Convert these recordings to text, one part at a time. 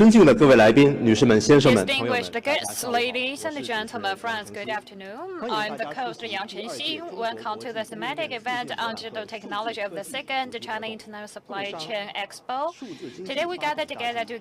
尊敬的各位来宾、女士们、先生们、朋友们 Distinguished guests, ladies and gentlemen, friends, good afternoon. I'm the host Yang Chenxi. Welcome to the thematic event on digital technology of the second China International Supply Chain Expo. Today we gathered together to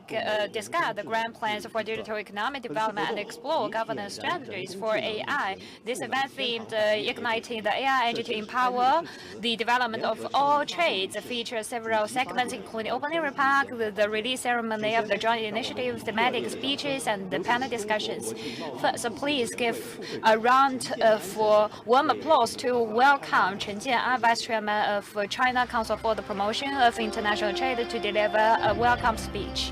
discuss the grand plans for digital economic development and explore governance strategies for AI. This event themed igniting the AI engine to empower the development of all trades features several segments, including opening remark, the release ceremony of the joint initiative, thematic speeches, and the panel discussions. First, please give a round for warm applause to welcome Chen Jian, Vice Chairman of China Council for the Promotion of International Trade, to deliver a welcome speech.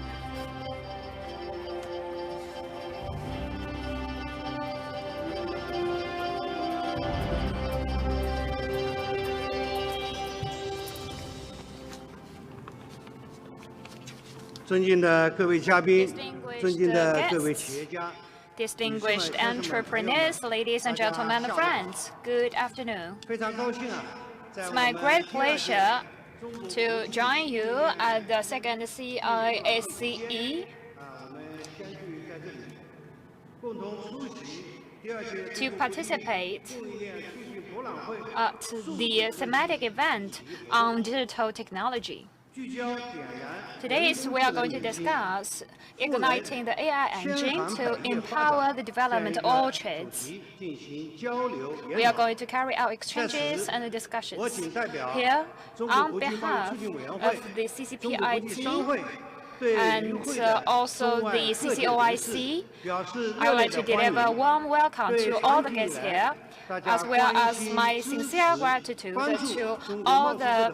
Distinguished entrepreneurs, ladies and gentlemen, friends, good afternoon. It's my great pleasure to join you at the second CISCE to participate at the thematic event on digital technology. Today we are going to discuss igniting the AI engine to empower the development of all trades. We are going to carry out exchanges and discussions. Here, on behalf of the CCPIT and also the CCOIC, I would like to deliver a warm welcome to all the guests here, as well as my sincere gratitude to all the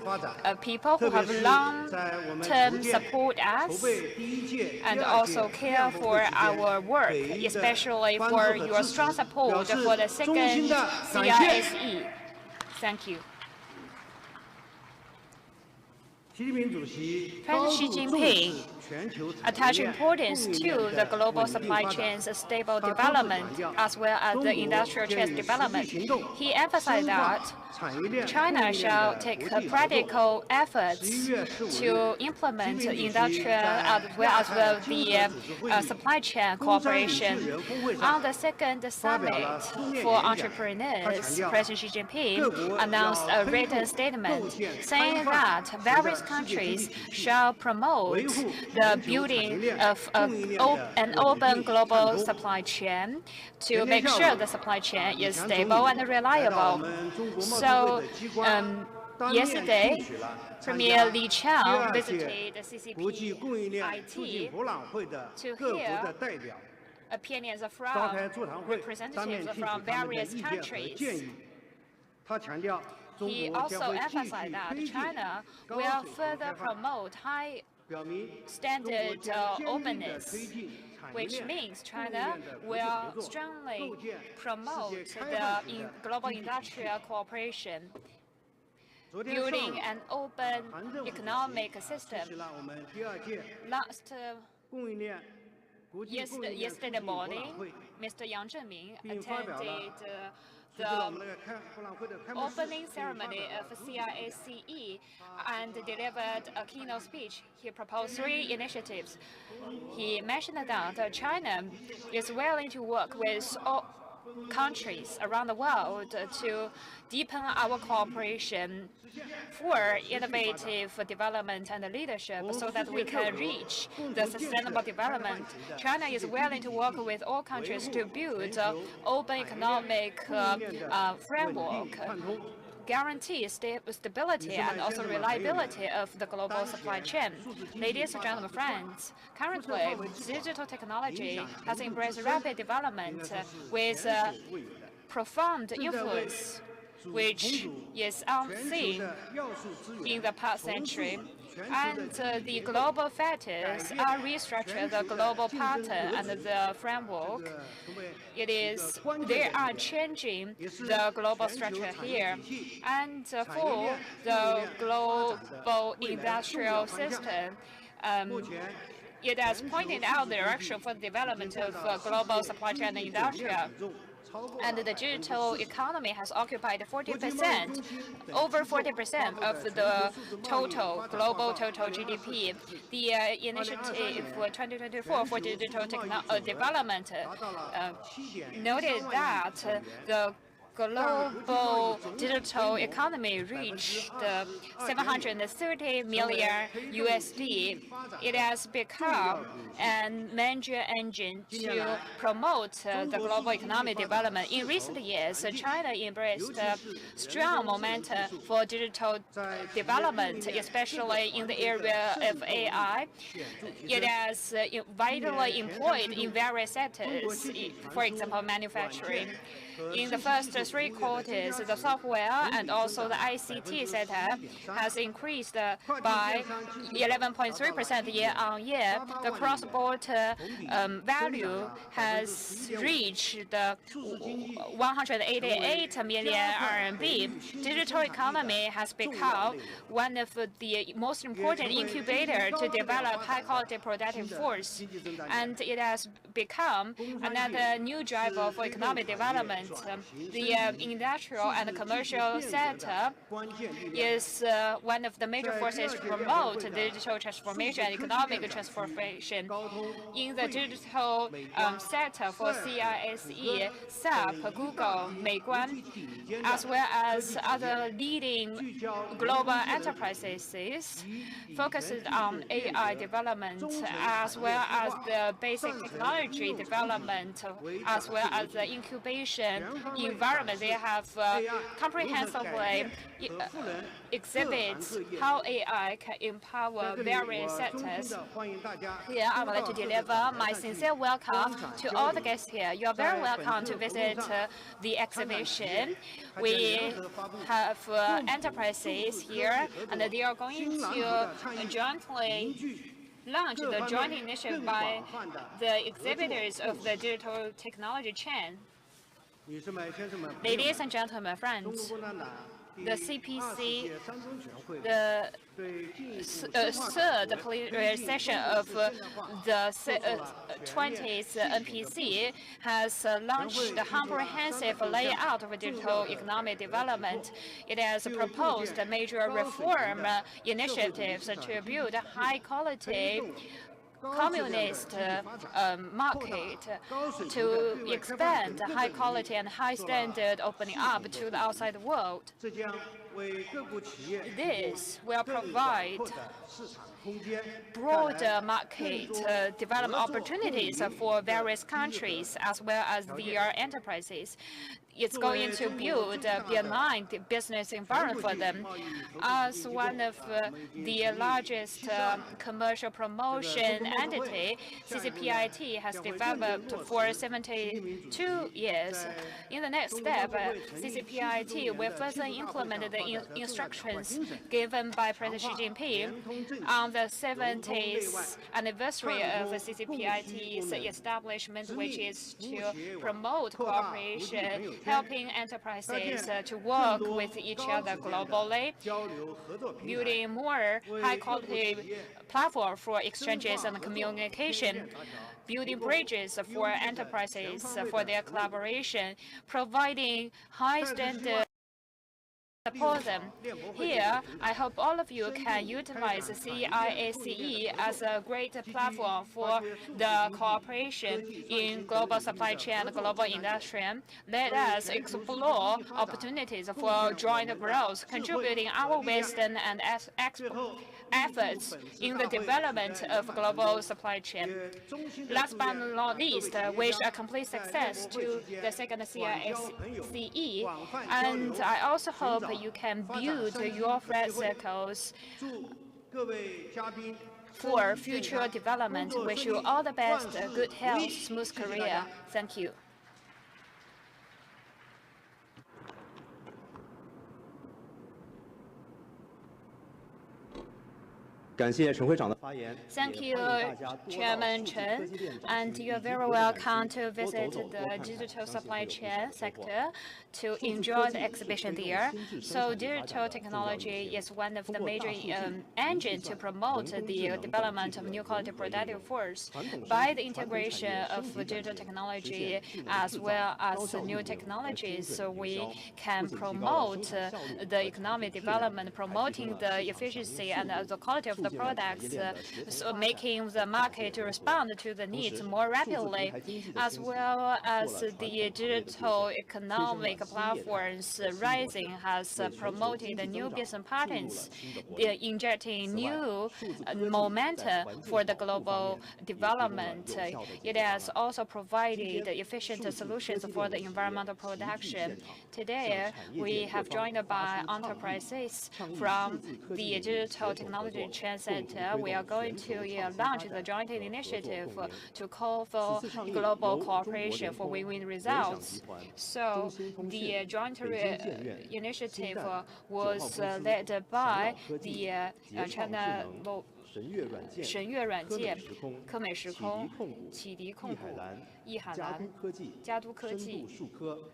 people who have long-term support us and also care for our work, especially for your strong support for the second CISE. Thank you. President Xi Jinping attached importance to the global supply chain's stable development as well as the industrial chain's development. He emphasized that China shall take practical efforts to implement industrial as well as the supply chain cooperation. On the second summit for entrepreneurs, President Xi Jinping announced a written statement saying that various countries shall promote the building of an open global supply chain to make sure the supply chain is stable and reliable. So yesterday, Premier Li Qiang visited the CCPIT to hear opinions from representatives from various countries. He also emphasized that China will further promote high standard openness, which means China will strongly promote the global industrial cooperation, building an open economic system. Yesterday morning, Mr. Yang Zhengming attended the opening ceremony of CISCE and delivered a keynote speech. He proposed 3 initiatives. He mentioned that China is willing to work with all countries around the world to deepen our cooperation for innovative development and leadership so that we can reach the sustainable development. China is willing to work with all countries to build an open economic framework, guarantee stability and also reliability of the global supply chain. Ladies and gentlemen, friends, currently digital technology has embraced rapid development with profound influence, which is unseen in the past century. And the global factors are restructuring the global pattern and the framework. They are changing the global structure here. And for the global industrial system, it has pointed out the direction for the development of global supply chain and industrial. And the digital economy has occupied 40%, over 40% of the global total GDP. The initiative for 2024 for digital development noted that the global digital economy reached 730 million USD. It has become a major engine to promote the global economic development. In recent years, China embraced strong momentum for digital development, especially in the area of AI. It has vitally employed in various sectors, for example, manufacturing. In the first 3 quarters, the software and also the ICT sector has increased by 11.3% year-on-year. The cross-border value has reached 188 million RMB. Digital economy has become one of the most important incubators to develop high-quality productive force, and it has become another new driver for economic development. The industrial and commercial sector is one of the major forces to promote digital transformation and economic transformation. In the digital sector for CISCE, SAP, Google, Meiguan, as well as other leading global enterprises focuses on AI development, as well as the basic technology development, as well as the incubation environment. They have comprehensively exhibits how AI can empower various sectors. Here, I would like to deliver my sincere welcome to all the guests here. You are very welcome to visit the exhibition. We have enterprises here, and they are going to jointly launch the joint initiative by the exhibitors of the digital technology chain. Ladies and gentlemen, friends, the CPC, the third plenary session of the 20th NPC has launched a comprehensive layout of digital economic development. It has proposed major reform initiatives to build high-quality communist market, to expand high quality and high standard opening up to the outside world. This will provide broader market development opportunities for various countries as well as their enterprises. It's going to build a benign business environment for them. As one of the largest commercial promotion entity, CCPIT has developed for 72 years. In the next step, CCPIT will further implement the instructions given by President Xi Jinping on the 70th anniversary of CCPIT's establishment, which is to promote cooperation, helping enterprises to work with each other globally, building more high-quality platform for exchanges and communication, building bridges for enterprises for their collaboration, providing high standard support them. Here, I hope all of you can utilize CISCE as a great platform for the cooperation in global supply chain and global industry. Let us explore opportunities for joint growth, contributing our wisdom and efforts in the development of global supply chain. Last but not least, wish a complete success to the second CISCE, and I also hope you can build your friend circles for future development. Wish you all the best, good health, smooth career. Thank you. Thank you, Chairman Chen, and you are very welcome to visit the digital supply chain sector to enjoy the exhibition there. So digital technology is one of the major engines to promote the development of new quality productive force. By the integration of digital technology as well as new technologies, so we can promote the economic development, promoting the efficiency and the quality of the products, so making the market respond to the needs more rapidly, as well as the digital economic platforms rising has promoted new business patterns, injecting new momentum for the global development. It has also provided efficient solutions for the environmental production. Today, we have joined by enterprises from the Digital Technology Chain Center. We are going to launch the joint initiative to call for global cooperation for win-win results. So the joint initiative was led by the China 神悦软件、科美时空、启迪控股、易海蓝、嘉都科技、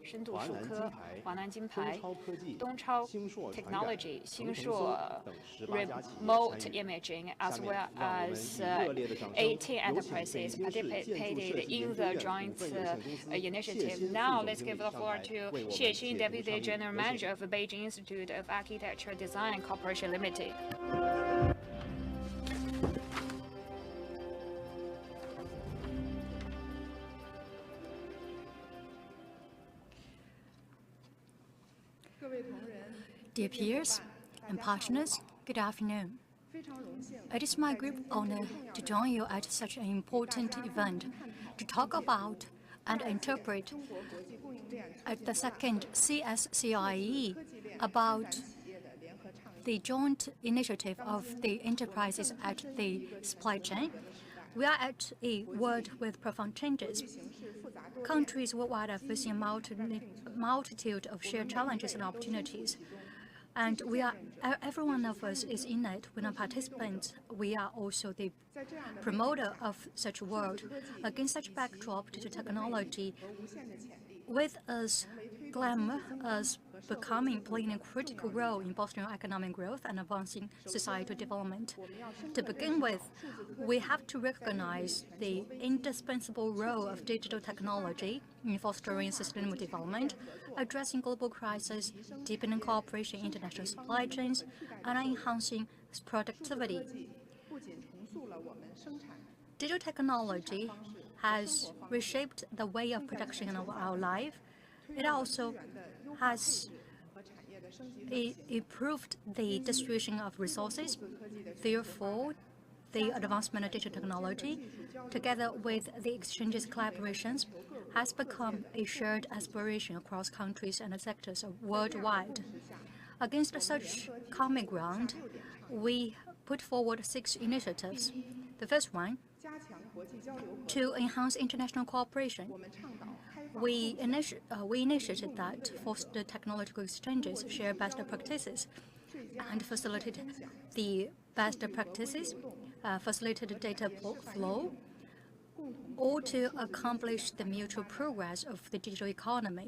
深度数科、华南金牌、东超 Technology、星硕 Remote Imaging, as well as 18 enterprises participated in the joint initiative. Now, let's give the floor to Xie Xin, Deputy General Manager of the Beijing Institute of Architecture Design Corporation Limited. Dear peers and partners, good afternoon. It is my great honor to join you at such an important event to talk about and interpret at the second CISCE about the joint initiative of the enterprises at the supply chain. We are at a world with profound changes. Countries worldwide are facing a multitude of shared challenges and opportunities. And every one of us is in it. We're not participants. We are also the promoter of such a world. Against such backdrop to technology, with us glamour as playing a critical role in fostering economic growth and advancing societal development. To begin with, we have to recognize the indispensable role of digital technology in fostering sustainable development, addressing global crises, deepening cooperation in international supply chains, and enhancing productivity. Digital technology has reshaped the way of production of our life. It also has improved the distribution of resources. Therefore, the advancement of digital technology, together with the exchanges collaborations, has become a shared aspiration across countries and sectors worldwide. Against such common ground, we put forward 6 initiatives. The first one, to enhance international cooperation. We initiated that foster technological exchanges, share best practices, and facilitate the best practices, facilitate data flow, all to accomplish the mutual progress of the digital economy.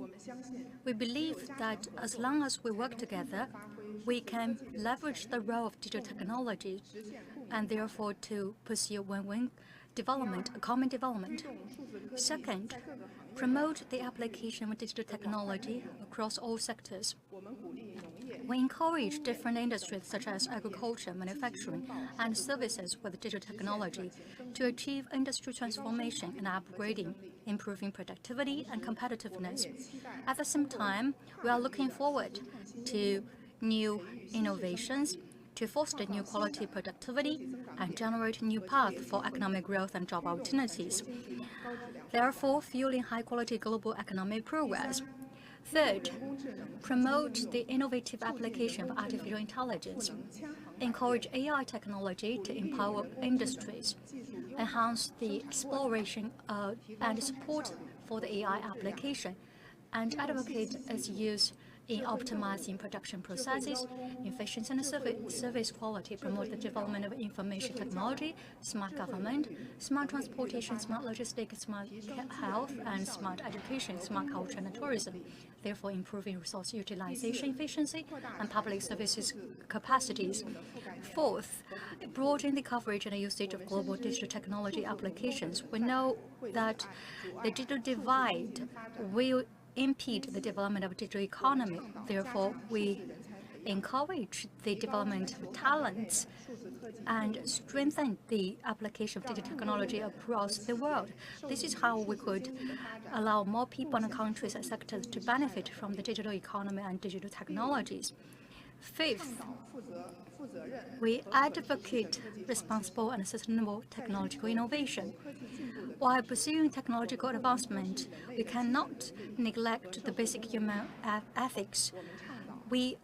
We believe that as long as we work together, we can leverage the role of digital technology and therefore to pursue win-win development, common development. Second, promote the application of digital technology across all sectors. We encourage different industries such as agriculture, manufacturing, and services with digital technology to achieve industry transformation and upgrading, improving productivity and competitiveness. At the same time, we are looking forward to new innovations to foster new quality productivity and generate new paths for economic growth and job opportunities, therefore fueling high-quality global economic progress. Third, promote the innovative application of artificial intelligence, encourage AI technology to empower industries, enhance the exploration and support for the AI application, and advocate its use in optimizing production processes, efficiency and service quality, promote the development of information technology, smart government, smart transportation, smart logistics, smart health, and smart education, smart culture and tourism, therefore improving resource utilization efficiency and public services capacities. Fourth, broadening the coverage and usage of global digital technology applications. We know that the digital divide will impede the development of digital economy. Therefore, we encourage the development of talents and strengthen the application of digital technology across the world. This is how we could allow more people and countries and sectors to benefit from the digital economy and digital technologies. Fifth, we advocate responsible and sustainable technological innovation. While pursuing technological advancement, we cannot neglect the basic human ethics. We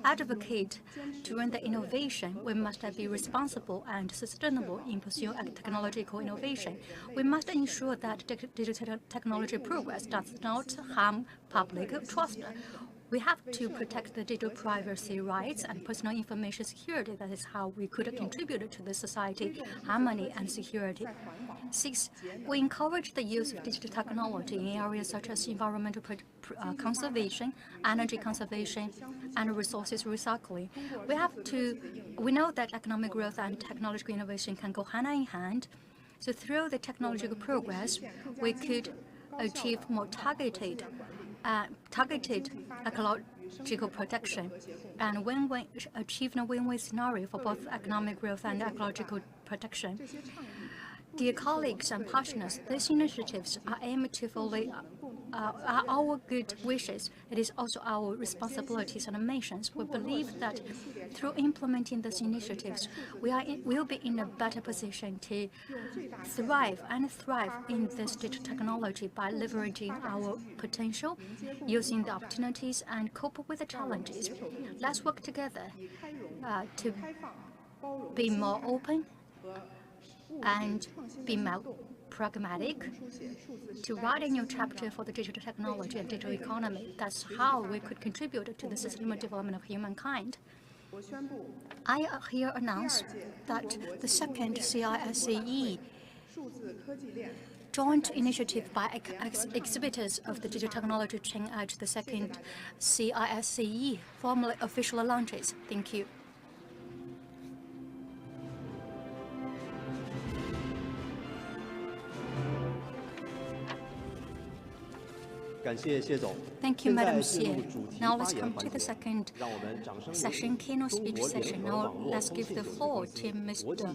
advocate during the innovation, we must be responsible and sustainable in pursuing technological innovation. We must ensure that digital technology progress does not harm public trust. We have to protect the digital privacy rights and personal information security. That is how we could contribute to the society harmony and security. Six, we encourage the use of digital technology in areas such as environmental conservation, energy conservation, and resources recycling. We know that economic growth and technological innovation can go hand in hand. So through the technological progress, we could achieve more targeted ecological protection and achieve a win-win scenario for both economic growth and ecological protection. Dear colleagues and partners, these initiatives are aimed to fully our good wishes. It is also our responsibilities and missions. We believe that through implementing these initiatives, we'll be in a better position to thrive in this digital technology by leveraging our potential, using the opportunities, and cope with the challenges. Let's work together to be more open and be more pragmatic, to write a new chapter for the digital technology and digital economy. That's how we could contribute to the sustainable development of humankind. I here announce that the second CISCE joint initiative by exhibitors of the digital technology chain at the second CISCE formally officially launches. Thank you. Thank you, Madam Xie. Now let's come to the second session, keynote speech session. Now let's give the floor to Mr.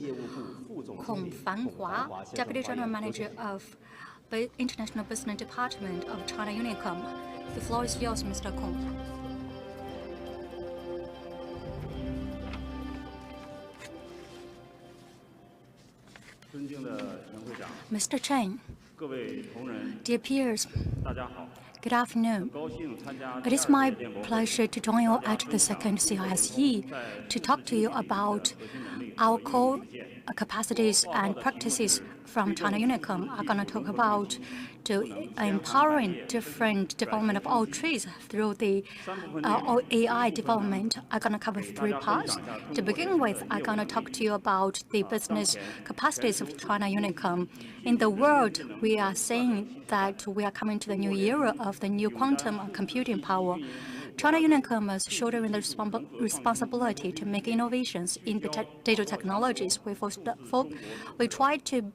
Kong Fanhua, Deputy General Manager of the International Business Department of China Unicom. The floor is yours, Mr. Kong. Mr. Chen, dear peers, good afternoon. It is my pleasure to join you at the second CISCE to talk to you about our core capacities and practices from China Unicom. I'm going to talk about the empowering different development of all trees through the AI development. I'm going to cover 3 parts. To begin with, I'm going to talk to you about the business capacities of China Unicom. In the world, we are saying that we are coming to the new era of the new quantum computing power. China Unicom is shouldering the responsibility to make innovations in the digital technologies. We try to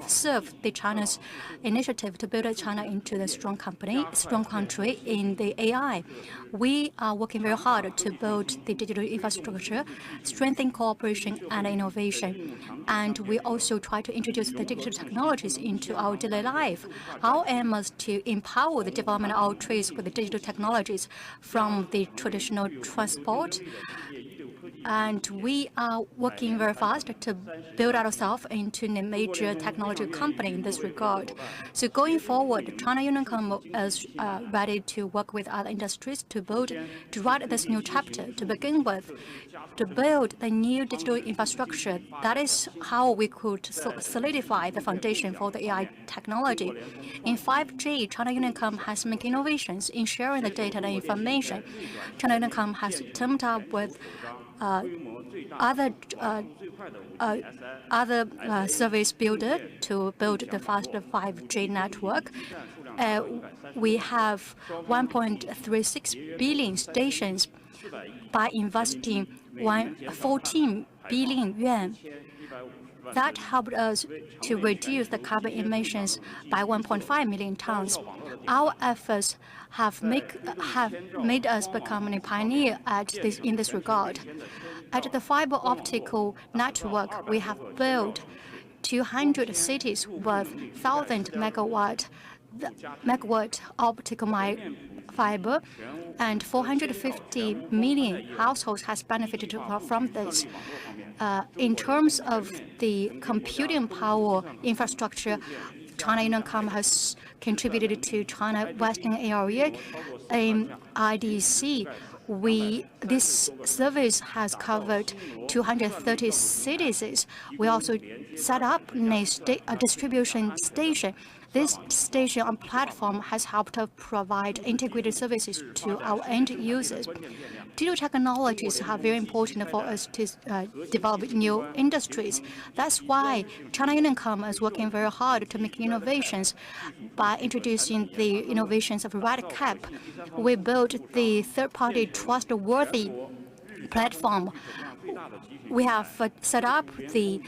serve the China's initiative to build China into the strong country in the AI. We are working very hard to build the digital infrastructure, strengthen cooperation and innovation. And we also try to introduce the digital technologies into our daily life. Our aim is to empower the development of our trees with the digital technologies from the traditional transport and we are working very fast to build ourselves into a major technology company in this regard. So going forward, China Unicom is ready to work with other industries to write this new chapter. To begin with, to build the new digital infrastructure. That is how we could solidify the foundation for the AI technology. In 5G, China Unicom has made innovations in sharing the data and information. China Unicom has teamed up with other service builder to build the faster 5G network. We have 1.36 billion stations by investing 14 billion yuan. That helped us to reduce the carbon emissions by 1.5 million tons. Our efforts have made us become a pioneer in this regard. At the fiber optical network, we have built 200 cities with 1,000 megawatt optical fiber, and 450 million households has benefited from this. In terms of the computing power infrastructure, China Unicom has contributed to China Western area. In IDC, this service has covered 230 cities. We also set up a distribution station. This station and platform has helped to provide integrated services to our end users. Digital technologies are very important for us to develop new industries. That's why China Unicom is working very hard to make innovations by introducing the innovations of Red Cap. We built the third-party trustworthy platform. We have set up the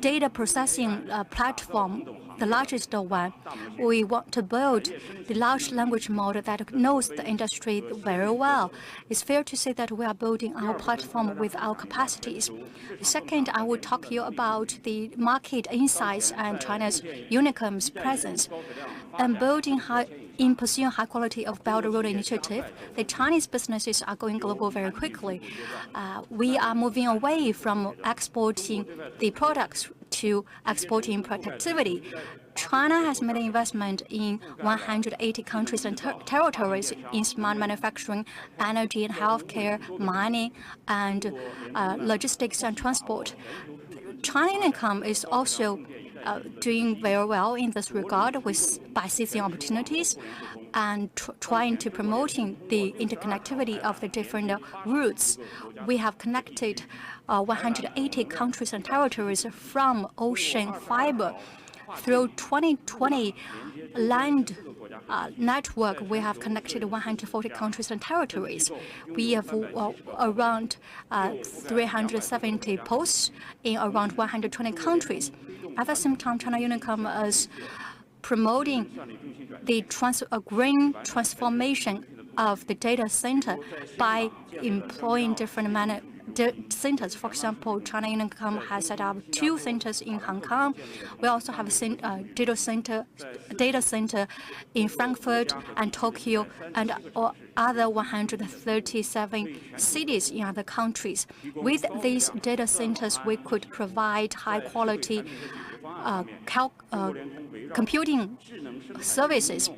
data processing platform, the largest one. We want to build the large language model that knows the industry very well. It's fair to say that we are building our platform with our capacities. Second, I will talk to you about the market insights and China's Unicom's presence. And in pursuing high quality of Belt and Road Initiative, the Chinese businesses are going global very quickly. We are moving away from exporting the products to exporting productivity. China has made an investment in 180 countries and territories in smart manufacturing, energy and healthcare, mining, and logistics and transport. China Unicom is also doing very well in this regard by seizing opportunities and trying to promoting the interconnectivity of the different routes. We have connected 180 countries and territories from ocean fiber. Through 2020 land network, we have connected 140 countries and territories. We have around 370 posts in around 120 countries. At the same time, China Unicom is promoting the green transformation of the data center by employing different centers. For example, China Unicom has set up 2 centers in Hong Kong. We also have a data center in Frankfurt and Tokyo and other 137 cities in other countries. With these data centers, we could provide high-quality computing services.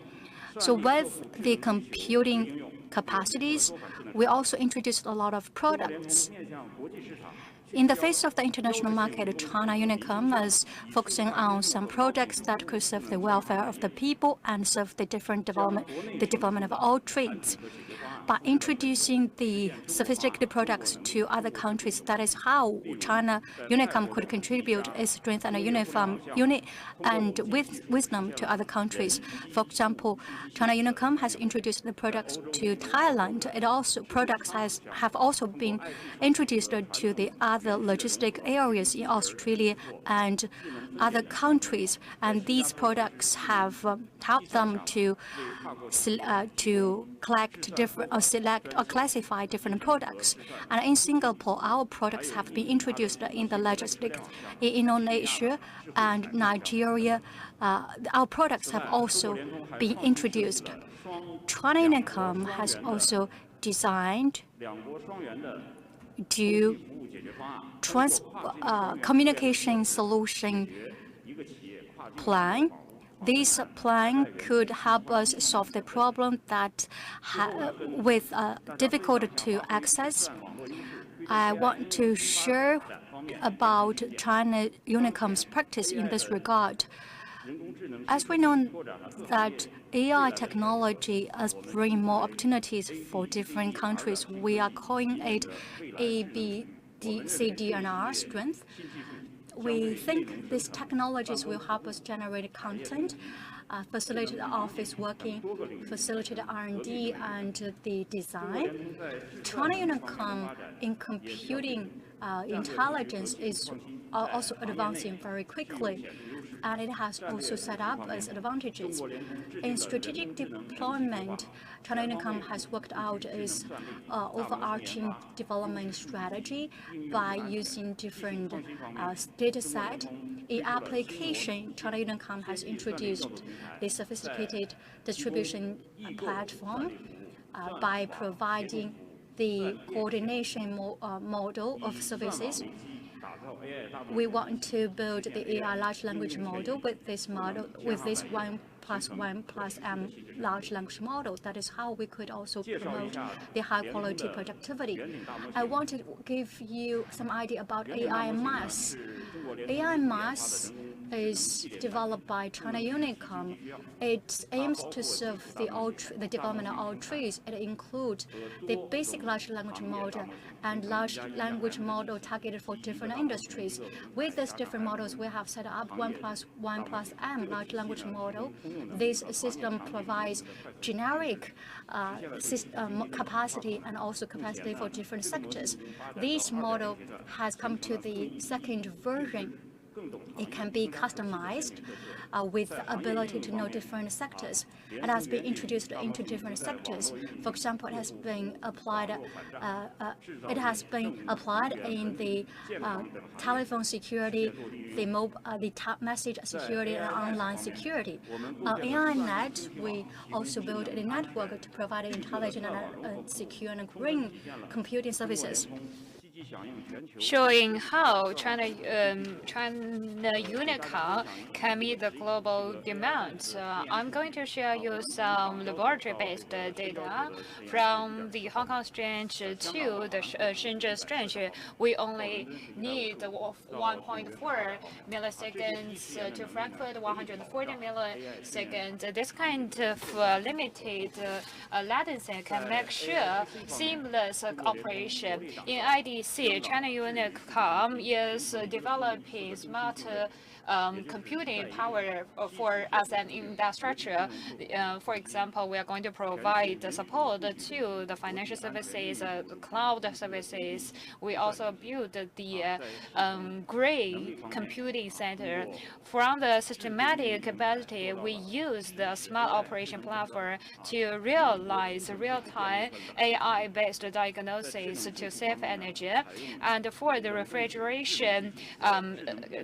So with the computing capacities, we also introduced a lot of products. In the face of the international market, China Unicom is focusing on some projects that could serve the welfare of the people and serve the development of all trades. By introducing the sophisticated products to other countries, that is how China Unicom could contribute its strength and wisdom to other countries. For example, China Unicom has introduced the products to Thailand. Products have also been introduced to the other logistic areas in Australia and other countries, and these products have helped them to collect select or classify different products. And in Singapore, our products have been introduced in the logistics. In Indonesia and Nigeria, our products have also been introduced. China Unicom has also designed do communication solution plan. This plan could help us solve the problem that with difficult to access. I want to share about China Unicom's practice in this regard. As we know that AI technology is bringing more opportunities for different countries, we are calling it A, B, D, C, D, and R strength. We think these technologies will help us generate content, facilitate office working, facilitate R&D and the design. China Unicom in computing intelligence is also advancing very quickly, and it has also set up its advantages. In strategic deployment, China Unicom has worked out its overarching development strategy by using different data set. In application, China Unicom has introduced the sophisticated distribution platform by providing the coordination model of services. We want to build the AI large language model with this 1+1+M large language model. That is how we could also promote the high quality productivity. I want to give you some idea about AI Mass. AI Mass is developed by China Unicom. It aims to serve the development of all trees. It includes the basic large language model and large language model targeted for different industries. With these different models, we have set up 1+1+M large language model. This system provides generic capacity and also capacity for different sectors. This model has come to the second version. It can be customized with the ability to know different sectors. It has been introduced into different sectors. For example, it has been applied. In the telephone security, the message security, and online security. AI-Net, we also built a network to provide intelligent and secure and green computing services. Showing how China Unicom can meet the global demands. I'm going to share you some laboratory-based data from the Hong Kong Exchange to the Shenzhen Exchange. We only need 1.4 milliseconds to Frankfurt, 140 milliseconds. This kind of limited latency can make sure seamless operation. In IDC, China Unicom is developing smart computing power as an infrastructure. For example, we are going to provide support to the financial services, the cloud services. We also build the gray computing center. From the systematic capacity, we use the smart operation platform to realize real-time AI-based diagnosis to save energy. And for the refrigeration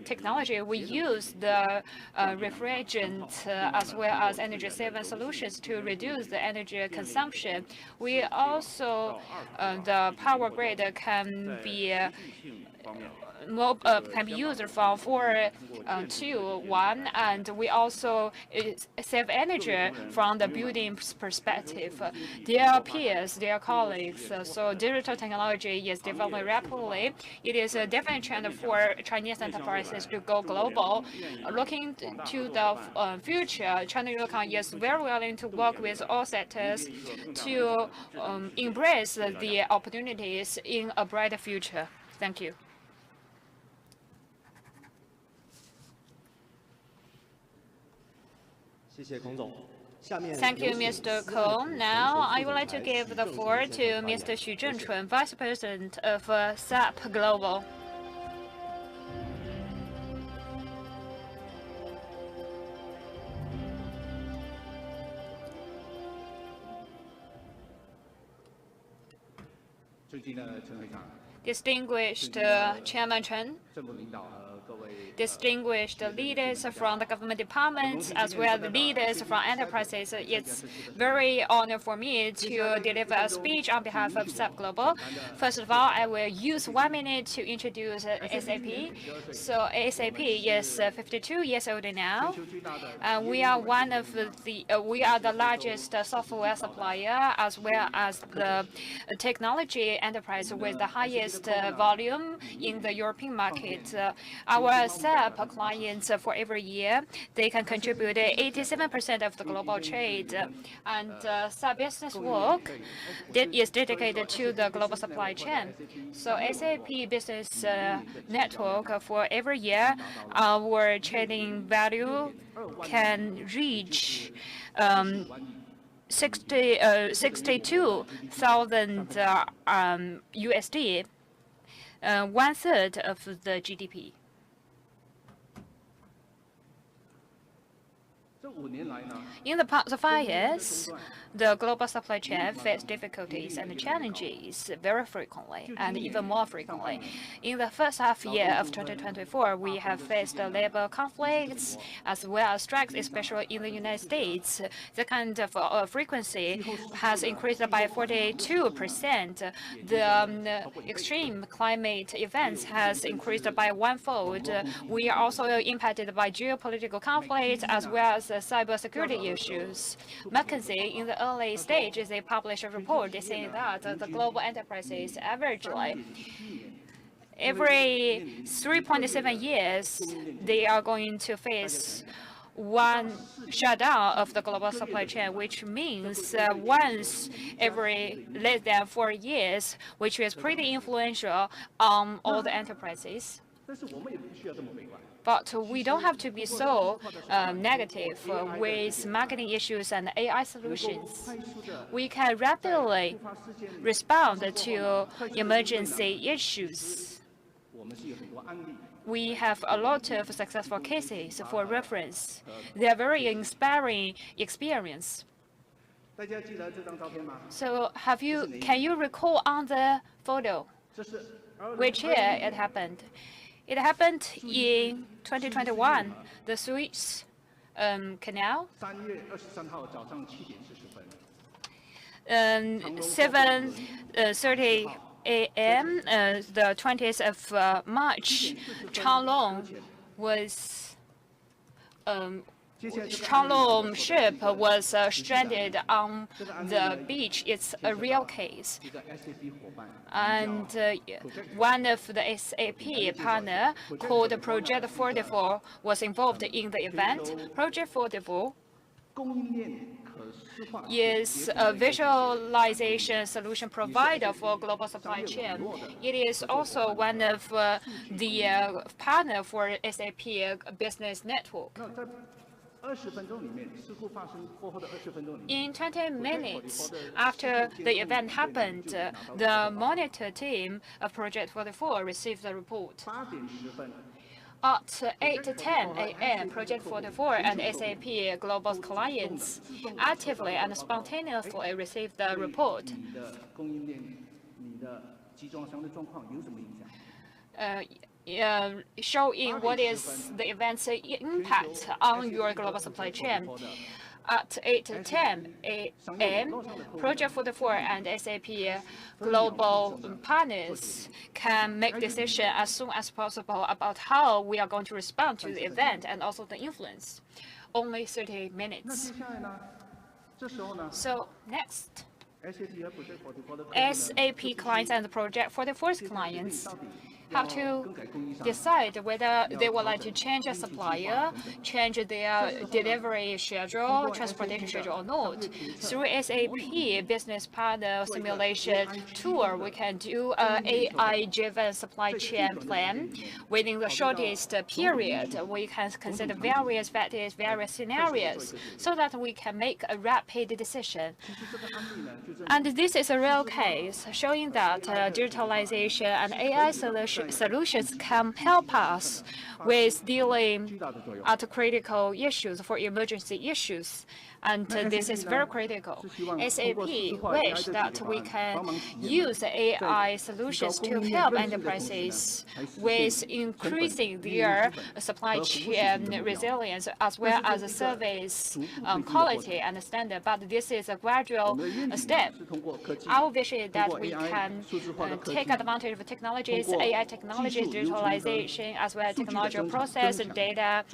technology, we use the refrigerant as well as energy-saving solutions to reduce the energy consumption. We also, the power grid can be used from 4 to 1, and we also save energy from the building's perspective. Their peers, their colleagues, so digital technology is developing rapidly. It is a definite trend for Chinese enterprises to go global. Looking to the future, China Unicom is very willing to work with all sectors to embrace the opportunities in a brighter future. Thank you. Thank you, Mr. Kong. Now, I would like to give the floor to Mr. Xu Zhenchun, Vice President of SAP Global. Distinguished Chairman Chen, distinguished leaders from the government departments as well as leaders from enterprises. It's very honor for me to deliver a speech on behalf of SAP Global. First of all, I will use 1 minute to introduce SAP. So SAP is 52 years old now. We are we are the largest software supplier as well as the technology enterprise with the highest volume in the European market. Our SAP clients for every year, they can contribute 87% of the global trade. And SAP business work that is dedicated to the global supply chain. So SAP business network for every year, our trading value can reach 62,000 USD, 1/3 of the GDP. In the past 5 years, the global supply chain faced difficulties and challenges very frequently and even more frequently. In the first half year of 2024, we have faced labor conflicts as well as strikes, especially in the United States. The kind of frequency has increased by 42%. The extreme climate events has increased by 1-fold. We are also impacted by geopolitical conflicts as well as cybersecurity issues. McKinsey, in the early stages, they published a report saying that the global enterprises averagely every 3.7 years, they are going to face one shutdown of the global supply chain, which means once every less than 4 years, which is pretty influential on all the enterprises. But we don't have to be so negative with marketing issues and AI solutions. We can rapidly respond to emergency issues. We have a lot of successful cases for reference. They are very inspiring experience. So can you recall on the photo which year it happened? It happened in 2021, the Suez Canal. 7:30 a.m., the 20th of March, Changlong ship was stranded on the beach. It's a real case. And one of the SAP partner called Project 44 was involved in the event. Project 44 is a visualization solution provider for global supply chain. It is also one of the partner for SAP Business Network. In 20 minutes after the event happened, the monitor team of Project 44 received the report. At 8:10 a.m., Project 44 and SAP Global clients actively and spontaneously received the report. Showing what is the event's impact on your global supply chain. At 8:10 a.m., Project 44 and SAP Global partners can make decisions as soon as possible about how we are going to respond to the event and also the influence. Only 30 minutes. So next, SAP clients and Project 44's clients have to decide whether they would like to change a supplier, change their delivery schedule, transportation schedule or not. Through SAP Business Partner Simulation Tool, we can do an AI-driven supply chain plan. Within the shortest period, we can consider various factors, various scenarios, so that we can make a rapid decision. And this is a real case, showing that digitalization and AI solutions solutions can help us with dealing at critical issues for emergency issues. And this is very critical. SAP wish that we can use AI solutions to help enterprises with increasing their supply chain resilience as well as service quality and standard. But this is a gradual step. Our vision is that we can take advantage of technologies, AI technologies, digitalization, as well as technological process, data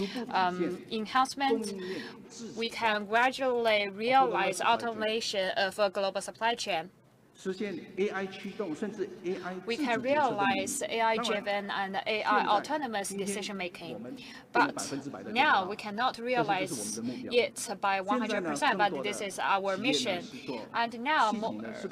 enhancement. We can gradually realize automation of a global supply chain. We can realize AI-driven and AI autonomous decision-making. But now we cannot realize it by 100%, but this is our mission. And now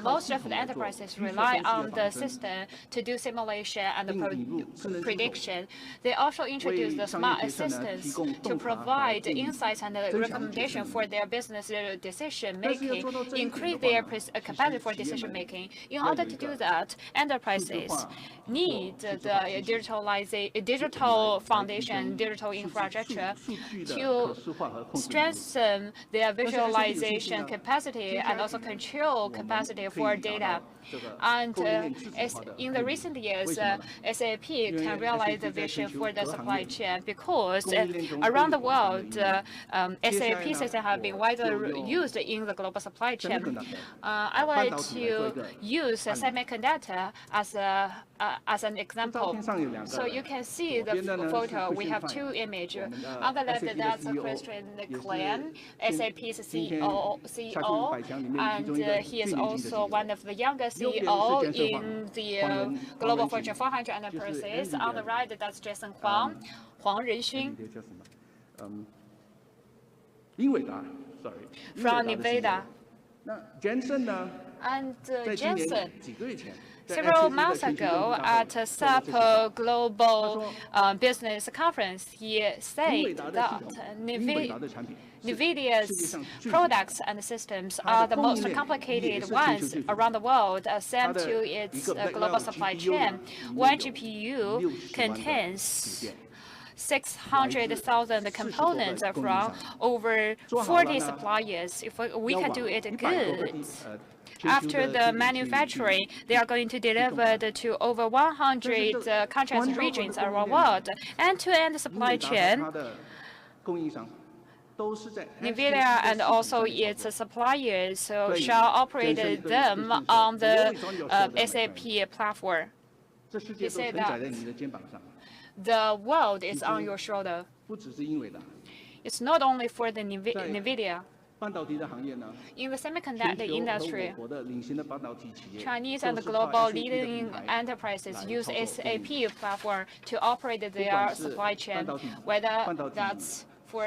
most of the enterprises rely on the system to do simulation and prediction. They also introduce the smart assistants to provide insights and recommendation for their business decision-making, increase their capacity for decision-making. In order to do that, enterprises need the digital foundation, digital infrastructure to strengthen their visualization capacity and also control capacity for data. And in the recent years, SAP can realize the vision for the supply chain because around the world, SAP systems have been widely used in the global supply chain. I would like to use a semiconductor as an example. So you can see the photo. We have two images. On the left, that's Christian Klein, SAP's CEO, and he is also one of the youngest CEO in the Global Fortune 500 enterprises. On the right, that's Jason Huang Renxun from NVIDIA. And Jensen, several months ago at a SAP Global Business Conference, he said that NVIDIA's products and systems are the most complicated ones around the world, sent to its global supply chain. One GPU contains 600,000 components from over 40 suppliers. If we can do it good, after the manufacturing, they are going to deliver to over 100 countries and regions around the world. End-to-end supply chain, NVIDIA and also its suppliers shall operate them on the SAP platform. He said that the world is on your shoulder. It's not only for the NVIDIA. In the semiconductor industry, Chinese and global leading enterprises use SAP platform to operate their supply chain, whether that's for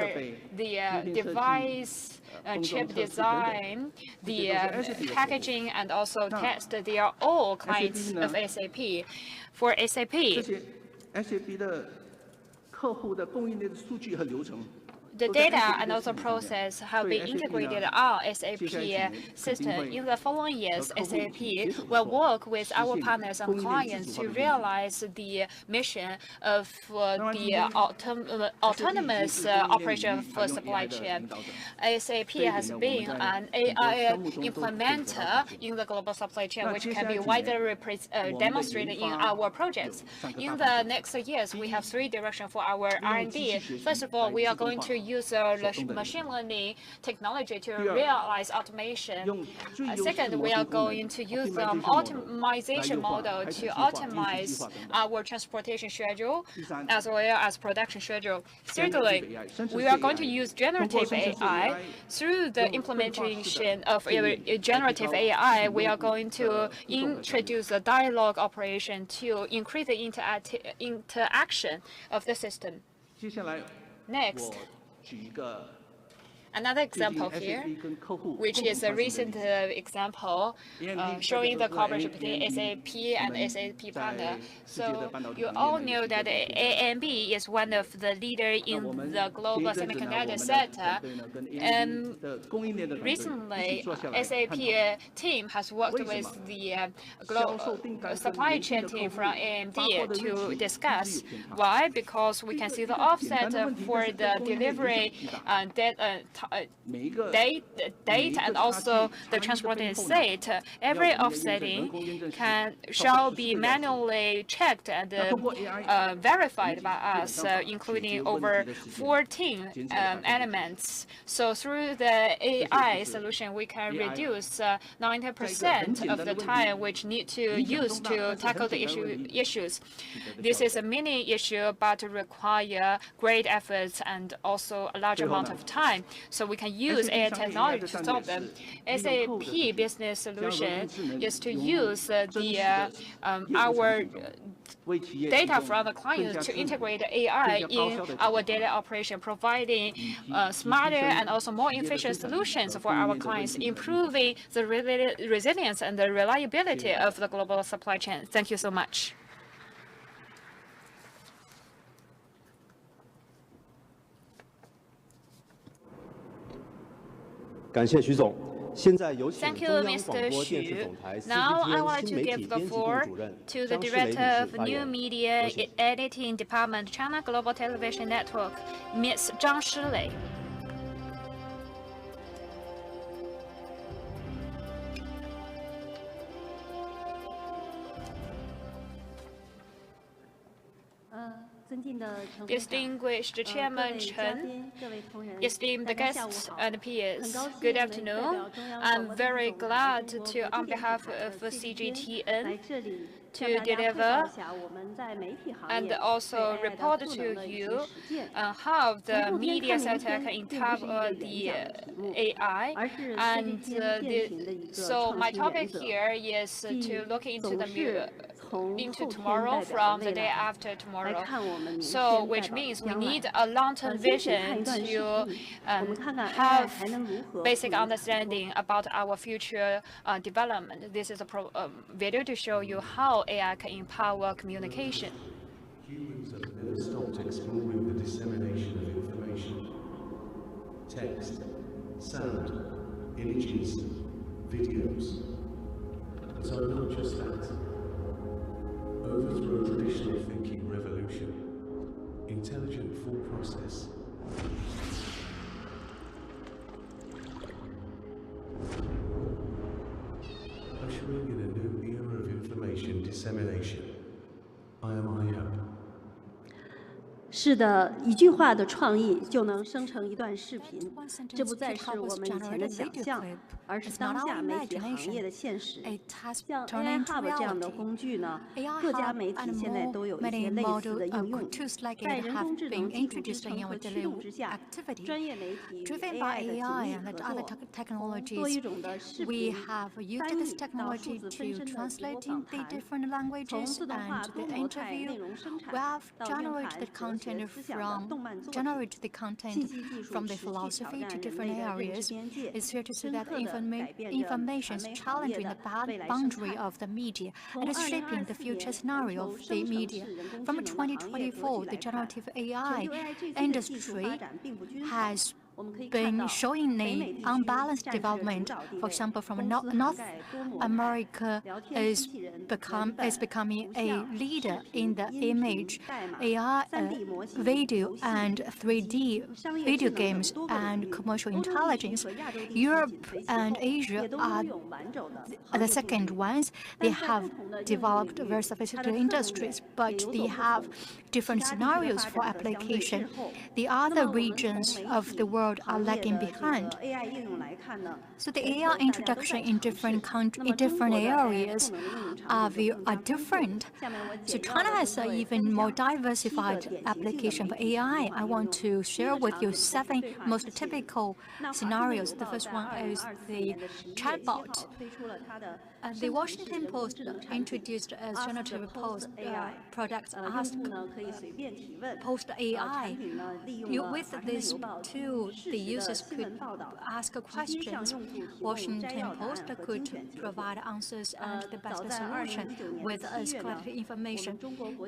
the device, chip design, the packaging, and also test. They are all clients of SAP. For SAP, the data and also process have been integrated on SAP system. In the following years, SAP will work with our partners and clients to realize the mission of the autonomous operation for supply chain. SAP has been an AI implementer in the global supply chain, which can be widely demonstrated in our projects. In the next years, we have three directions for our R&D. First of all, we are going to use machine learning technology to realize automation. Second, we are going to use the optimization model to optimize our transportation schedule as well as production schedule. Thirdly, we are going to use generative AI. Through the implementation of generative AI, we are going to introduce a dialogue operation to increase the interaction of the system. Next, Another example here, which is a recent example showing the cooperation between SAP and SAP partner. So you all know that AMB is one of the leaders in the global semiconductor sector. And recently, SAP team has worked with the global supply chain team from AMD to discuss. Why? Because we can see the offset for the delivery date and also the transported state. Every offsetting shall be manually checked and verified by us, including over 14 elements. So through the AI solution, we can reduce 90% of the time which need to use to tackle the issues. This is a mini issue, but require great efforts and also a large amount of time. So we can use AI technology to solve them. SAP business solution is to use our data from the clients to integrate AI in our daily operation, providing smarter and also more efficient solutions for our clients, improving the resilience and the reliability of the global supply chain. Thank you so much. Thank you, Mr. Xu. Now I want to give the floor to the Director of New Media Editing Department, China Global Television Network, Ms. Zhang Shilei. Distinguished Chairman Chen, esteemed guests and peers, good afternoon. I'm very glad to, on behalf of CGTN, to deliver and also report to you how the media sector can empower the AI. And so my topic here is to look into tomorrow from the day after tomorrow. So which means we need a long-term vision to have basic understanding about our future development. This is a video to show you how AI can empower communication. Humans have never stopped exploring the dissemination of information. Text, sound, images, videos. So not just that. Overthrow traditional thinking revolution. Intelligent full process. Ushering in a new era of information dissemination. I am IAP. 是的，一句话的创意就能生成一段视频，这不再是我们以前的想象，而是当下媒体行业的现实。像 AI Hub 这样的工具呢，各家媒体现在都有一些类似的应用。在人工智能技术支撑和驱动之下，专业媒体与 AI 的紧密合作，多语种的视频翻译到数字分身的直播访谈，从自动化多模态内容生产到用台 generate the content from the philosophy to different areas. It's fair to say that information is challenging the boundary of the media and is shaping the future scenario of the media. From 2024, the generative AI industry has been showing the unbalanced development. For example, from North America is becoming a leader in the image, AI, video, and 3D video games and commercial intelligence. Europe and Asia are the second ones. They have developed very sophisticated industries, but they have different scenarios for application. The other regions of the world are lagging behind. So the AI introduction in different areas are different. So China has an even more diversified application for AI. I want to share with you 7 most typical scenarios. The first one is the chatbot. The Washington Post introduced as generative post products Ask Post AI. With this tool, the users could ask questions. Washington Post could provide answers and the best solution with collected information.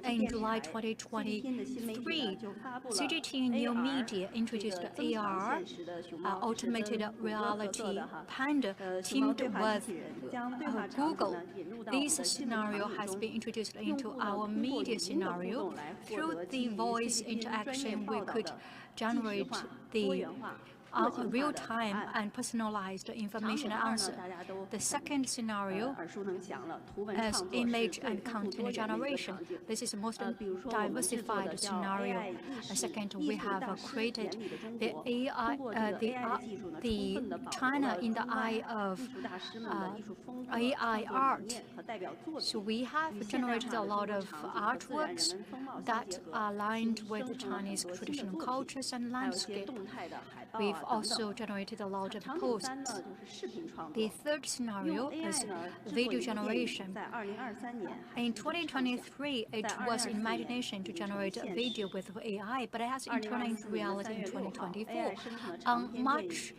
In July 2023, CGTN New Media introduced AR, automated reality Panda, teamed with Google. This scenario has been introduced into our media scenario. Through the voice interaction, we could generate the real-time and personalized information answer. The second scenario is image and content generation. This is the most diversified scenario. Second, we have created the AI, the China in the eye of AI art. So we have generated a lot of artworks that are aligned with the Chinese traditional cultures and landscape. We've also generated a lot of posts. The third scenario is video generation. In 2023, it was imagination to generate a video with AI, but it has turned into reality in 2024. On March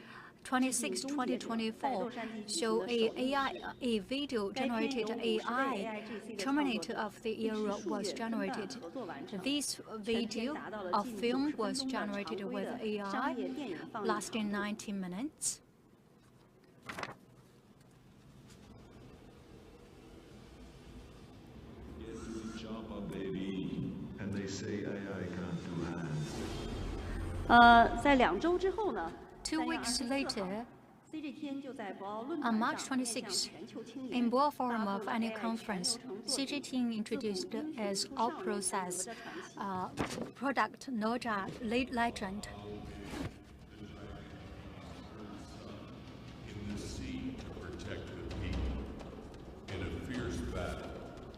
26, 2024, so a video generated AI Terminator of the era was generated. This video of film was generated with AI, lasting 90 minutes. And they say AI can't do hands. 在2周之后呢？ 2 weeks later, on March 26, in World Forum of Annual Conference, CGTN introduced as all process product Naja Legend. In the sea to protect the people. In a fierce battle,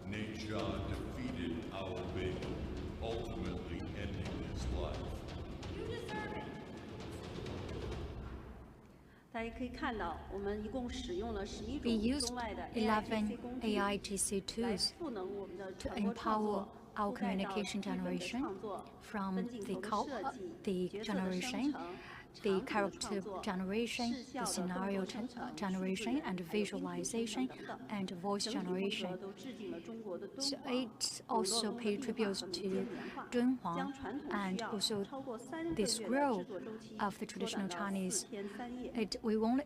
Naja defeated our baby, ultimately ending his life. 大家可以看到，我们一共使用了11 We 种 used 中外的 11 AIGC 工具，来 AIGC tools 赋能我们的 to 传播创 empower 作， our 覆盖到 communication 剧本的 generation 创作、 from 分镜 the 头的设计、 the 角色的生 generation, 成、 the 场景的 character 创作、 generation, 视 the 效的动 scenario 作生成、数字 generation, 人 and 还有音频生 visualization, 成等等。 and voice 整体风格 generation. 都致敬了中国的敦 So 煌、 it 部落 also 中的 paid 壁画 tribute 和民 to 间棉画， Dunhuang 将传统需 and 要 also 超过3个 the 月的 scroll 制作周期 of the 缩 traditional 短到 Chinese. 4天3夜。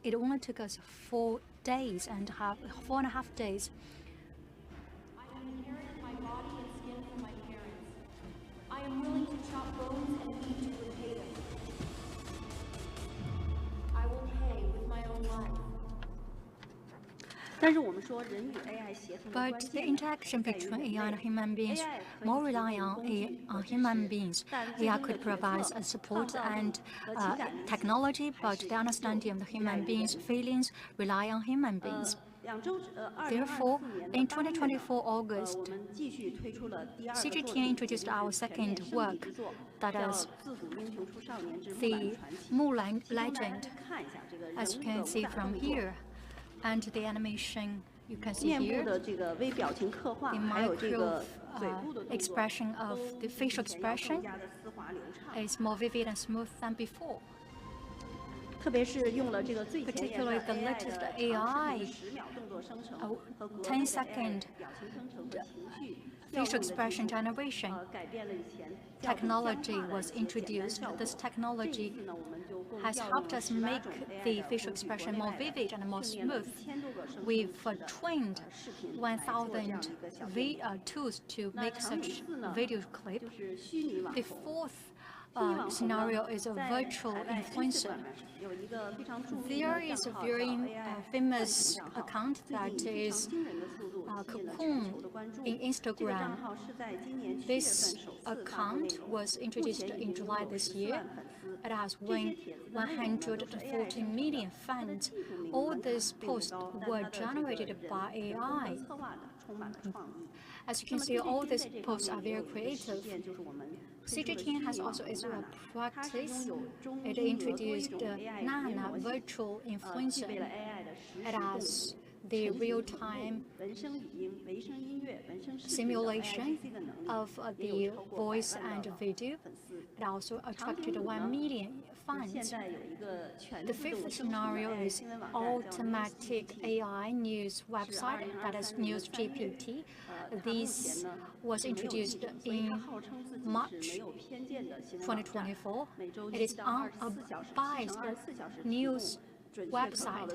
It only took us 4 days and 4.5 days. I have inherited my body and skin from my parents. I am willing to chop bones and meat to repay them. I will pay with my own life. 但是我们说人与 AI 协同的关 But the 键呢 interaction 在于 between 人 AI and 类。 human beings AI 可以 more 提 rely 供 on 工具和 on 知 human 识， beings. 但最 AI 终的 could 决 provide 策、 a 创 support 造力 and 和情感联系 technology, 还 but 是 the 依 understanding of the 依赖 human 于 beings' 人。 feelings rely on human beings. 2周Therefore, 2024年 in 的8月呢 2024 August, 我们继续推出了第2个作 CGTN 品，也 introduced 就是 our 全面 second 升级 work, 之作， that 叫 is 自古英雄出少年之木兰 the 传奇。 Mulan 其中大家可 Legend, 以看一下这个人 as you 物 can 的 see 武打 from 动作。 here, and the animation you can see 面部 here. 的这个微表情刻画， The 还有这 micro 个嘴部的动作， expression of 都 the 比 facial 以前要 expression 更加的丝滑流畅。 is more vivid and smooth than before. 特别是用了这个最前沿的 Particularly the AI latest 的 AI 长视频10秒动作生成和格子 10 的 second AI 表情生成和情绪 facial expression generation 改变了以前较为僵 technology 化的 was 一些简单 introduced. 效果。 This 这 technology 一次呢，我们就共 has 调用 helped 了 us 18 make 种 the AI 的 facial 工具，国 expression 内 more 外的， vivid and more 训练了 smooth. 1000多个生成 We've 式的 trained 视频来做这样 1,000 一个小电影。 tools to 那 make 场景 such 4呢， video clip. 就是虚拟网 The 红。 fourth 虚拟网红 scenario 呢， is a 在 virtual 海外 influencer. Instagram 有一个非常著名的 There is 账 a 号叫 very AI famous 账号， account 最 that 近以非常 is 惊人的速度吸引了全 Cocoon 球的关注。 in 这个 Instagram. 账号是在今年7月份 This 首次发布内 account 容， was 目 introduced 前已 in 经 July 有 this 14 year. 万粉丝。 It has 这些 won 帖子的内容呢都是 AI 生 140 成 million 的，它的 fans. 技术门 All 槛 these 并不 posts 高，但 were 它的这个 generated 人 by 人工 AI. 的策划的充满了创意。 As you 那 can 么 see, all CGTN these 在这方 posts are 面也 very 有一个实 creative. 践，就是我们推出的虚 CGTN 拟 has 网 also 红 is 娜 a 娜，它是拥 practice. 有中 It 英俄多一 introduced 种 AI 语言 Nana 模型， virtual 具备 influencer. 了 AI 的实时 It 共鸣。 has the real-time simulation of the voice and video. It also attracted 1 million fans. The fifth scenario is all thematic AI news website, that is News GPT. This was introduced in March 2024. It is unbiased news website.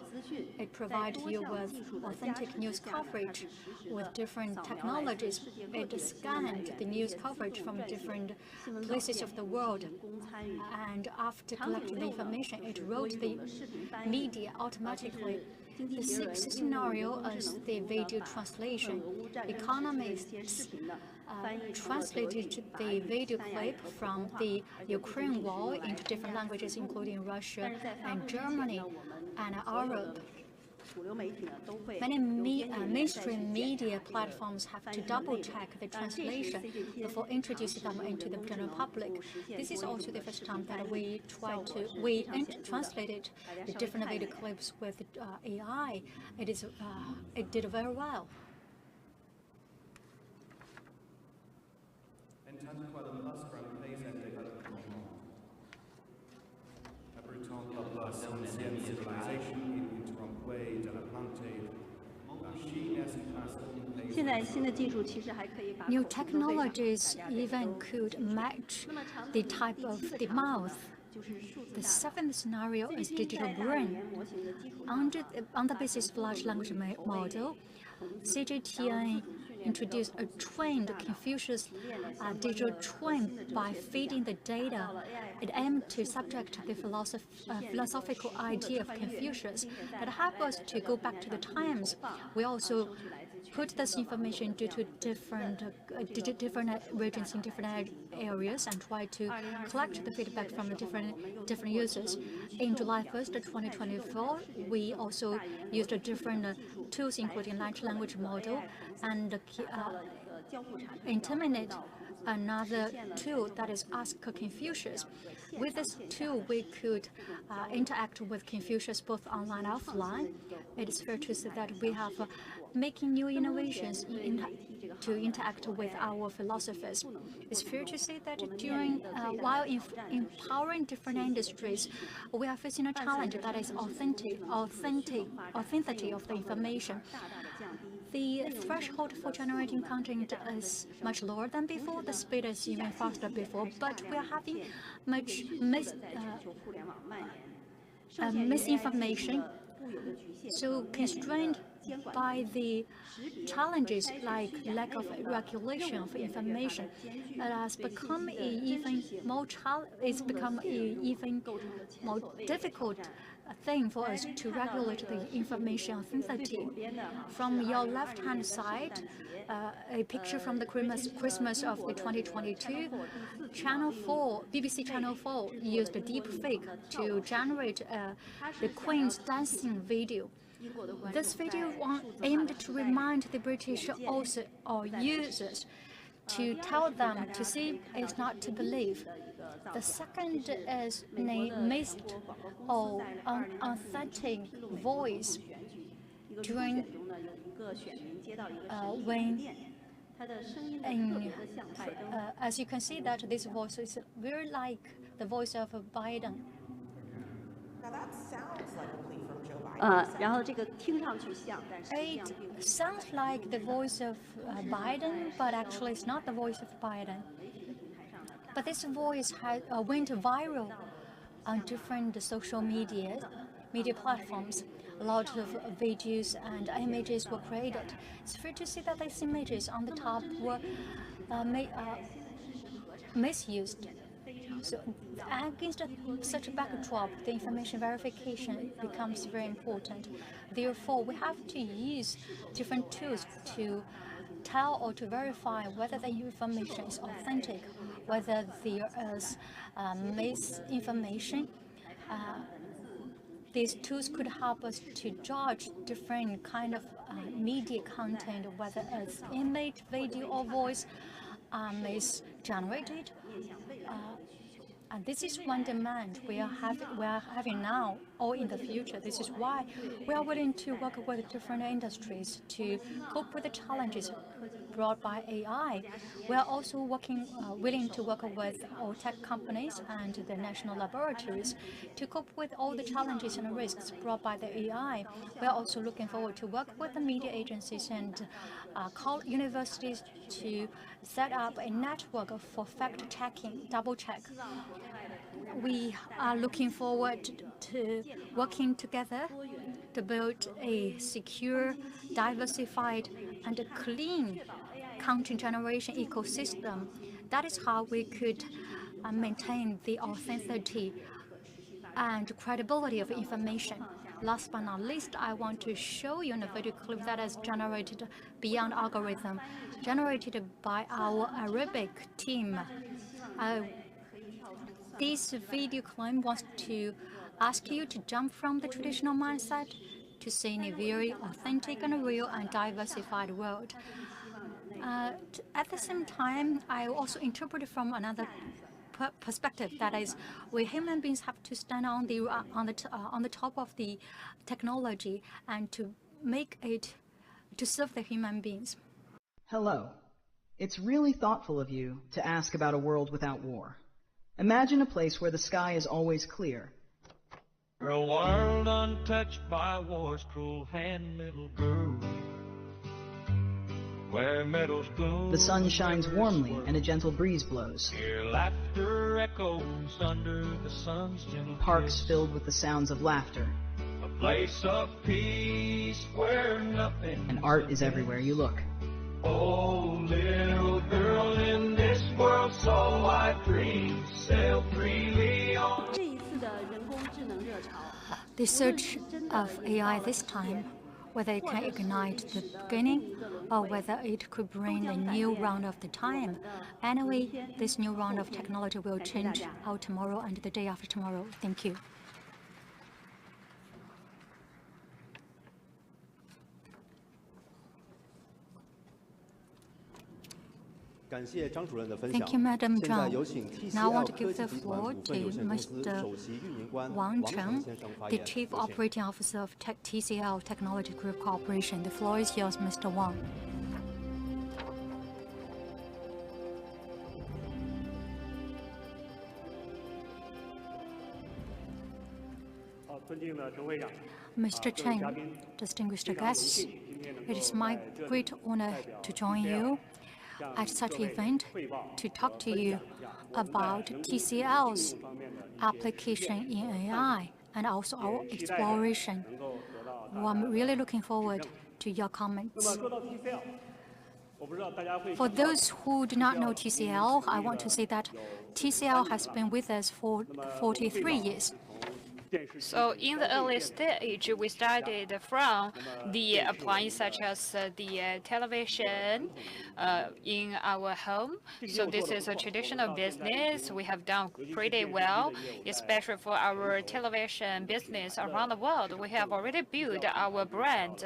It provides you with authentic news coverage with different technologies. It scanned the news coverage from different places of the world, and after collecting the information, it wrote the media automatically. The sixth scenario is the video translation. Economists translated the video clip from the Ukraine war into different languages, including Russia and Germany and Arab. Many mainstream media platforms have to double-check the translation before introducing them into the general public. This is also the first time that we translated the different video clips with AI. It did very well. New technologies even could match the type of the mouth. The seventh scenario is digital brain. On the basis of large language model, CGTN introduced a trained Confucius digital twin by feeding the data. It aimed to subject the philosophical idea of Confucius that help us to go back to the times. We also put this information due to different regions in different areas and try to collect the feedback from the different users. In July 1st, 2024, we also used different tools, including large language model and interminate another tool that is Ask Confucius. With this tool, we could interact with Confucius both online and offline. It is fair to say that we have making new innovations to interact with our philosophers. It's fair to say that while empowering different industries, we are facing a challenge that is authenticity of the information. The threshold for generating content is much lower than before. The speed is even faster before, but we are having much misinformation. So constrained by the challenges like lack of regulation of information, it has become even more difficult thing for us to regulate the information authenticity. From your left-hand side, a picture from the Christmas of the 2022, BBC Channel 4 used a deep fake to generate the Queen's dancing video. This video aimed to remind the British users to tell them to see is not to believe. The second is missed or unauthentic voice during as you can see that this voice is very like the voice of Biden. Now that sounds like a plea from Joe Biden. It sounds like the voice of Biden, but actually it's not the voice of Biden. But this voice went viral on different social media platforms. A lot of videos and images were created. It's fair to say that these images on the top were misused. So against such a backdrop, the information verification becomes very important. Therefore, we have to use different tools to tell or to verify whether the information is authentic, whether there is misinformation. These tools could help us to judge different kind of media content, whether it's image, video, or voice, misgenerated. And this is one demand we are having now or in the future. This is why we are willing to work with different industries to cope with the challenges brought by AI. We are also willing to work with all tech companies and the national laboratories to cope with all the challenges and risks brought by the AI. We are also looking forward to work with the media agencies and universities to set up a network for fact-checking, double-check. We are looking forward to working together to build a secure, diversified, and clean content generation ecosystem. That is how we could maintain the authenticity and credibility of information. Last but not least, I want to show you a video clip that is generated beyond algorithm, generated by our Arabic team. This video clip wants to ask you to jump from the traditional mindset to seeing a very authentic and real and diversified world. At the same time, I also interpret it from another perspective. That is, we human beings have to stand on the top of the technology and to make it to serve the human beings. Hello. It's really thoughtful of you to ask about a world without war. Imagine a place where the sky is always clear. A world untouched by war's cruel hand, little girl. Where meadows bloom, The sun shines warmly and a gentle breeze blows. Hear laughter echoes under the sun's gentle Parks kiss. filled with the sounds of laughter. A place of peace where nothing. And art is everywhere you look. Oh, little girl, in this world so I dream, sail freely on. 这一次的人工智能热潮， The surge of AI this time, whether it can ignite the beginning or whether it could bring a new round of the time. Anyway, this new round of technology will change our tomorrow and the day after tomorrow. Thank you. Thank you, Madam Zhang. Now I want to give the floor to Mr. Wang Cheng, the Chief Operating Officer of TCL Technology Group Corporation. The floor is yours, Mr. Wang. Mr. Chen, distinguished guests, it is my great honor to join you at such an event to talk to you about TCL's application in AI and also our exploration. Well, I'm really looking forward to your comments. For those who do not know TCL, I want to say that TCL has been with us for 43 years. So in the early stage, we started from the appliance such as the television in our home. So this is a traditional business. We have done pretty well, especially for our television business around the world. We have already built our brand.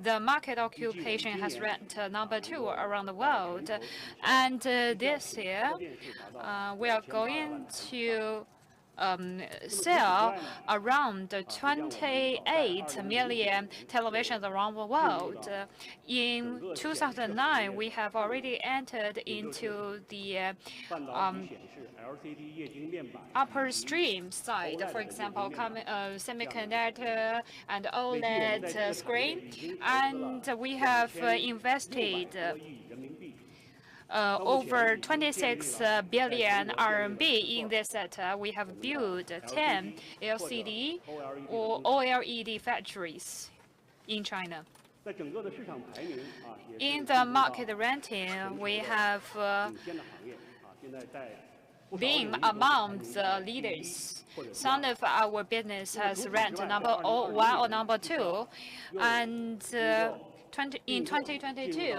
The market occupation has ranked #2 around the world. And this year, we are going to sell around 28 million televisions around the world. In 2009, we have already entered into the upper stream side, for example, semiconductor and OLED screen, and we have invested over 26 billion RMB in this sector. We have built 10 LCD or OLED factories in China. In the market ranking, we have been among the leaders. Some of our business has ranked #1 or #2, and in 2022,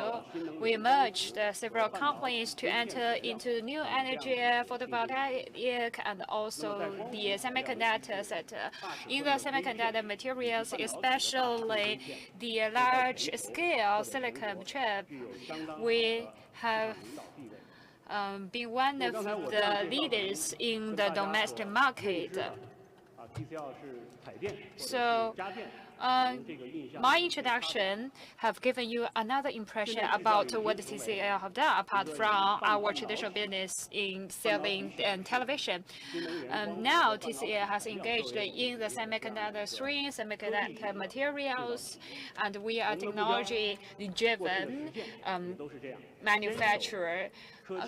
we merged several companies to enter into new energy, photovoltaic, and also the semiconductor sector. In the semiconductor materials, especially the large-scale silicon chip, we have being one of the leaders in the domestic market. So my introduction have given you another impression about what the TCL have done apart from our traditional business in selling and television. Now TCL has engaged in the semiconductor industry, semiconductor materials, and we are technology-driven manufacturer.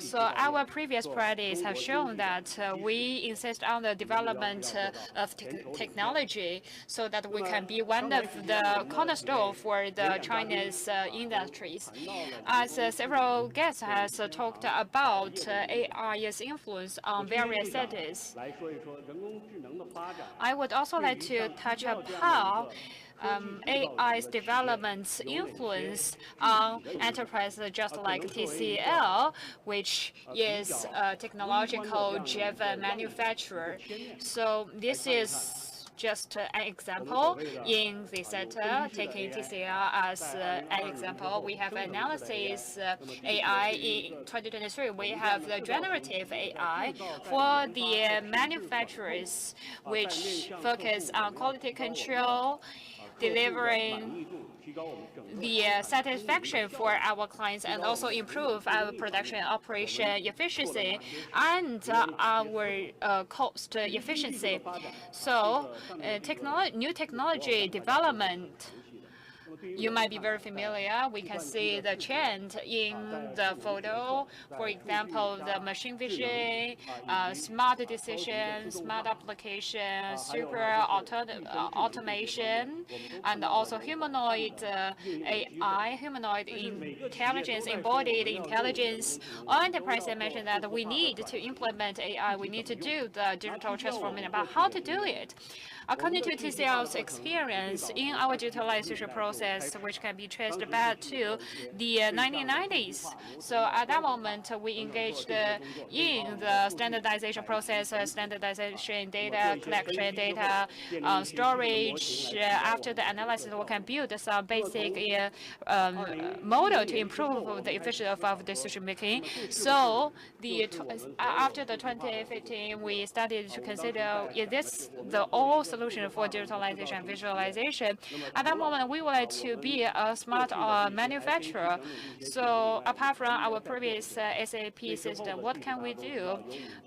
So our previous practice has shown that we insist on the development of technology so that we can be one of the cornerstone for the China's industries. As several guests has talked about AI's influence on various sectors, I would also like to touch upon AI's development's influence on enterprises just like TCL, which is a technological-driven manufacturer. So this is just an example in the sector. Taking TCL as an example, we have analysis AI in 2023. We have the generative AI for the manufacturers, which focus on quality control, delivering the satisfaction for our clients, and also improve our production operation efficiency and our cost efficiency. So new technology development, you might be very familiar. We can see the trend in the photo. For example, the machine vision, smart decisions, smart application, super automation, and also humanoid AI, humanoid intelligence, embodied intelligence. All enterprises mentioned that we need to implement AI. We need to do the digital transformation. But how to do it? According to TCL's experience in our digitalization process, which can be traced back to the 1990s. So at that moment, we engaged in the standardization process, standardization data, collection data, storage. After the analysis, we can build some basic model to improve the efficiency of decision making. So after the 2015, we started to consider, is this the all solution for digitalization and visualization? At that moment, we would like to be a smart manufacturer. So apart from our previous SAP system, what can we do?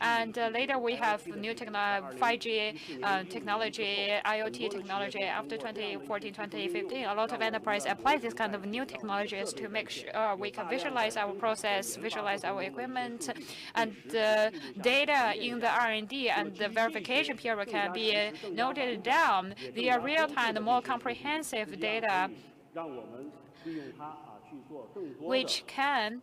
And later we have new technology, 5G technology, IoT technology. After 2014, 2015, a lot of enterprises apply this kind of new technologies to make sure we can visualize our process, visualize our equipment, and the data in the R&D and the verification period can be noted down. They are real-time, more comprehensive data, which can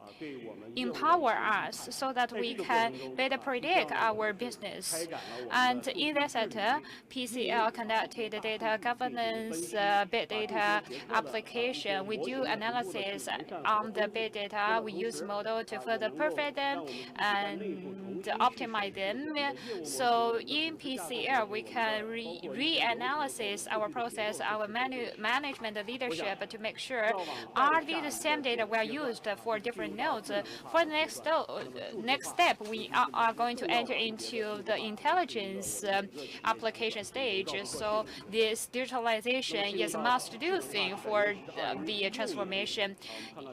empower us so that we can better predict our business. And in that sector, PCL conducted data governance, big data application. We do analysis on the big data. We use model to further perfect them and optimize them. So in PCL, we can reanalyze our process, our management leadership to make sure are these same data were used for different nodes. For the next step, we are going to enter into the intelligence application stage. So this digitalization is a must-do thing for the transformation.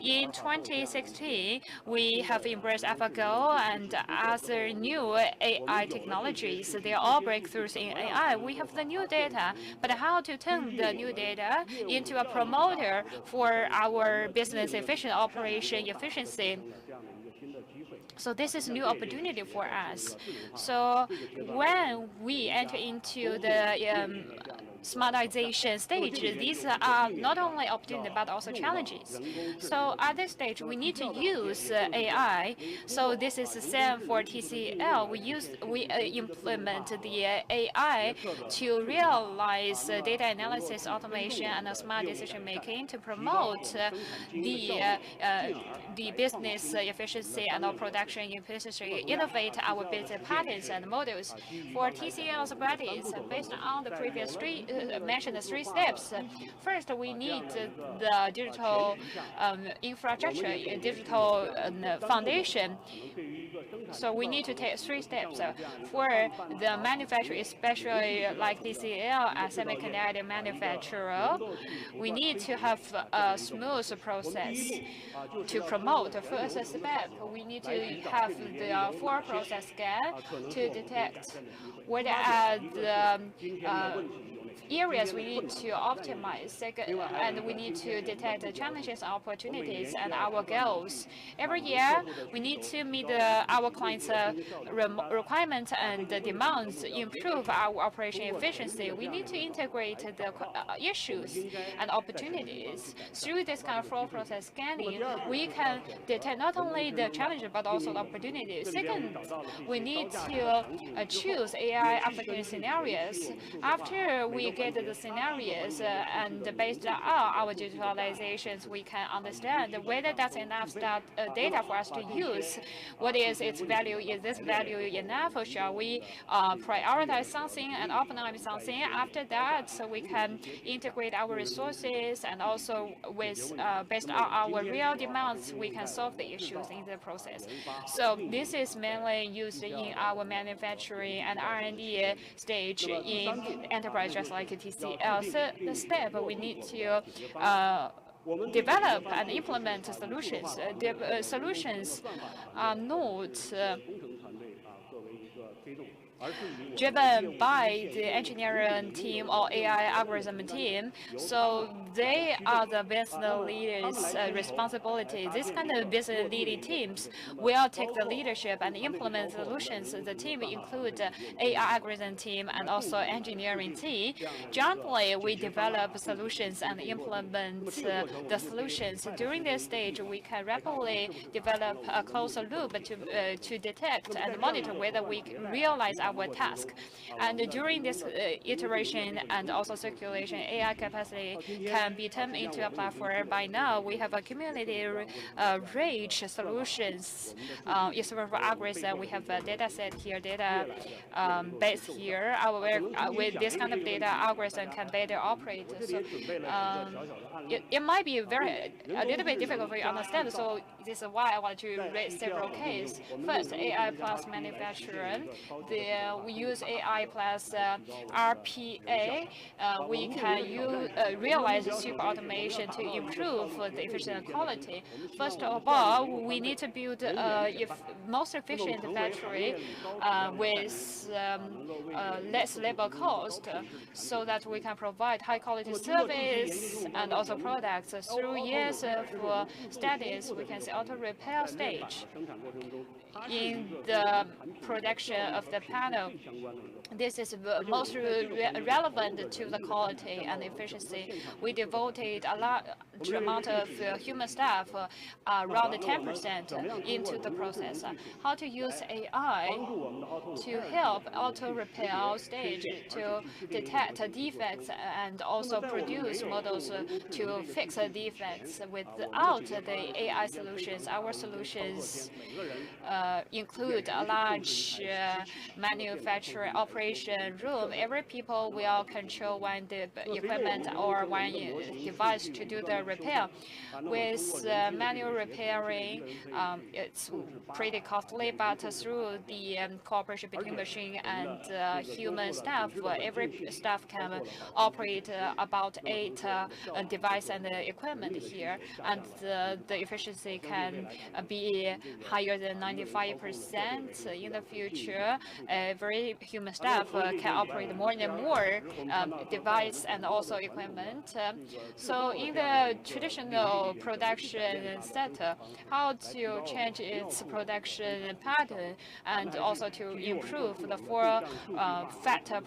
In 2016, we have embraced AlphaGo and other new AI technologies. They are all breakthroughs in AI. We have the new data, but how to turn the new data into a promoter for our business efficient operation efficiency. So this is a new opportunity for us. So when we enter into the smartization stage, these are not only opportunities but also challenges. So at this stage, we need to use AI. So this is the same for TCL. We implement the AI to realize data analysis, automation, and smart decision making to promote the business efficiency and our production efficiency, innovate our business patterns and models. For TCL's practice, based on the previous mentioned three steps. First, we need the digital infrastructure, digital foundation. So we need to take 3 steps for the manufacturer, especially like DCL as semiconductor manufacturer. We need to have a smooth process to promote the first step. We need to have the full process scan to detect what are the areas we need to optimize. Second, and we need to detect the challenges, opportunities, and our goals. Every year, we need to meet our clients' requirements and demands, improve our operation efficiency. We need to integrate the issues and opportunities. Through this kind of full process scanning, we can detect not only the challenges but also the opportunities. Second, we need to choose AI application scenarios. After we get the scenarios and based on our digitalizations, we can understand whether that's enough data for us to use. What is its value? Is this value enough? Or shall we prioritize something and optimize something? After that, so we can integrate our resources and also with based on our real demands, we can solve the issues in the process. So this is mainly used in our manufacturing and R&D stage in enterprise just like TCL. Third step, we need to develop and implement solutions. The solutions are not driven by the engineering team or AI algorithm team, so they are the business leaders' responsibility. This kind of business leading teams will take the leadership and implement solutions. The team include AI algorithm team and also engineering team. Jointly, we develop solutions and implement the solutions. During this stage, we can rapidly develop a closer loop to detect and monitor whether we realize our task. And during this iteration and also circulation, AI capacity can be turned into a platform. By now, we have accumulated rich solutions. It's for algorithms. We have a data set here, data base here. With this kind of data, algorithm can better operate. So it might be a little bit difficult for you to understand. So this is why I want to raise several cases. First, AI plus manufacturing. We use AI plus RPA. We can realize super automation to improve the efficiency and quality. First of all, we need to build most efficient factory with less labor cost, so that we can provide high quality service and also products. Through years of studies, we can see auto repair stage in the production of the panel. This is most relevant to the quality and efficiency. We devoted a large amount of human staff, around 10% into the process. How to use AI to help auto repair stage to detect defects and also produce models to fix defects. Without the AI solutions, our solutions include a large manufacturing operation room. Every people will control one equipment or one device to do the repair. With manual repairing, it's pretty costly, but through the cooperation between machine and human staff, every staff can operate about 8 device and equipment here, and the efficiency can be higher than 95%. In the future, every human staff can operate more and more device and also equipment. So in the traditional production sector, how to change its production pattern and also to improve the full factor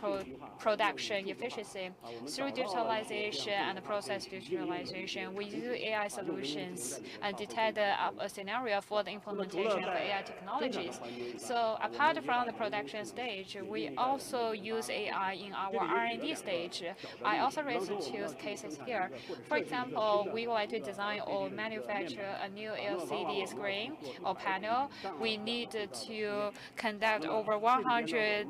production efficiency. Through digitalization and process digitalization, we use AI solutions and detect a scenario for the implementation of AI technologies. So apart from the production stage. We also use AI in our R&D stage. I also raised two cases here. For example, we would like to design or manufacture a new LCD screen or panel. We need to conduct over 100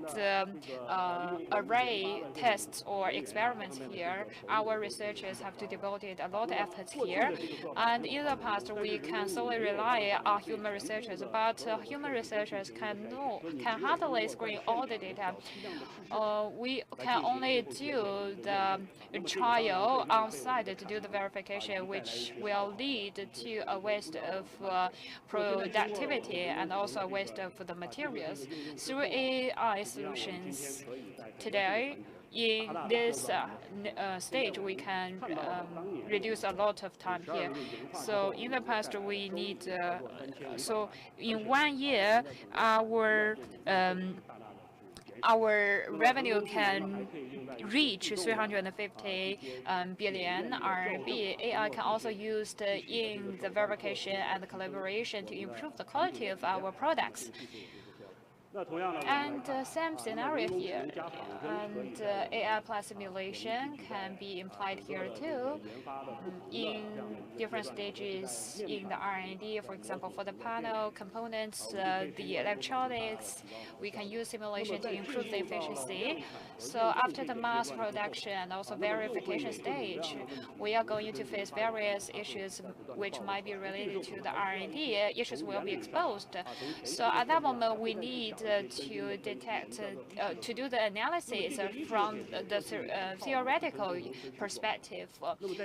array tests or experiments here. Our researchers have to devote a lot of efforts here. And in the past, we can solely rely on human researchers, but human researchers can hardly screen all the data. We can only do the trial on site to do the verification, which will lead to a waste of productivity and also a waste of the materials. Through AI solutions today, in this stage, we can reduce a lot of time here. So in the past, we need, so in 1 year, our revenue can reach 350 billion RMB. AI can also used in the verification and the collaboration to improve the quality of our products. And same scenario here, and AI plus simulation can be implied here too, in different stages in the R&D. For example, for the panel components, the electronics, we can use simulation to improve the efficiency. So after the mass production and also verification stage, we are going to face various issues which might be related to the R&D. Issues will be exposed. So at that moment, we need to detect, to do the analysis from the theoretical perspective.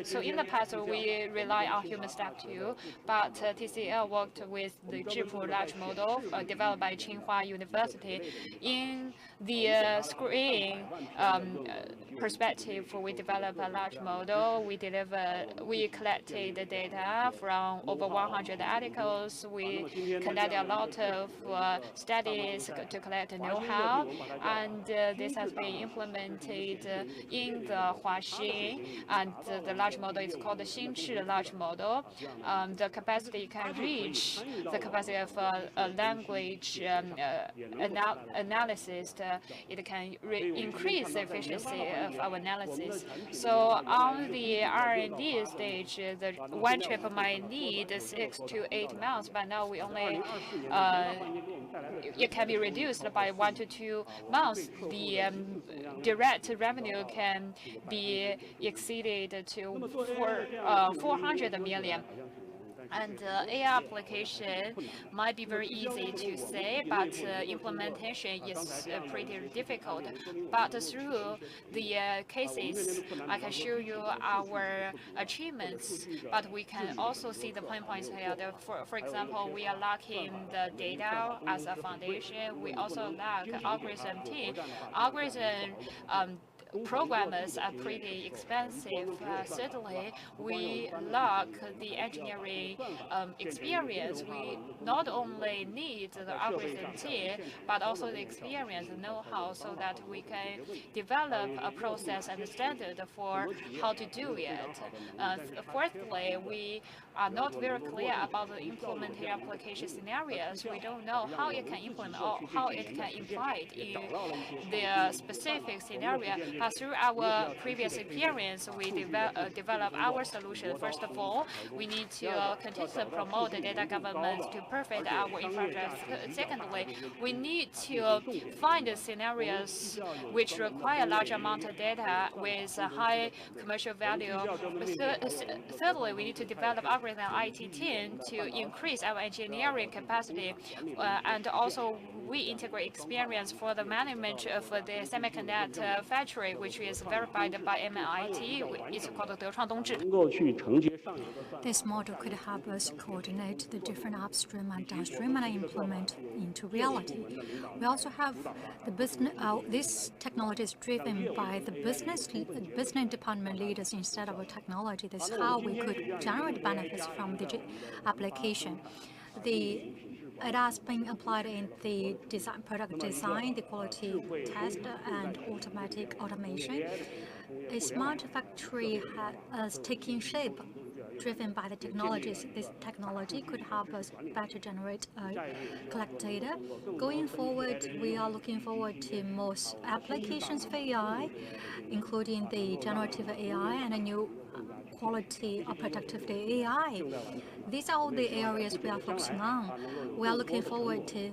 So in the past, we rely on human staff too, but TCL worked with the Zhipu large model developed by Tsinghua University. In the screen perspective, we developed a large model. We collected the data from over 100 articles. We conducted a lot of studies to collect know-how, and this has been implemented in the Huaxin, and the large model is called the Xingchi large model. The capacity can reach the capacity of language analysis. It can increase the efficiency of our analysis. So on the R&D stage, the one chip might need 6 to 8 months, but now we only it can be reduced by 1 to 2 months. The direct revenue can be exceeded to 400 million. And AI application might be very easy to say, but implementation is pretty difficult. But through the cases, I can show you our achievements, but we can also see the pain points here. For example, we are lacking the data as a foundation. We also lack algorithm team. Algorithm programmers are pretty expensive. Certainly, we lack the engineering experience. We not only need the algorithm team, but also the experience and know-how so that we can develop a process and a standard for how to do it. Fourthly, we are not very clear about the implemented application scenarios. We don't know how it can implement or how it can imply in the specific scenario. But through our previous experience, we develop our solution. First of all, we need to continue to promote the data governance to perfect our infrastructure. Secondly, we need to find the scenarios which require large amount of data with a high commercial value. Thirdly, we need to develop algorithm IT team to increase our engineering capacity, and also we integrate experience for the management of the semiconductor factory, which is verified by MIT. It's called the 德创东智. This model could help us coordinate the different upstream and downstream and implement into reality. We also have the business. This technology is driven by the business department leaders instead of a technology. That's how we could generate benefits from the application. It has been applied in the product design, the quality test, and automatic automation. A smart factory has taken shape driven by the technologies. This technology could help us better generate, collect data. Going forward, we are looking forward to more applications of AI, including the generative AI and a new quality or productivity AI. These are all the areas we are focusing on. We are looking forward to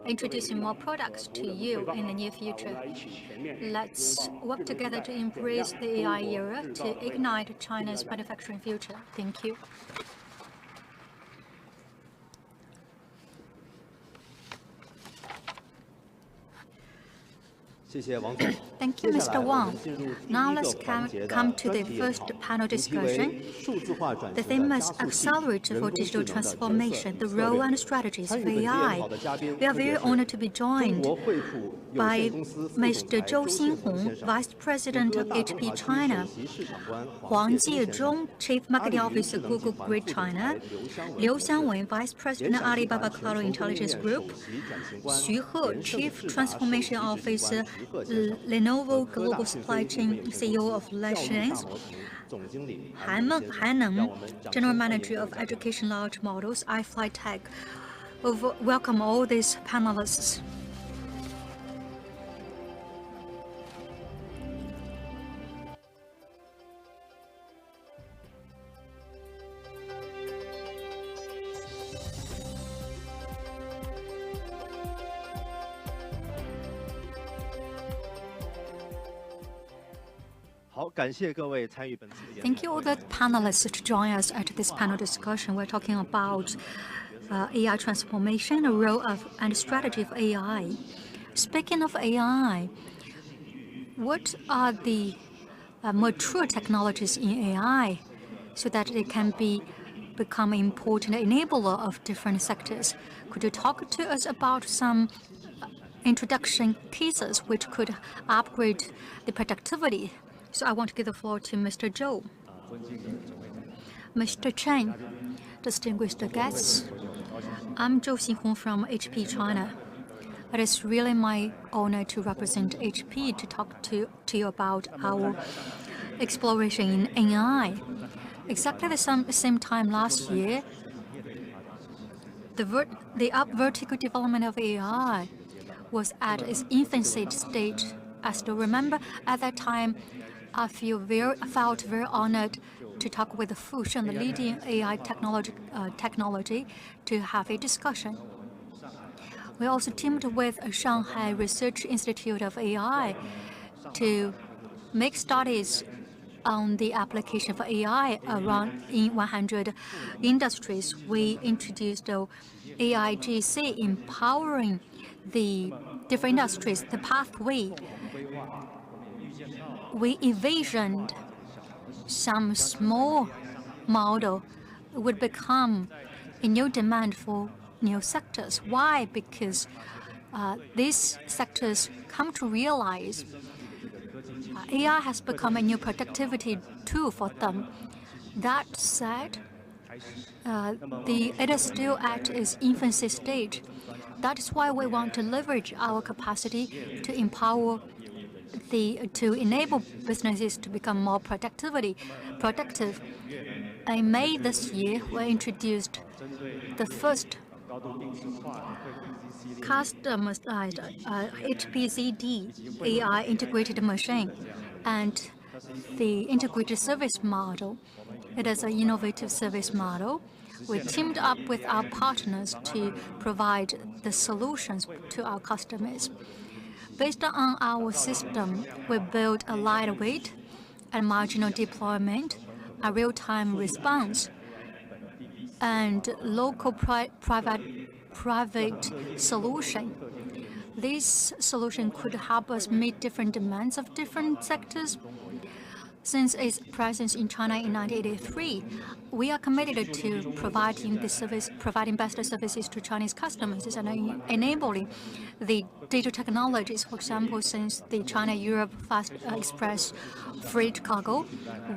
introducing more products to you in the near future. Let's work together to embrace the AI era to ignite China's manufacturing future. Thank you. Thank you, Mr. Wang. Now let's come to the first panel discussion. The theme is Accelerate for Digital Transformation, the Role and Strategies of AI. We are very honored to be joined by Mr. Zhou Xinhong, Vice President of HP China, Huang Jiezhong, Chief Marketing Officer, Google Great China, Liu Xiangwen, Vice President, Alibaba Cloud Intelligence Group, Xu He, Chief Transformation Officer, Lenovo Global Supply Chain CEO of Lexins, Han Neng, General Manager of Education Large Models, iFlyTech. Welcome all these panelists. Thank you all the panelists to join us at this panel discussion. We're talking about AI transformation, the role of and strategy of AI. Speaking of AI, what are the mature technologies in AI so that they can become an important enabler of different sectors? Could you talk to us about some introduction cases which could upgrade the productivity? So I want to give the floor to Mr. Zhou. Mr. Chen, distinguished guests, I'm Zhou Xinhong from HP China. It is really my honor to represent HP to talk to you about our exploration in AI. Exactly the same time last year, the vertical development of AI was at its infancy stage. I still remember at that time, I felt very honored to talk with Fu Sheng, the leading AI technology, to have a discussion. We also teamed with Shanghai Research Institute of AI to make studies on the application of AI around in 100 industries. We introduced AIGC, empowering the different industries, the pathway. We envisioned some small model would become a new demand for new sectors. Why? Because these sectors come to realize AI has become a new productivity tool for them. That said, it is still at its infancy stage. That is why we want to leverage our capacity to enable businesses to become more productive. In May this year, we introduced the first customized HPZD AI integrated machine and the integrated service model. It is an innovative service model. We teamed up with our partners to provide the solutions to our customers. Based on our system, we built a lightweight and marginal deployment, a real-time response, and local private solution. This solution could help us meet different demands of different sectors. Since its presence in China in 1983, we are committed to providing better services to Chinese customers and enabling the digital technologies. For example, since the China-Europe Fast Express freight cargo,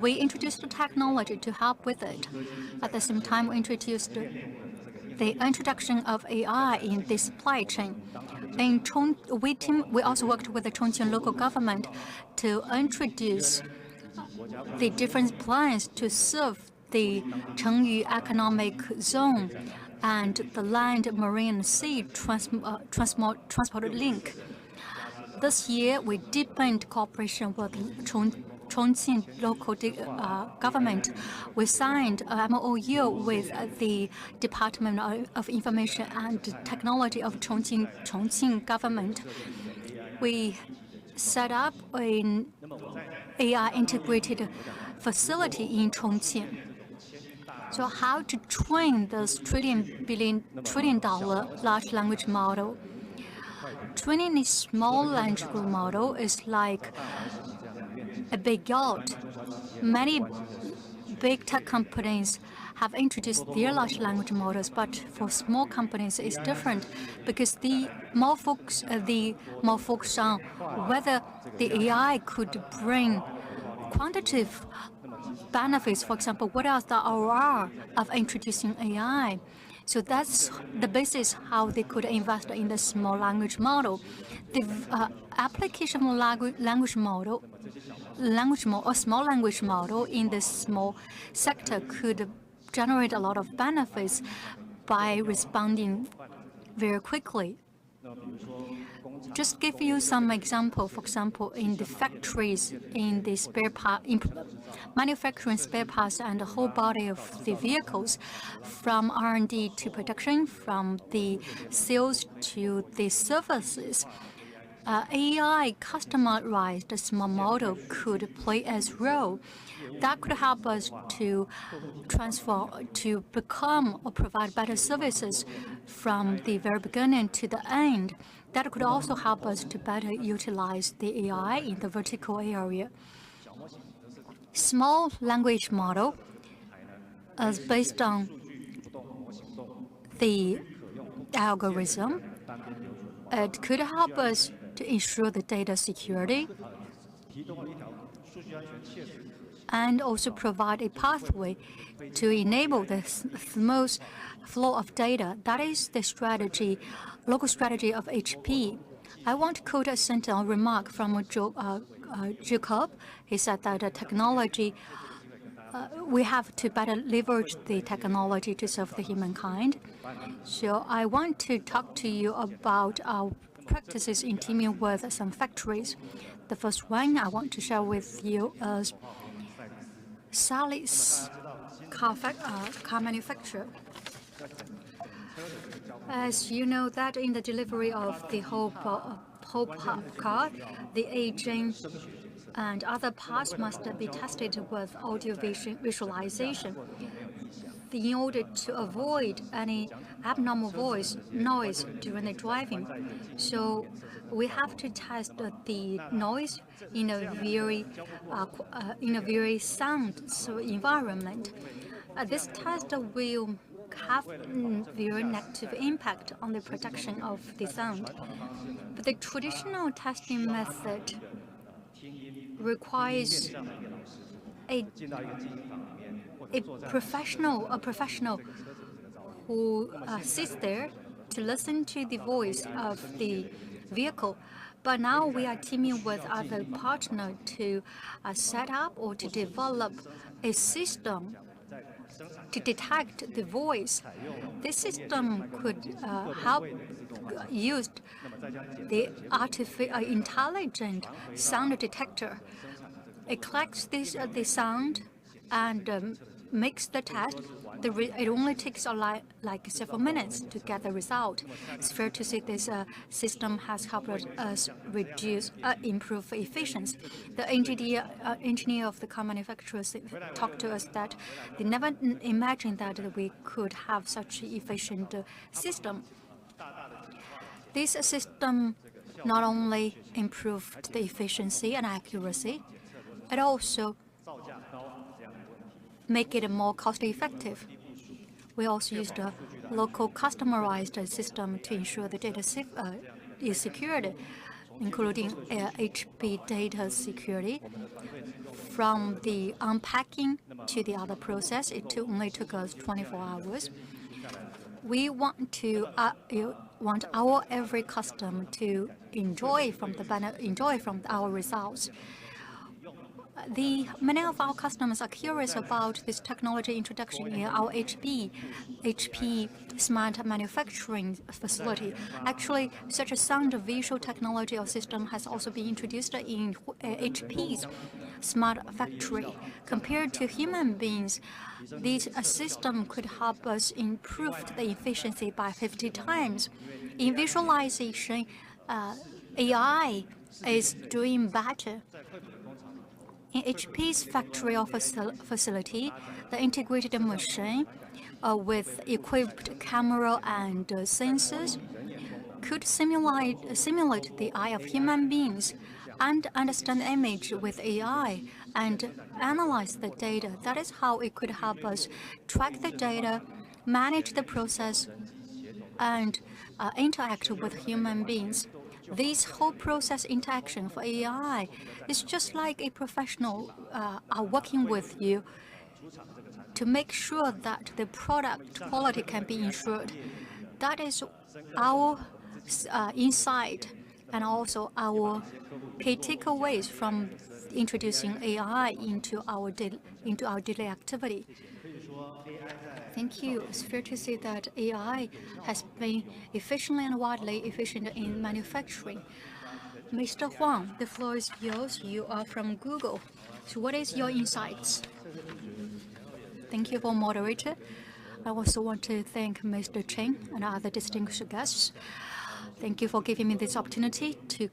we introduced the technology to help with it. At the same time, we introduced the introduction of AI in the supply chain. We also worked with the Chongqing local government to introduce the different plans to serve the Chengyu Economic Zone and the Land, Marine, Sea Transport Link. This year, we deepened cooperation with Chongqing local government. We signed a MOU with the Department of Information and Technology of Chongqing government. We set up an AI integrated facility in Chongqing. So how to train this trillion dollar large language model? Training a small language model is like a big yacht. Many big tech companies have introduced their large language models, but for small companies it's different because the more focus on whether the AI could bring quantitative benefits. For example, what are the ROI of introducing AI? So that's the basis how they could invest in the small language model. The application of small language model in the small sector could generate a lot of benefits by responding very quickly. Just give you some example. For example, in the factories, in the manufacturing spare parts and the whole body of the vehicles, from R&D to production, from the sales to the services, AI customized small model could play as role. That could help us to transform, to become or provide better services from the very beginning to the end. That could also help us to better utilize the AI in the vertical area. Small language model is based on the algorithm. It could help us to ensure the data security and also provide a pathway to enable the smooth flow of data. That is the strategy, local strategy of HP. I want to quote a sentence or remark from Jacob. He said that technology, we have to better leverage the technology to serve the humankind. So I want to talk to you about our practices in teaming with some factories. The first one I want to share with you is CISCE car manufacturer. As you know that in the delivery of the whole car, the aging and other parts must be tested with audio visualization in order to avoid any abnormal noise during the driving. So we have to test the noise in a very sound environment. This test will have very negative impact on the production of the sound. But the traditional testing method requires a professional who sits there to listen to the voice of the vehicle. But now we are teaming with other partners to set up or to develop a system to detect the voice. This system could help use the intelligent sound detector. It collects the sound and makes the test. It only takes like several minutes to get the result. It's fair to say this system has helped us improve efficiency. The engineer of the car manufacturers talked to us that they never imagined that we could have such an efficient system. This system not only improved the efficiency and accuracy, it also make it more cost-effective. We also used a local customized system to ensure the data is secured, including HP data security. From the unpacking to the other process, it only took us 24 hours. We want our every customer to enjoy from our results. Many of our customers are curious about this technology introduction in our HP smart manufacturing facility. Actually, such a sound visual technology or system has also been introduced in HP's smart factory. Compared to human beings, this system could help us improve the efficiency by 50 times. In visualization, AI is doing better. In HP's factory or facility, the integrated machine with equipped camera and sensors could simulate the eye of human beings and understand the image with AI and analyze the data. That is how it could help us track the data, manage the process, and interact with human beings. This whole process interaction for AI is just like a professional are working with you to make sure that the product quality can be ensured. That is our insight and also our key takeaways from introducing AI into our daily activity. Thank you. It's fair to say that AI has been efficiently and widely efficient in manufacturing. Mr. Huang, the floor is yours. You are from Google. So what is your insights? Thank you for moderator. I also want to thank Mr. Chen and other distinguished guests. Thank you for giving me this opportunity to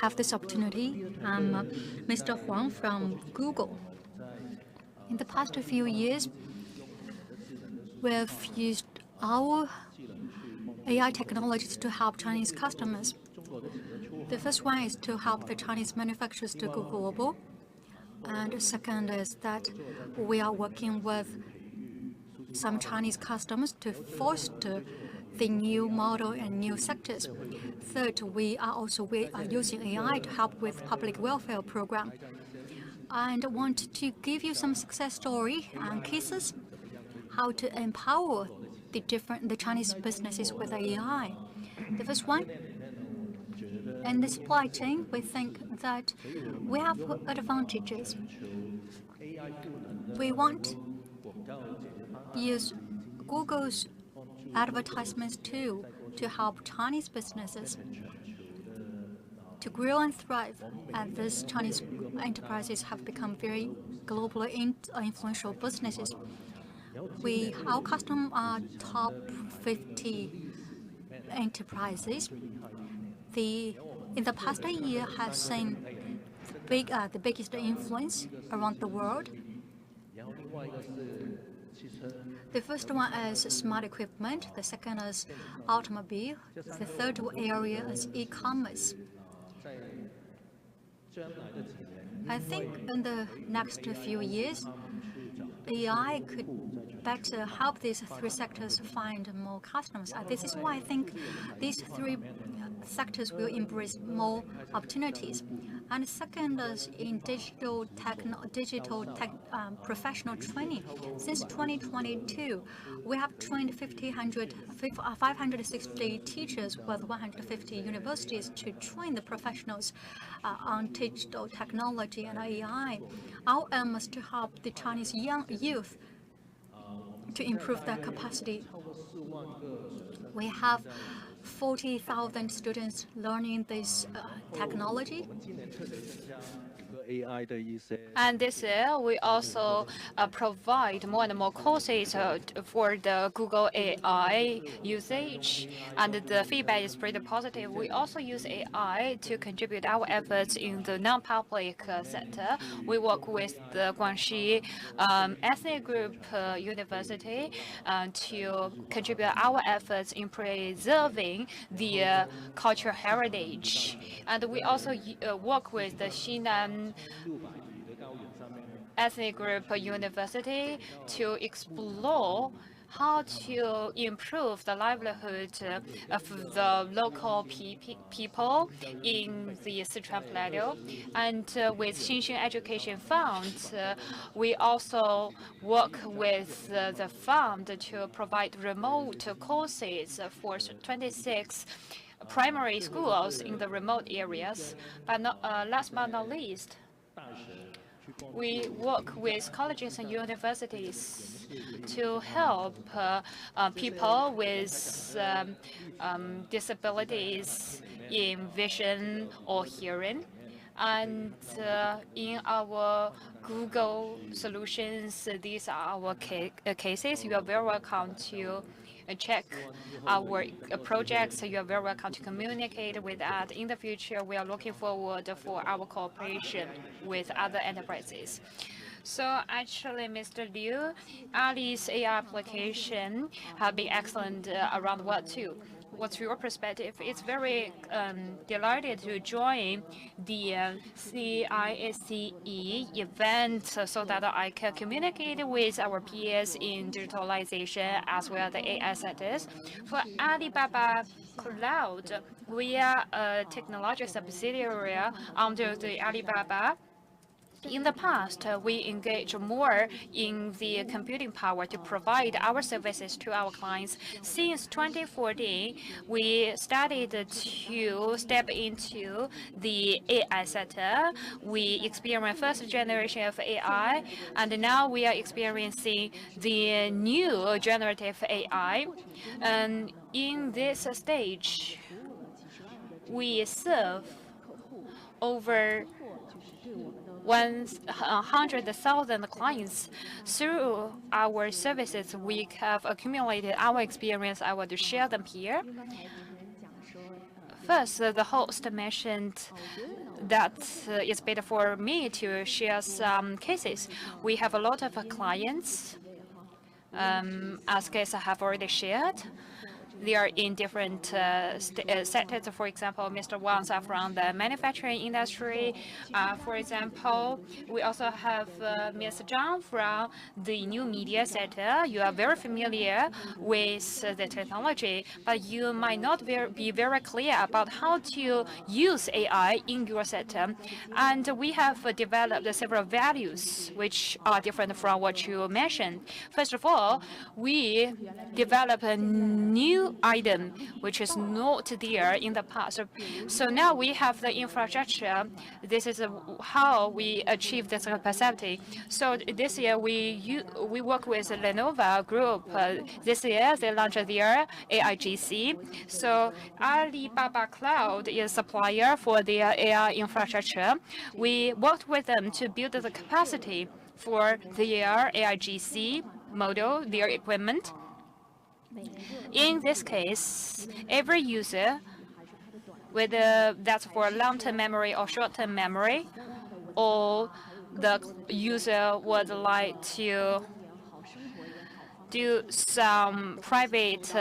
have this opportunity. I'm Mr. Huang from Google. In the past few years, we have used our AI technologies to help Chinese customers. The first one is to help the Chinese manufacturers to go global. And the second is that we are working with some Chinese customers to foster the new model and new sectors. Third, we are using AI to help with public welfare program. And I want to give you some success story and cases how to empower the Chinese businesses with AI. The first one, in the supply chain, we think that we have advantages. We want to use Google's advertisements too to help Chinese businesses to grow and thrive. And these Chinese enterprises have become very globally influential businesses. Our customers are top 50 enterprises. In the past year has seen the biggest influence around the world. The first one is smart equipment. The second is automobile. The third area is e-commerce. I think in the next few years, AI could better help these three sectors find more customers. This is why I think these three sectors will embrace more opportunities. And second is in digital professional training. Since 2022, we have trained 560 teachers with 150 universities to train the professionals on digital technology and AI. Our aim is to help the Chinese young youth to improve their capacity. We have 40,000 students learning this technology. And this year, we also provide more and more courses for the Google AI usage, and the feedback is pretty positive. We also use AI to contribute our efforts in the non-public sector. We work with the Guangxi Ethnic Group University to contribute our efforts in preserving the cultural heritage. And we also work with the Xinan Ethnic Group University to explore how to improve the livelihood of the local people in the Sichuan Plateau. And with Xinxin Education Fund, we also work with the fund to provide remote courses for 26 primary schools in the remote areas. But last but not least, We work with colleges and universities to help people with disabilities in vision or hearing. And in our Google solutions, these are our cases. You are very welcome to check our projects. You are very welcome to communicate with that. In the future, we are looking forward for our cooperation with other enterprises. So actually, Mr. Liu, Ali's AI application have been excellent around the world too. What's your perspective? It's very delighted to join the CISCE event so that I can communicate with our peers in digitalization as well as the AI sectors. For Alibaba Cloud, we are a technology subsidiary under the Alibaba. In the past, we engage more in the computing power to provide our services to our clients. Since 2014, we started to step into the AI sector. We experienced first generation of AI, and now we are experiencing the new generative AI. And in this stage, we serve over 100,000 clients. Through our services, we have accumulated our experience. I want to share them here. First, the host mentioned that it's better for me to share some cases. We have a lot of clients, as CISCE have already shared. They are in different sectors. For example, Mr. Wang's are from the manufacturing industry. For example, we also have Ms. Zhang from the new media sector. You are very familiar with the technology, but you might not be very clear about how to use AI in your sector. And we have developed several values which are different from what you mentioned. First of all, we develop a new item which is not there in the past. So now we have the infrastructure. This is how we achieve this capacity. So this year we work with Lenovo Group. This year they launched their AIGC. So Alibaba Cloud is a supplier for their AI infrastructure. We worked with them to build the capacity for their AIGC model, their equipment. In this case, every user, whether that's for long-term memory or short-term memory, or the user would like to do some private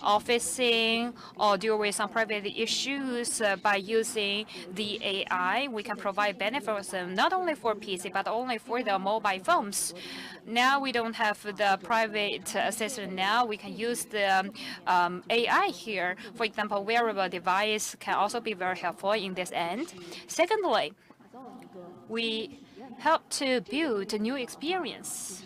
officing or deal with some private issues by using the AI, we can provide benefits not only for PC but only for the mobile phones. Now we don't have the private assistant. Now we can use the AI here. For example, wearable device can also be very helpful in this end. Secondly, we help to build a new experience.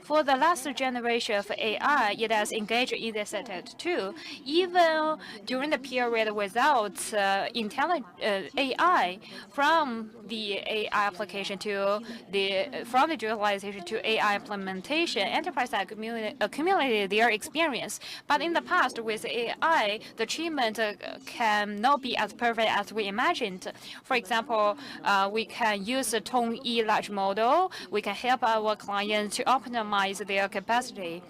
For the last generation of AI, it has engaged in this sector too. Even during the period without AI, from the AI application to from the digitalization to AI implementation, enterprises accumulated their experience. But in the past, with AI, the treatment cannot be as perfect as we imagined. For example, we can use a Tong-E large model. We can help our clients to optimize their capacity.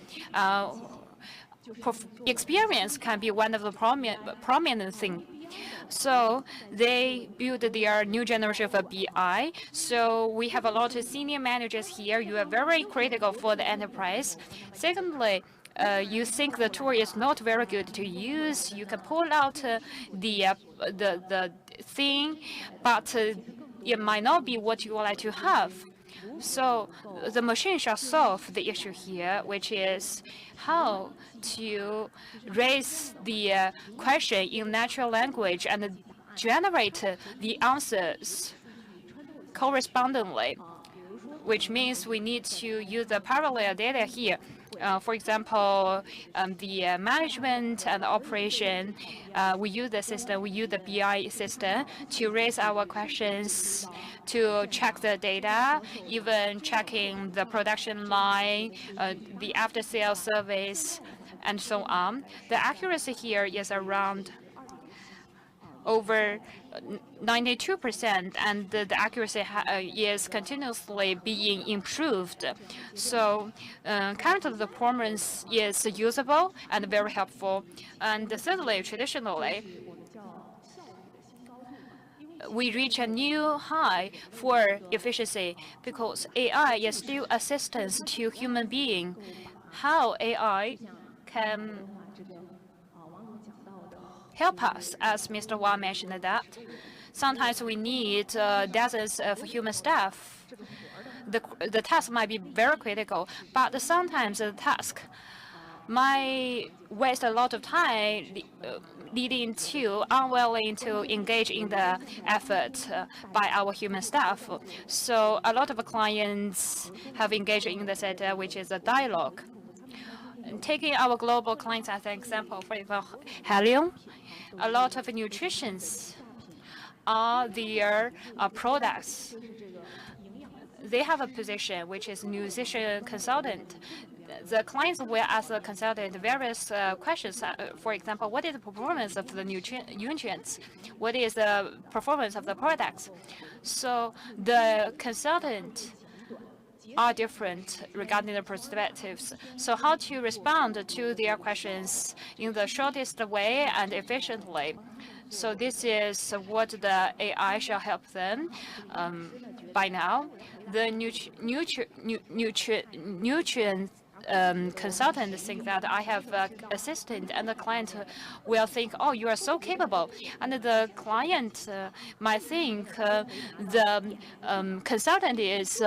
Experience can be one of the prominent things. So they build their new generation of BI. So we have a lot of senior managers here. You are very critical for the enterprise. Secondly, you think the tool is not very good to use. You can pull out the thing, but it might not be what you would like to have. So the machine shall solve the issue here, which is how to raise the question in natural language and generate the answers correspondingly. which means we need to use the parallel data here. For example, the management and operation, we use the system, we use the BI system to raise our questions, to check the data, even checking the production line, the after-sales service, and so on. The accuracy here is around over 92%, and the accuracy is continuously being improved. So currently the performance is usable and very helpful. And thirdly, traditionally, we reach a new high for efficiency because AI is still assistance to human being. How AI can help us, as Mr. Wang mentioned that. Sometimes we need dozens of human staff. The task might be very critical, but sometimes the task might waste a lot of time, leading to unwilling to engage in the effort by our human staff. So a lot of clients have engaged in the sector, which is a dialogue. Taking our global clients as an example, for example, Helium, a lot of nutritions are their products. They have a position which is nutrition consultant. The clients will ask the consultant various questions. For example, what is the performance of the nutrients? What is the performance of the products? So the consultant are different regarding the perspectives. So how to respond to their questions in the shortest way and efficiently. So this is what the AI shall help them by now. The nutrient consultant think that I have an assistant, and the client will think, oh, you are so capable. And the client might think the consultant is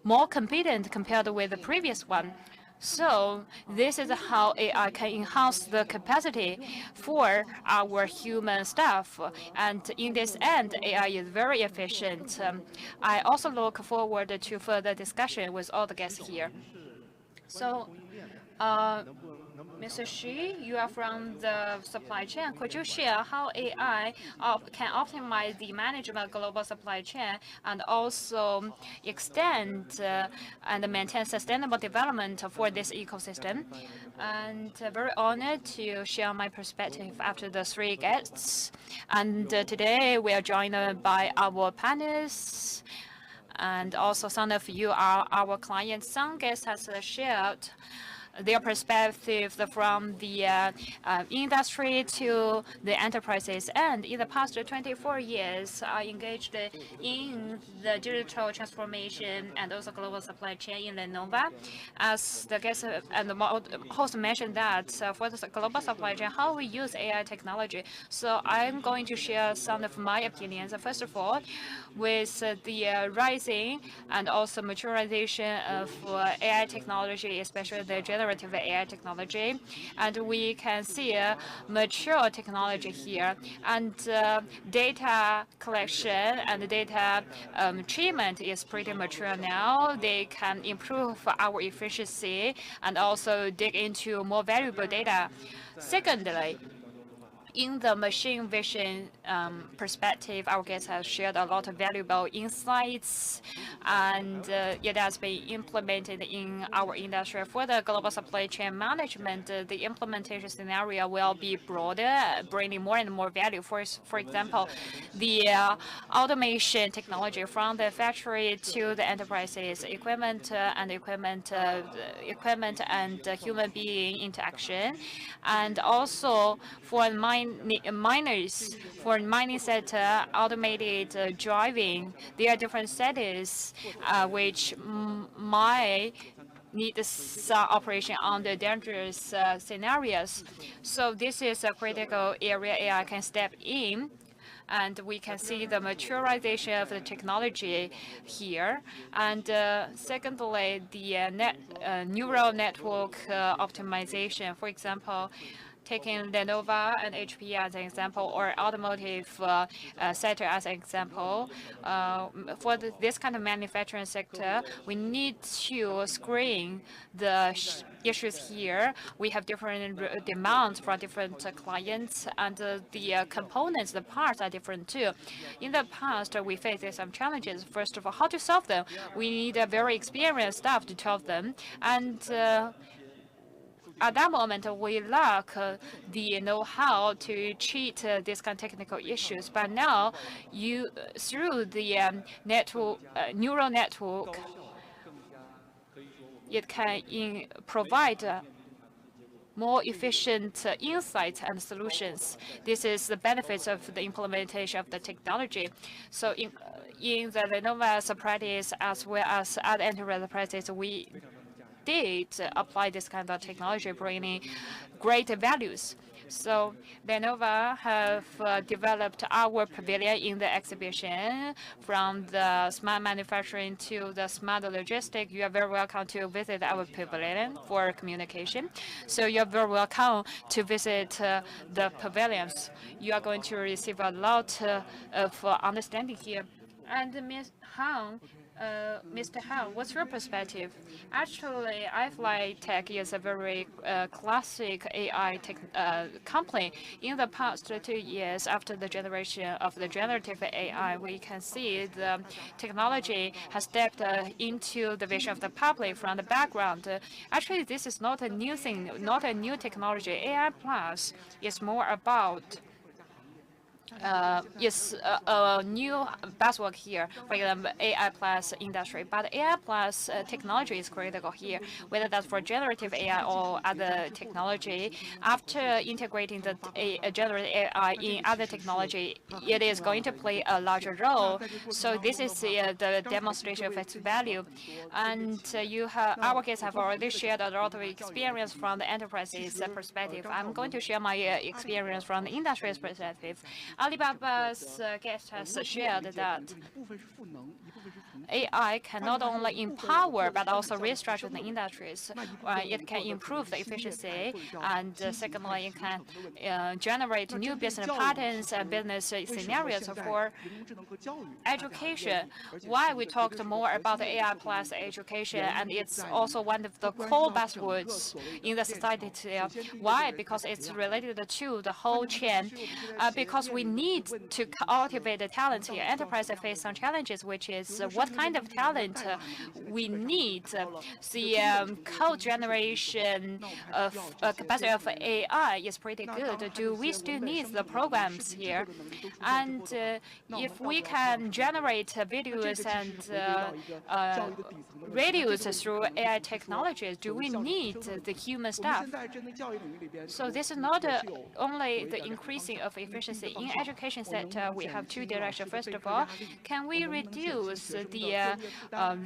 more competent compared with the previous one. So this is how AI can enhance the capacity for our human staff. And in this end, AI is very efficient. I also look forward to further discussion with all the guests here. So, Mr. Xu, you are from the supply chain. Could you share how AI can optimize the management of global supply chain and also extend and maintain sustainable development for this ecosystem? And very honored to share my perspective after the three guests. And today we are joined by our panelists. And also some of you are our clients. Some guests have shared their perspective from the industry to the enterprises. And in the past 24 years, I engaged in the digital transformation and also global supply chain in Lenovo. As the guest and the host mentioned that for the global supply chain, how we use AI technology. So I'm going to share some of my opinions. First of all, with the rising and also maturization of AI technology, especially the generative AI technology, and we can see a mature technology here, and data collection and data treatment is pretty mature now. They can improve our efficiency and also dig into more valuable data. Secondly, in the machine vision perspective, our guests have shared a lot of valuable insights, and it has been implemented in our industry. For the global supply chain management, the implementation scenario will be broader, bringing more and more value. For example, the automation technology from the factory to the enterprises, equipment and human being interaction, and also for miners, for mining sector, automated driving. There are different settings which might need some operation under dangerous scenarios. So this is a critical area AI can step in. And we can see the maturization of the technology here. And secondly, the neural network optimization. For example, taking Lenovo and HP as an example, or automotive sector as an example, for this kind of manufacturing sector, we need to screen the issues here. We have different demands from different clients, and the components, the parts are different too. In the past, we faced some challenges. First of all, how to solve them? We need a very experienced staff to solve them, and at that moment, we lack the know-how to treat these kind of technical issues. But now, through the neural network, it can provide more efficient insights and solutions. This is the benefits of the implementation of the technology. So in the Lenovo's practice, as well as other enterprise practices, we did apply this kind of technology, bringing great values. So Lenovo have developed our pavilion in the exhibition, from the smart manufacturing to the smart logistics. You are very welcome to visit our pavilion for communication. So you are very welcome to visit the pavilions. You are going to receive a lot of understanding here. And Ms. Han, Mr. Han, what's your perspective? Actually, iFlyTech is a very classic AI company. In the past 2 years, after the generation of the generative AI, we can see the technology has stepped into the vision of the public from the background. Actually, this is not a new thing, not a new technology. AI Plus is more about is a new buzzword here, for example, AI plus industry. But AI plus technology is critical here, whether that's for generative AI or other technology. After integrating the generative AI in other technology, it is going to play a larger role. So this is the demonstration of its value. And our guests have already shared a lot of experience from the enterprise's perspective. I'm going to share my experience from the industry's perspective. Alibaba's guest has shared that AI can not only empower but also restructure the industries. It can improve the efficiency, and secondly, it can generate new business patterns and business scenarios for education. Why we talked more about AI plus education, and it's also one of the core buzzwords in the society today. Why? Because it's related to the whole chain. Because we need to cultivate the talent here. Enterprises face some challenges, which is what kind of talent we need. The code generation of capacity of AI is pretty good. Do we still need the programs here? And if we can generate videos and radios through AI technologies, do we need the human staff? So this is not only the increasing of efficiency. In education sector, we have two directions. First of all, can we reduce the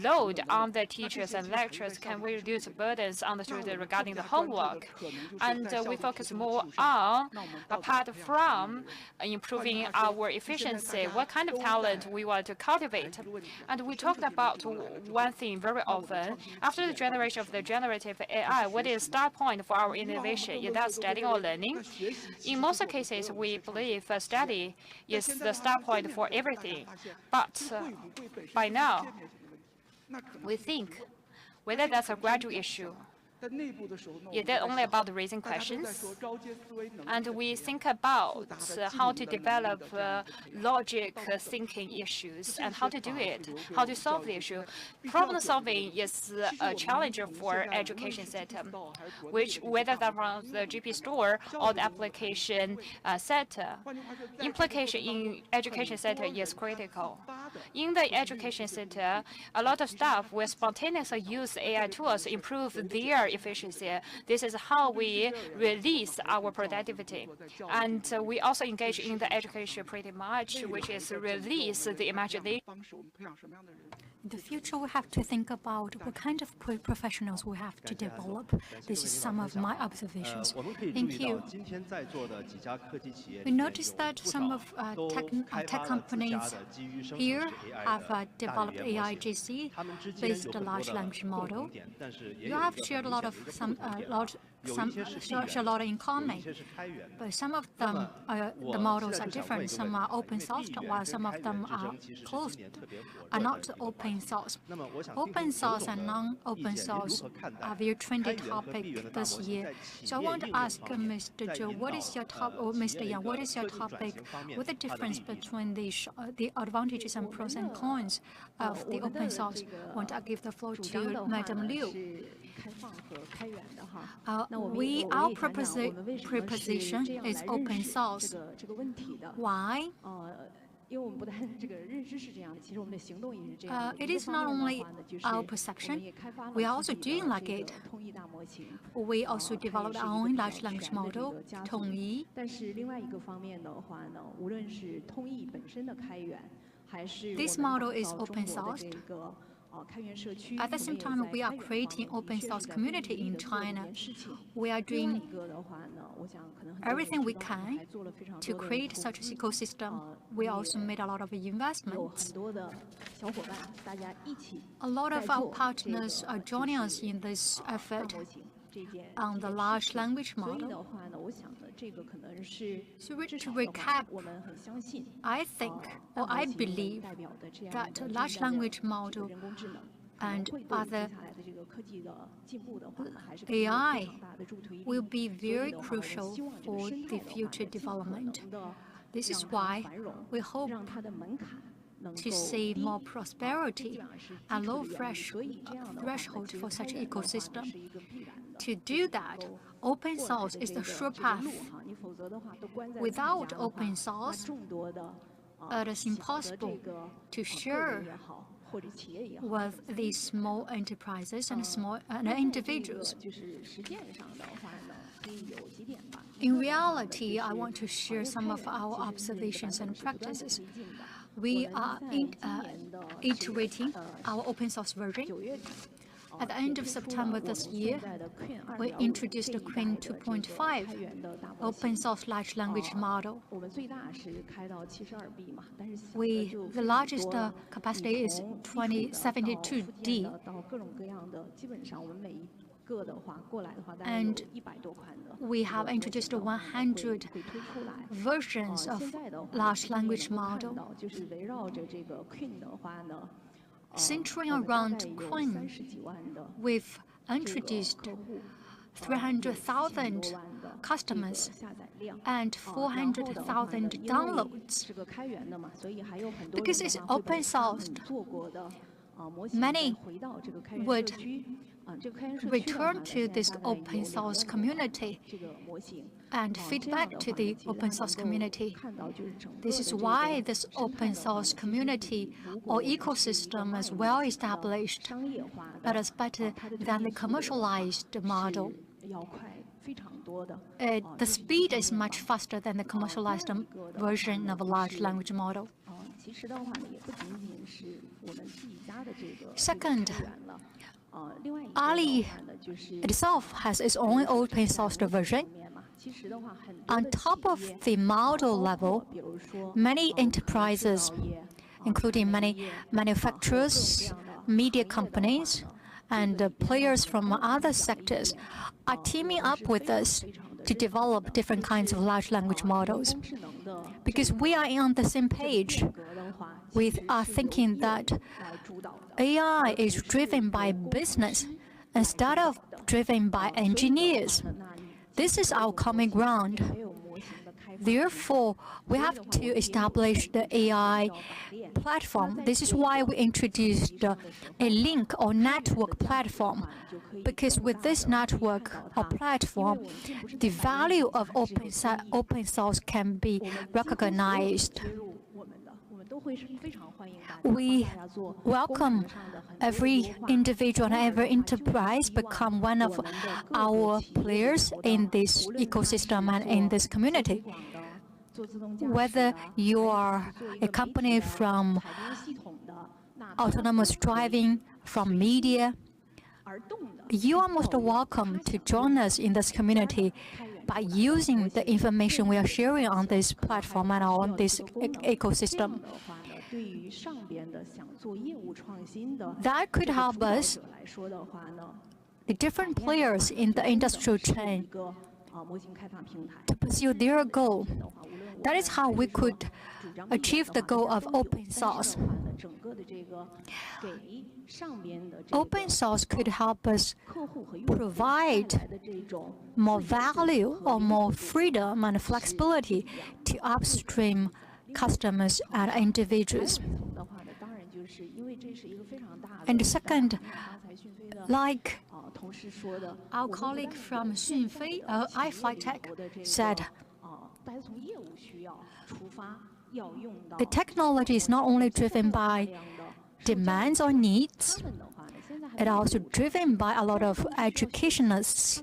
load on the teachers and lecturers? Can we reduce burdens on the students regarding the homework? And we focus more on, apart from improving our efficiency, what kind of talent we want to cultivate. And we talked about one thing very often. After the generation of the generative AI, what is the start point for our innovation? Is that studying or learning? In most cases, we believe study is the start point for everything. But by now, we think whether that's a graduate issue, is that only about raising questions? And we think about how to develop logic thinking issues and how to do it, how to solve the issue. Problem solving is a challenge for education sector, which whether that's from the GP store or the application sector, implication in education sector is critical. In the education sector, a lot of staff will spontaneously use AI tools to improve their efficiency. This is how we release our productivity. And we also engage in the education pretty much, which is release the imagination. In the future, we have to think about what kind of professionals we have to develop. This is some of my observations. Thank you. We noticed that some of tech companies here have developed AIGC based large language model. You have shared a lot of share a lot in common, but some of them the models are different. Some are open source, while some of them are closed, are not open source. Open source and non-open source are very trendy topic this year. So I want to ask Mr. Zhou, what is your Mr. Yang, what is your topic? What the difference between the advantages and pros and cons of the open source? I want to give the floor to Madam Liu. Our preposition is open source. Why? It is not only our perception, we are also doing like it. We also developed our own large language model, Tongyi. This model is open source. At the same time, we are creating open source community in China. We are doing everything we can to create such an ecosystem. We also made a lot of investments. A lot of our partners are joining us in this effort on the large language model. So to recap, I think, or I believe, that large language model and other AI will be very crucial for the future development. This is why we hope to see more prosperity and low threshold for such ecosystem. To do that, open source is the sure path. Without open source, it is impossible to share with these small enterprises and small individuals. In reality, I want to share some of our observations and practices. We are iterating our open source version. At the end of September this year, we introduced the Queen 2.5 open source large language model. The largest capacity is 2072D. And we have introduced 100 versions of large language model. Centering around Queen, we've introduced 300,000 customers and 400,000 downloads. Because it's open sourced, many would return to this open source community and feedback to the open source community. This is why this open source community or ecosystem is well established. It is better than the commercialized model. The speed is much faster than the commercialized version of a large language model. Second, Ali itself has its own open source version. On top of the model level, many enterprises, including many manufacturers, media companies, and players from other sectors, are teaming up with us to develop different kinds of large language models. Because we are on the same page, we are thinking that AI is driven by business instead of driven by engineers. This is our common ground. Therefore, we have to establish the AI platform. This is why we introduced a link or network platform. Because with this network or platform, the value of open source can be recognized. We welcome every individual and every enterprise become one of our players in this ecosystem and in this community. Whether you are a company from autonomous driving, from media, you are most welcome to join us in this community by using the information we are sharing on this platform and on this ecosystem. That could help us the different players in the industrial chain to pursue their goal. That is how we could achieve the goal of open source. Open source could help us provide more value or more freedom and flexibility to upstream customers and individuals. And second, like our colleague from Xunfei, iFlyTech, said, the technology is not only driven by demands or needs, it's also driven by a lot of educationists.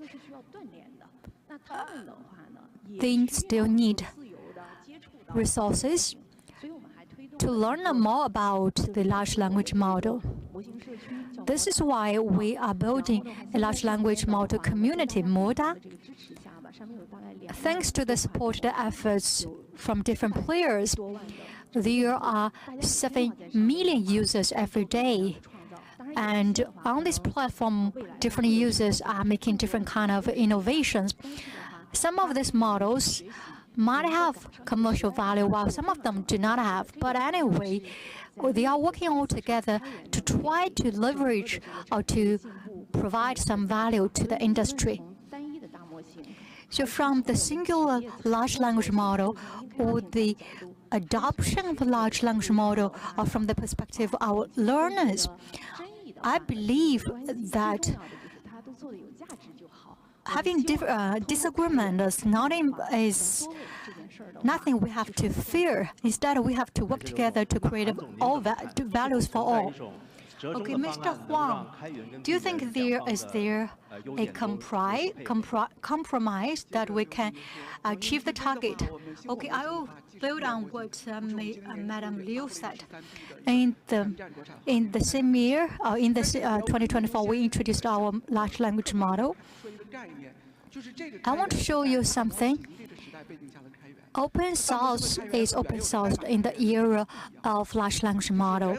They still need resources to learn more about the large language model. This is why we are building a large language model community, MODA. Thanks to the supported efforts from different players, there are 7 million users every day. And on this platform, different users are making different kind of innovations. Some of these models might have commercial value, while some of them do not have. But anyway, they are working all together to try to leverage or to provide some value to the industry. So from the singular large language model or the adoption of the large language model or from the perspective of our learners, I believe that having disagreement is nothing we have to fear. Instead, we have to work together to create all values for all. Okay, Mr. Huang, do you think there is a compromise that we can achieve the target? Okay, I will build on what Madam Liu said. In the same year, in this 2024, we introduced our large language model. I want to show you something. Open source is open source in the era of large language model.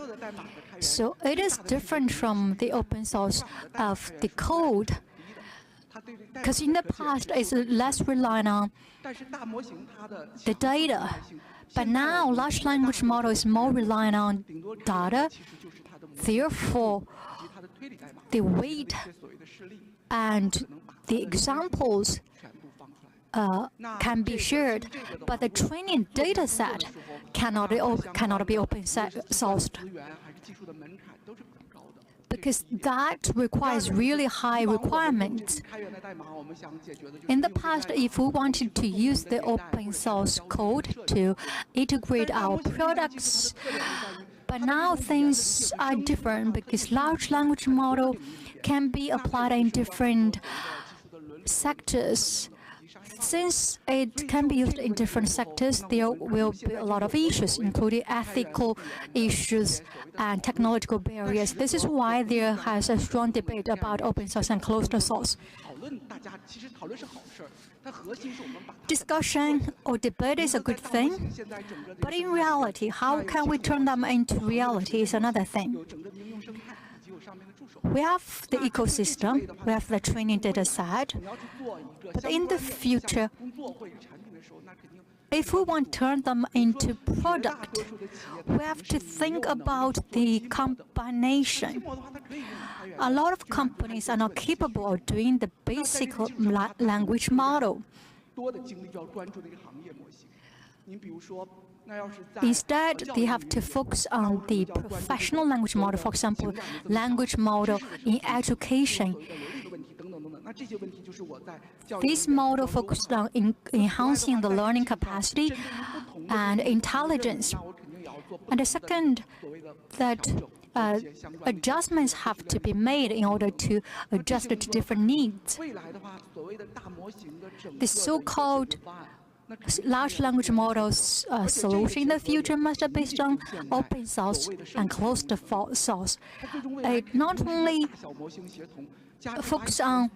So it is different from the open source of the code, because in the past it's less reliant on the data. But now large language model is more reliant on data. Therefore, the weight and the examples can be shared, but the training data set cannot be open sourced, because that requires really high requirements. In the past, if we wanted to use the open source code to integrate our products, but now things are different because large language model can be applied in different sectors. Since it can be used in different sectors, there will be a lot of issues, including ethical issues and technological barriers. This is why there has a strong debate about open source and closed source. Discussion or debate is a good thing, but in reality, how can we turn them into reality is another thing. We have the ecosystem, we have the training data set, but in the future, if we want to turn them into product, we have to think about the combination. A lot of companies are not capable of doing the basic language model. Instead, they have to focus on the professional language model, for example, language model in education. This model focused on enhancing the learning capacity and intelligence. And the second, that adjustments have to be made in order to adjust to different needs. The so-called large language models solution in the future must be based on open source and closed source. It not only focus on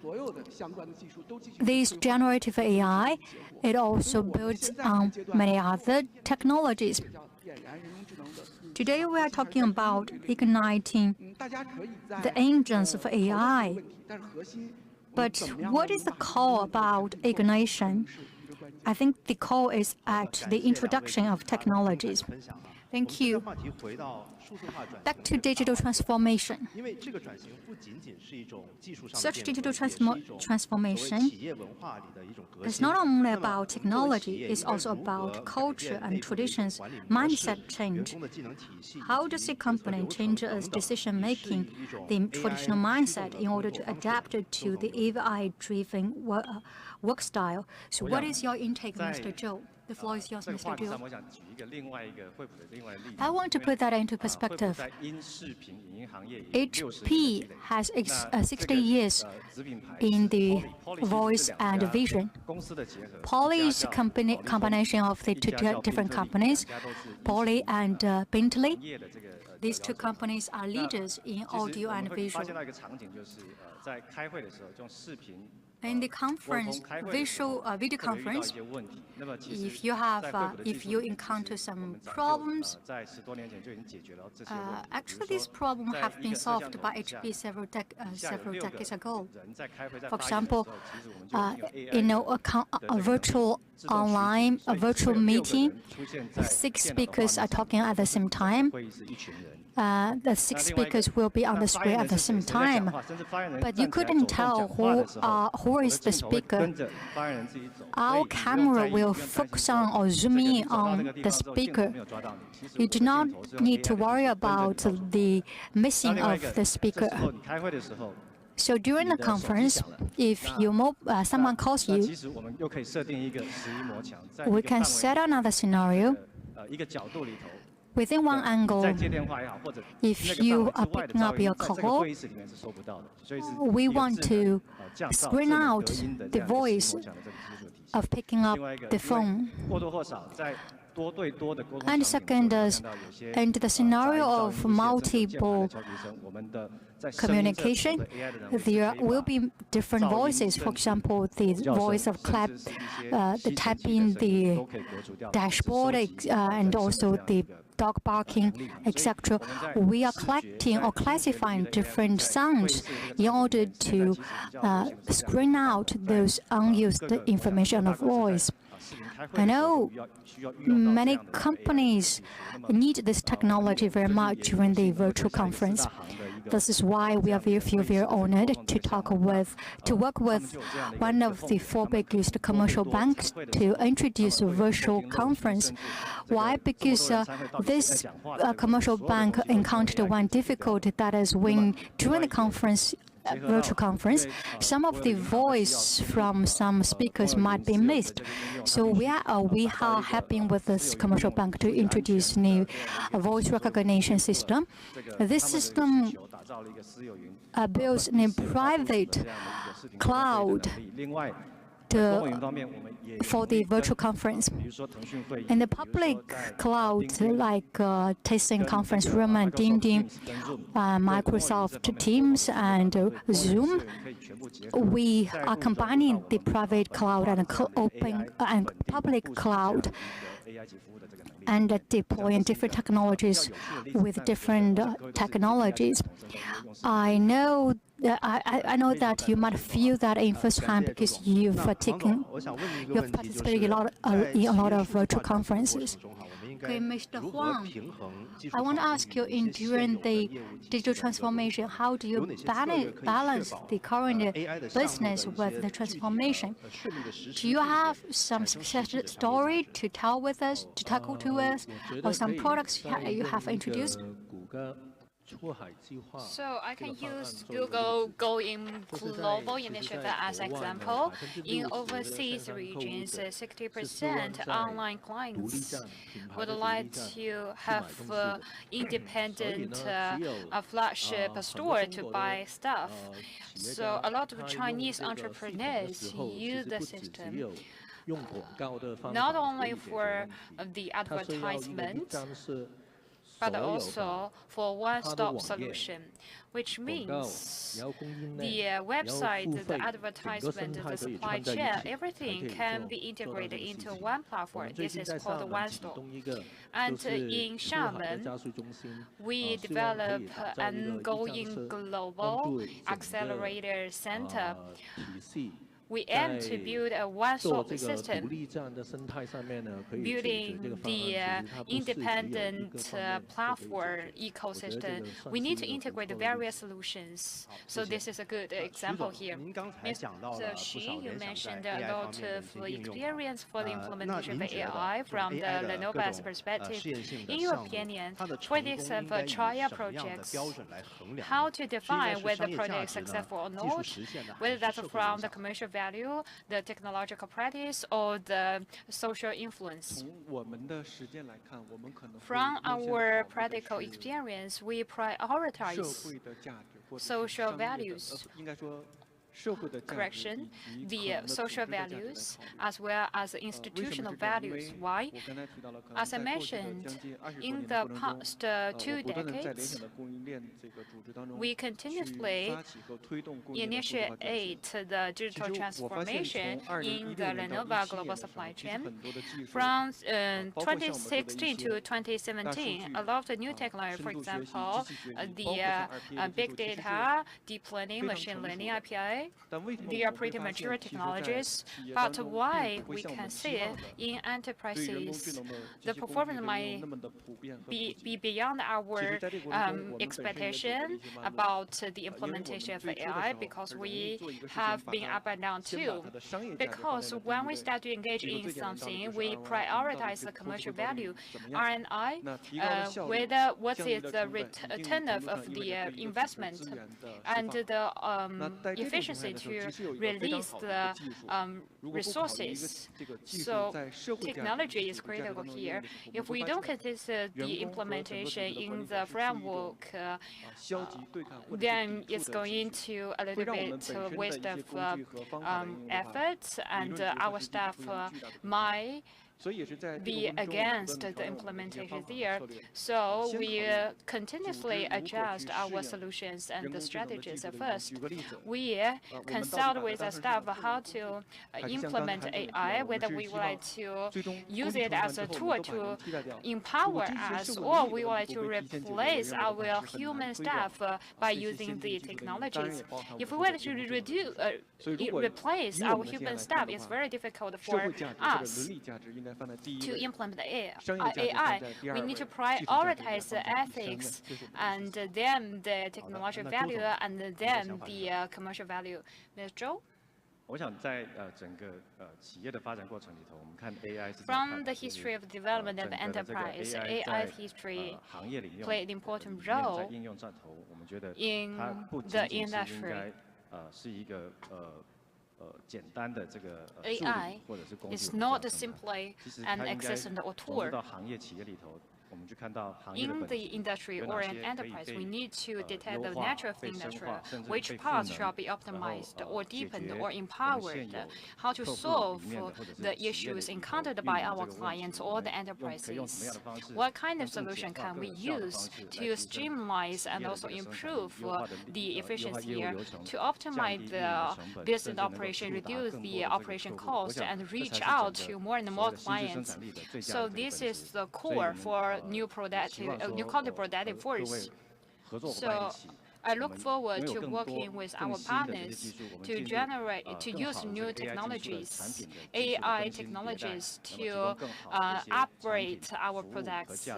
this generative AI, it also builds on many other technologies. Today we are talking about igniting the engines of AI. But what is the core about ignition? I think the core is at the introduction of technologies. Thank you. Back to digital transformation. Such digital transformation is not only about technology, it's also about culture and traditions, mindset change. How does a company change its decision-making, the traditional mindset, in order to adapt it to the AI-driven work style? So what is your intake, Mr. Zhou? The floor is yours, Mr. Zhou. I want to put that into perspective. HP has 60 years in the voice and vision. Poly is a combination of the two different companies, Poly and Bentley. These two companies are leaders in audio and visual. In the conference, video conference, if you encounter some problems, actually these problems have been solved by HP several decades ago. For example, a virtual meeting, 6 speakers are talking at the same time. The 6 speakers will be on the screen at the same time, but you couldn't tell who is the speaker. Our camera will focus on or zoom in on the speaker. You do not need to worry about the missing of the speaker. So during the conference, if someone calls you, we can set another scenario. Within one angle, if you are picking up your call, we want to screen out the voice of picking up the phone. And second, in the scenario of multiple communication, there will be different voices. For example, the voice of the tapping, the dashboard, and also the dog barking, etc. We are collecting or classifying different sounds in order to screen out those unused information of voice. I know many companies need this technology very much during the virtual conference. This is why we are very honored to work with one of the 4 biggest commercial banks to introduce a virtual conference. Why? Because this commercial bank encountered one difficulty, that is when during the virtual conference, some of the voice from some speakers might be missed. So we are helping with this commercial bank to introduce new voice recognition system. This system builds a private cloud for the virtual conference. In the public cloud, like Tencent Conference Room and Ding, Microsoft Teams and Zoom, we are combining the private cloud and open and public cloud and deploying different technologies with different technologies. I know that you might feel that in first hand because you've participated in a lot of virtual conferences. Okay, Mr. Huang, I want to ask you, during the digital transformation, how do you balance the current business with the transformation? Do you have some success story to tackle to us, or some products you have introduced? So I can use Google Going Global initiative as example. In overseas regions, 60% online clients would like to have independent flagship store to buy stuff. So a lot of Chinese entrepreneurs use the system not only for the advertisement, but also for one-stop solution, which means the website, the advertisement, the supply chain, everything can be integrated into one platform. This is called one-stop. And in Xiamen, we develop an ongoing global accelerator center. We aim to build a one-stop system, building the independent platform ecosystem. We need to integrate the various solutions. So this is a good example here. Mr. Xi, you mentioned a lot of experience for the implementation of AI from the Lenovo's perspective. In your opinion, for these trial projects, how to define whether the project is successful or not, whether that's from the commercial value, the technological practice, or the social influence? From our practical experience, we prioritize social values. Correction, the social values as well as the institutional values. Why? As I mentioned, in the past 2 decades, we continuously initiate the digital transformation in the Lenovo global supply chain. From 2016 to 2017, a lot of the new technology, for example, the big data, deep learning, machine learning, API, they are pretty mature technologies, but why we can see in enterprises the performance might be beyond our expectation about the implementation of AI, because we have been up and down too. Because when we start to engage in something, we prioritize the commercial value, RNI, whether what is the return of the investment, and the efficiency to release the resources. So technology is critical here. If we don't consider the implementation in the framework, then it's going to a little bit waste of efforts, and our staff might be against the implementation there. So we continuously adjust our solutions and the strategies. First, we consult with the staff how to implement AI, whether we would like to use it as a tool to empower us, or we would like to replace our human staff by using the technologies. If we were to replace our human staff, it's very difficult for us to implement AI. We need to prioritize the ethics, and then the technological value, and then the commercial value. Ms. Zhou? From the history of development of enterprise, AI history played an important role in the industry. AI is not simply an assistant or tool. In the industry or an enterprise, we need to detect the nature of the industry, which parts shall be optimized or deepened or empowered, how to solve the issues encountered by our clients or the enterprises. What kind of solution can we use to streamline and also improve the efficiency here, to optimize the business operation, reduce the operation cost, and reach out to more and more clients. So this is the core for new content productive force. So I look forward to working with our partners to use new technologies, AI technologies, to upgrade our products,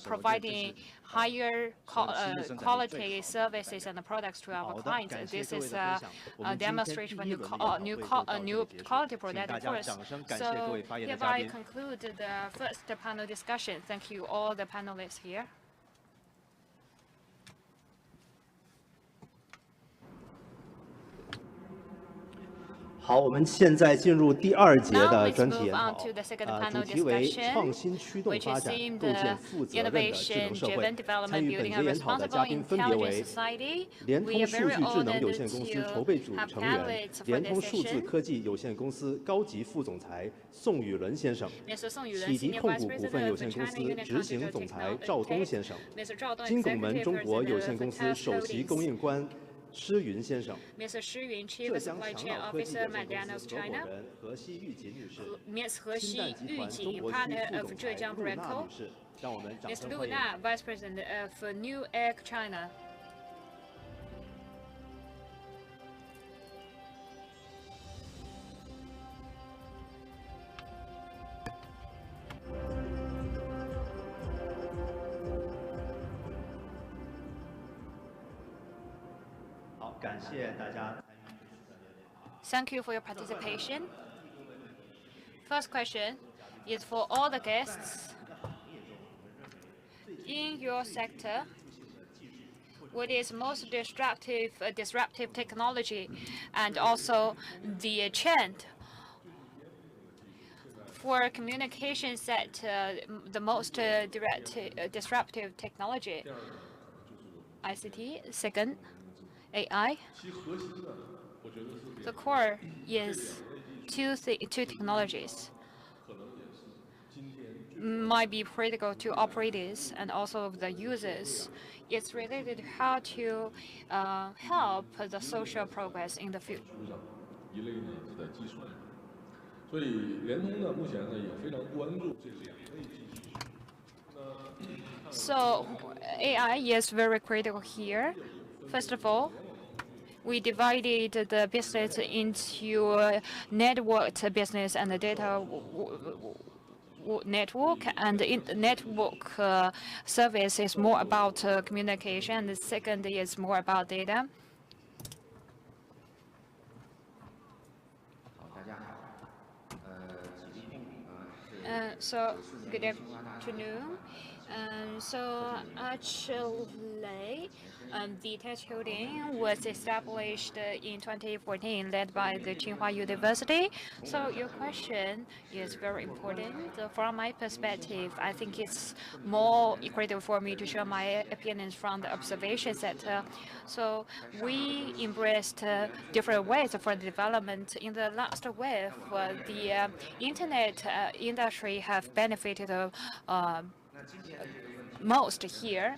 providing higher quality services and products to our clients. This is a demonstration of new quality productive force. So hereby I conclude the first panel discussion. Thank you all the panelists here. 好，我们现在进入第2节 Now 的 let's 专题 move 研 on 讨 to the second panel 主题为 discussion, 创新驱动 which 发 is 展， themed 构建负责任的智能社会。 innovation-driven development, 参与本 building 节 a 研讨的 responsible 嘉宾分别 intelligent 为 society. 联 We 通 are 数 very 据智能 honored 有限公司 to 筹备组 have 成员， panelists for 联 this 通数字 session. 科技有限公司高级副总裁宋宇伦先生， Mr. Song Yulen, 启迪 Senior 控 Vice 股股份 President 有 of 限公 China 司 Unit 执行 Conductor 总裁 Technology, 赵东先生， Mr. Zhao Dong, 金拱门 Executive 中国有 President 限公 of 司 TAS 首席 Holdings. 供应官施云先生， Mr. Shi Yun, Chief 浙江 Supply 强 Chain 脑科技 Officer, 有限公 McDonald's 司合伙 China. 人何西玉锦女士， Ms. He 新蛋 Xi 集团中 Yujin, 国区 partner 副 of 总裁 Zhejiang 陆娜 Brandco. 女士，让我们掌 Ms. 声 Lu 欢迎。 Na, Vice President of New Egg China. Thank you for your participation. First question is for all the guests. In your sector, what is most disruptive technology and also the trend for communication sector, the most disruptive technology? ICT, second, AI. The core is two technologies. Might be critical to operators and also the users. It's related to how to help the social progress in the future. So AI is very critical here. First of all, we divided the business into networked business and the data network, and the network service is more about communication, and the second is more about data. So good afternoon. So actually, the Tech Holding was established in 2014, led by the Tsinghua University. So your question is very important. From my perspective, I think it's more critical for me to share my opinions from the observation sector. So we embraced different ways for the development. In the last wave, the internet industry have benefited most here.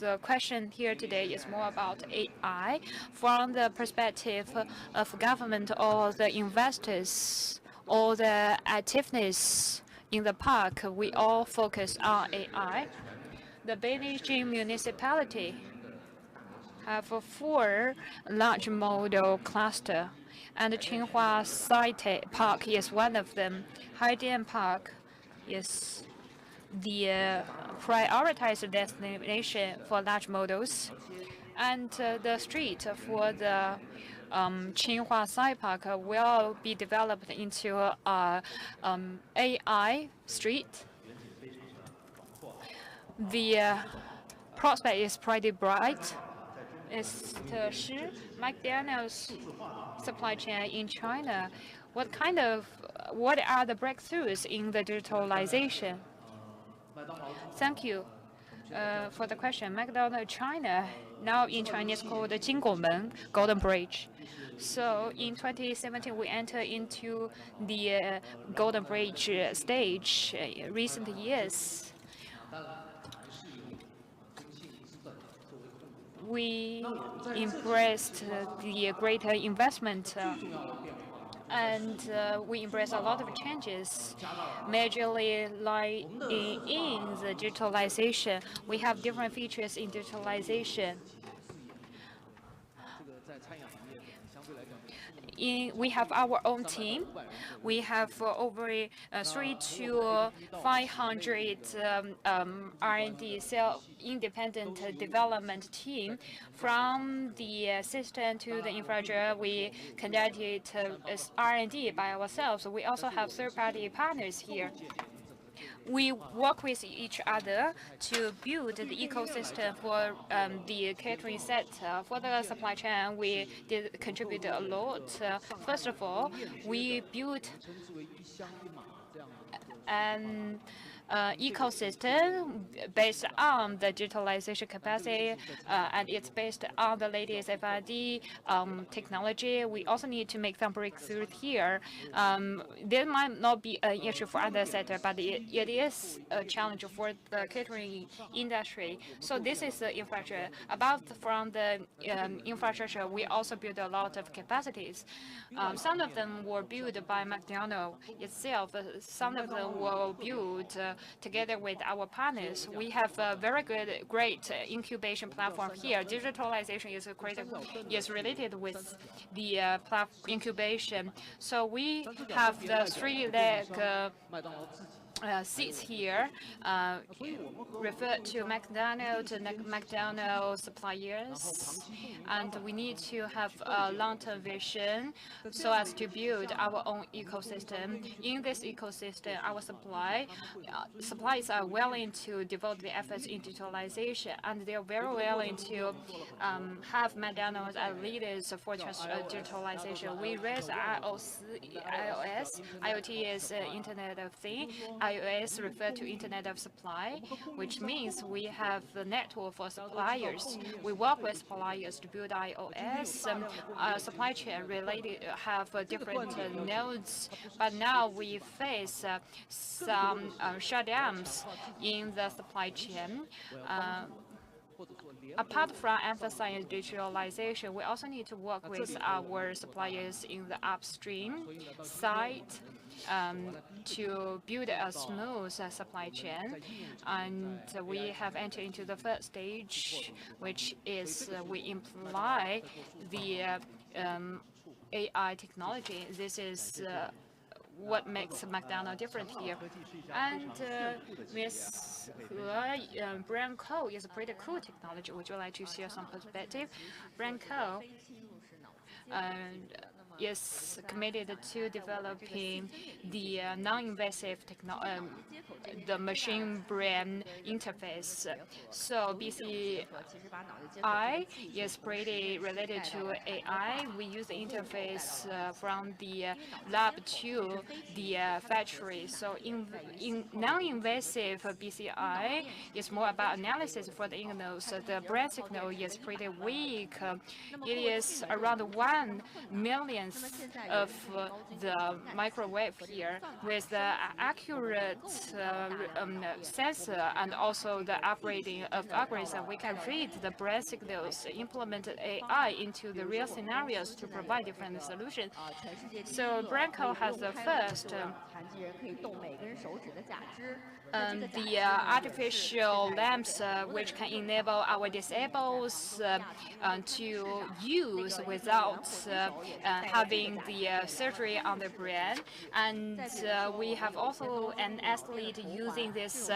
The question here today is more about AI from the perspective of government or the investors or the activeness in the park. We all focus on AI. The Beijing municipality have 4 large model cluster, and the Tsinghua Site Park is one of them. Haidian Park is the prioritized destination for large models, and the street for the Tsinghua Site Park will be developed into a AI street. The prospect is pretty bright. Mr. Shi, McDonald's supply chain in China. What are the breakthroughs in the digitalization? Thank you for the question. McDonald's China, now in Chinese called the Jinggongmen, Golden Bridge. So in 2017, we entered into the Golden Bridge stage. Recent years, we embraced the greater investment and we embrace a lot of changes, majorly like in the digitalization. We have different features in digitalization. We have our own team. We have over 300 to 500 R&D independent development team. From the system to the infrastructure, we conducted R&D by ourselves. We also have third-party partners here. we work with each other to build the ecosystem for the catering sector. For the supply chain, we did contribute a lot. First of all, we built an ecosystem based on the digitalization capacity, and it's based on the latest FID technology. We also need to make some breakthroughs here. There might not be an issue for other sectors, but it is a challenge for the catering industry. So this is the infrastructure. Apart from the infrastructure, we also build a lot of capacities. Some of them were built by McDonald's itself. Some of them were built together with our partners. We have a very great incubation platform here. Digitalization is related with the incubation. So we have the three-leg seats here referred to McDonald's suppliers, and we need to have a long-term vision so as to build our own ecosystem. In this ecosystem, our suppliers are willing to devote their efforts in digitalization, and they are very willing to have McDonald's as leaders for digitalization. We raise IOS. IoT is Internet of Things. iOS refer to Internet of Supply, which means we have the network for suppliers. We work with suppliers to build iOS. Supply chain related have different nodes, but now we face some shutdowns in the supply chain. Apart from emphasizing digitalization, we also need to work with our suppliers in the upstream side to build a smooth supply chain. And we have entered into the first stage, which is we imply the AI technology. This is what makes McDonald's different here. And Ms. He, brand code is a pretty cool technology. Would you like to share some perspective? Brand code is committed to developing the non-invasive the machine brain interface. So BCI is pretty related to AI. We use the interface from the lab to the factory. So in non-invasive BCI is more about analysis for the signals. The brain signal is pretty weak. It is around 1 millionth of the microwave here with the accurate sensor and also the upgrading of algorithm. We can read the brain signals, implement AI into the real scenarios to provide different solutions. So Branco has the first the artificial lamps which can enable our disabled to use without having the surgery on the brain. And we have also an athlete using this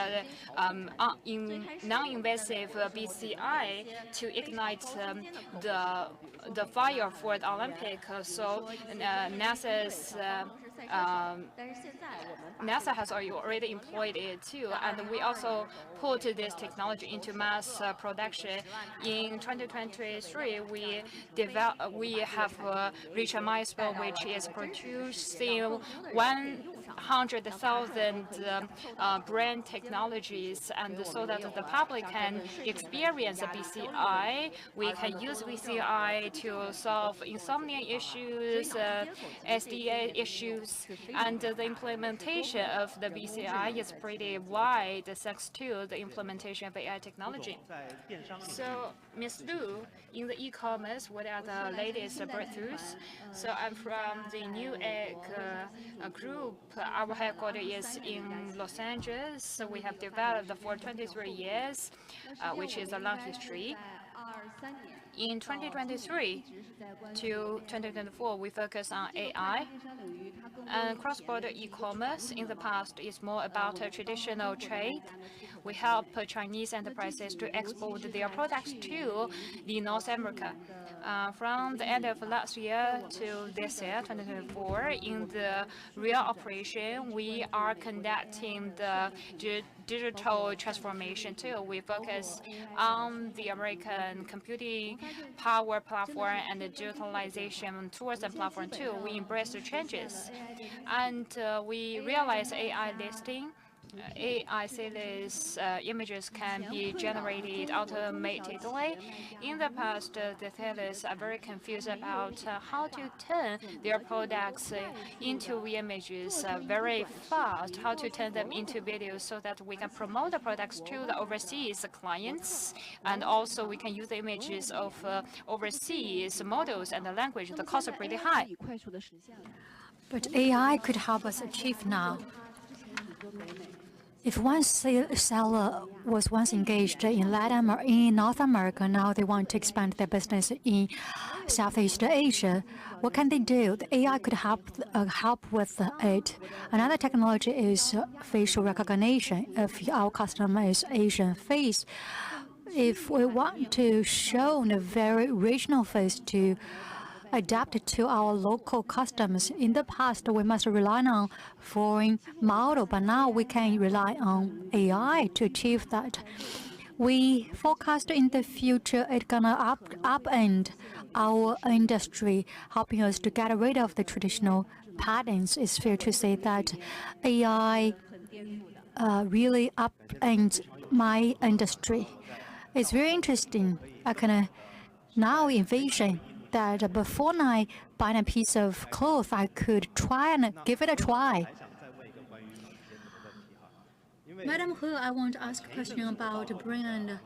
in non-invasive BCI to ignite the fire for the Olympic. So NASA has already employed it too, and we also put this technology into mass production. In 2023, we have reached a milestone which is producing 100,000 brain technologies, and so that the public can experience BCI. We can use BCI to solve insomnia issues, SDA issues, and the implementation of the BCI is pretty wide thanks to the implementation of AI technology. So, Ms. Lu, in the e-commerce, what are the latest breakthroughs? So I'm from the New Egg group. Our headquarters is in Los Angeles. So we have developed for 23 years, which is a long history. In 2023 to 2024, we focus on AI. And cross-border e-commerce in the past is more about a traditional trade. We help Chinese enterprises to export their products to the North America. From the end of last year to this year, 2024, in the real operation, we are conducting the digital transformation too. We focus on the American computing power platform and the digitalization tools and platform too. We embrace the changes, and we realize AI listing. AI series images can be generated automatically. In the past, the sellers are very confused about how to turn their products into images very fast, how to turn them into videos so that we can promote the products to the overseas clients, and also we can use the images of overseas models and the language. The costs are pretty high. But AI could help us achieve now. If one seller was once engaged in North America, now they want to expand their business in Southeast Asia, what can they do? The AI could help with it. Another technology is facial recognition. If our customer is Asian face, if we want to show a very regional face to adapt it to our local customs. In the past, we must rely on foreign model, but now we can rely on AI to achieve that. We forecast in the future it's gonna upend our industry, helping us to get rid of the traditional patterns. It's fair to say that AI really upends my industry. It's very interesting. I can now envision that before I buy a piece of cloth, I could try and give it a try. Madam Hu, I want to ask a question about brain and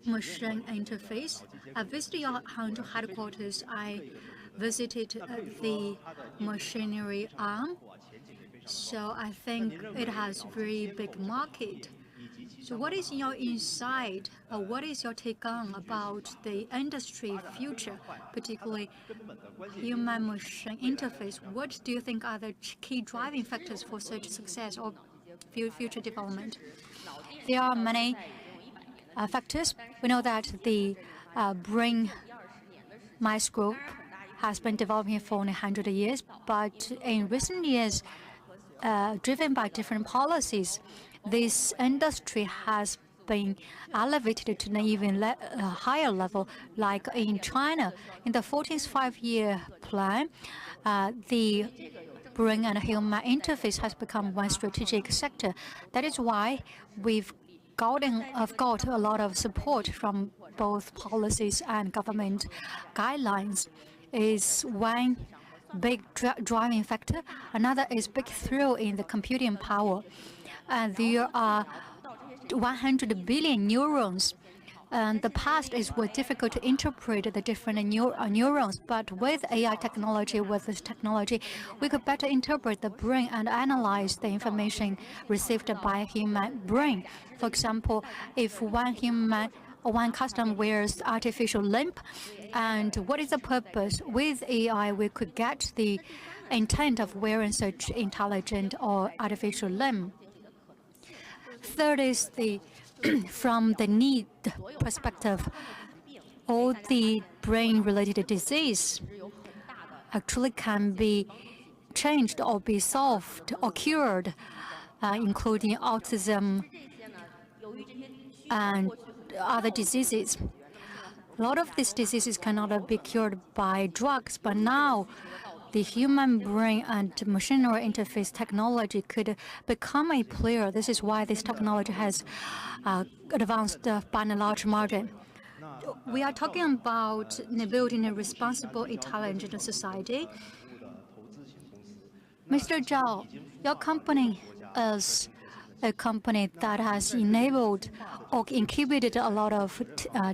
machine interface. I visited your Hangzhou headquarters. I visited the machinery arm. So I think it has very big market. So what is your insight, or what is your take on about the industry future, particularly human-machine interface? What do you think are the key driving factors for such success or future development? There are many factors. We know that the brain microscope has been developing for 100 years, but in recent years, driven by different policies, this industry has been elevated to an even higher level. Like in China, in the 14th Five-Year Plan, the brain and human interface has become one strategic sector. That is why we've got a lot of support from both policies and government guidelines. Is one big driving factor. Another is breakthrough in the computing power. There are 100 billion neurons. The past was difficult to interpret the different neurons, but with AI technology, with this technology, we could better interpret the brain and analyze the information received by a human brain. For example, if one customer wears artificial limb, and what is the purpose? With AI, we could get the intent of wearing such intelligent or artificial limb. Third is from the need perspective, all the brain-related disease actually can be changed or be solved or cured, including autism and other diseases. A lot of these diseases cannot be cured by drugs, but now the human brain and machinery interface technology could become a player. This is why this technology has advanced by a large margin. We are talking about building a responsible, intelligent society. Mr. Zhao, your company is a company that has enabled or incubated a lot of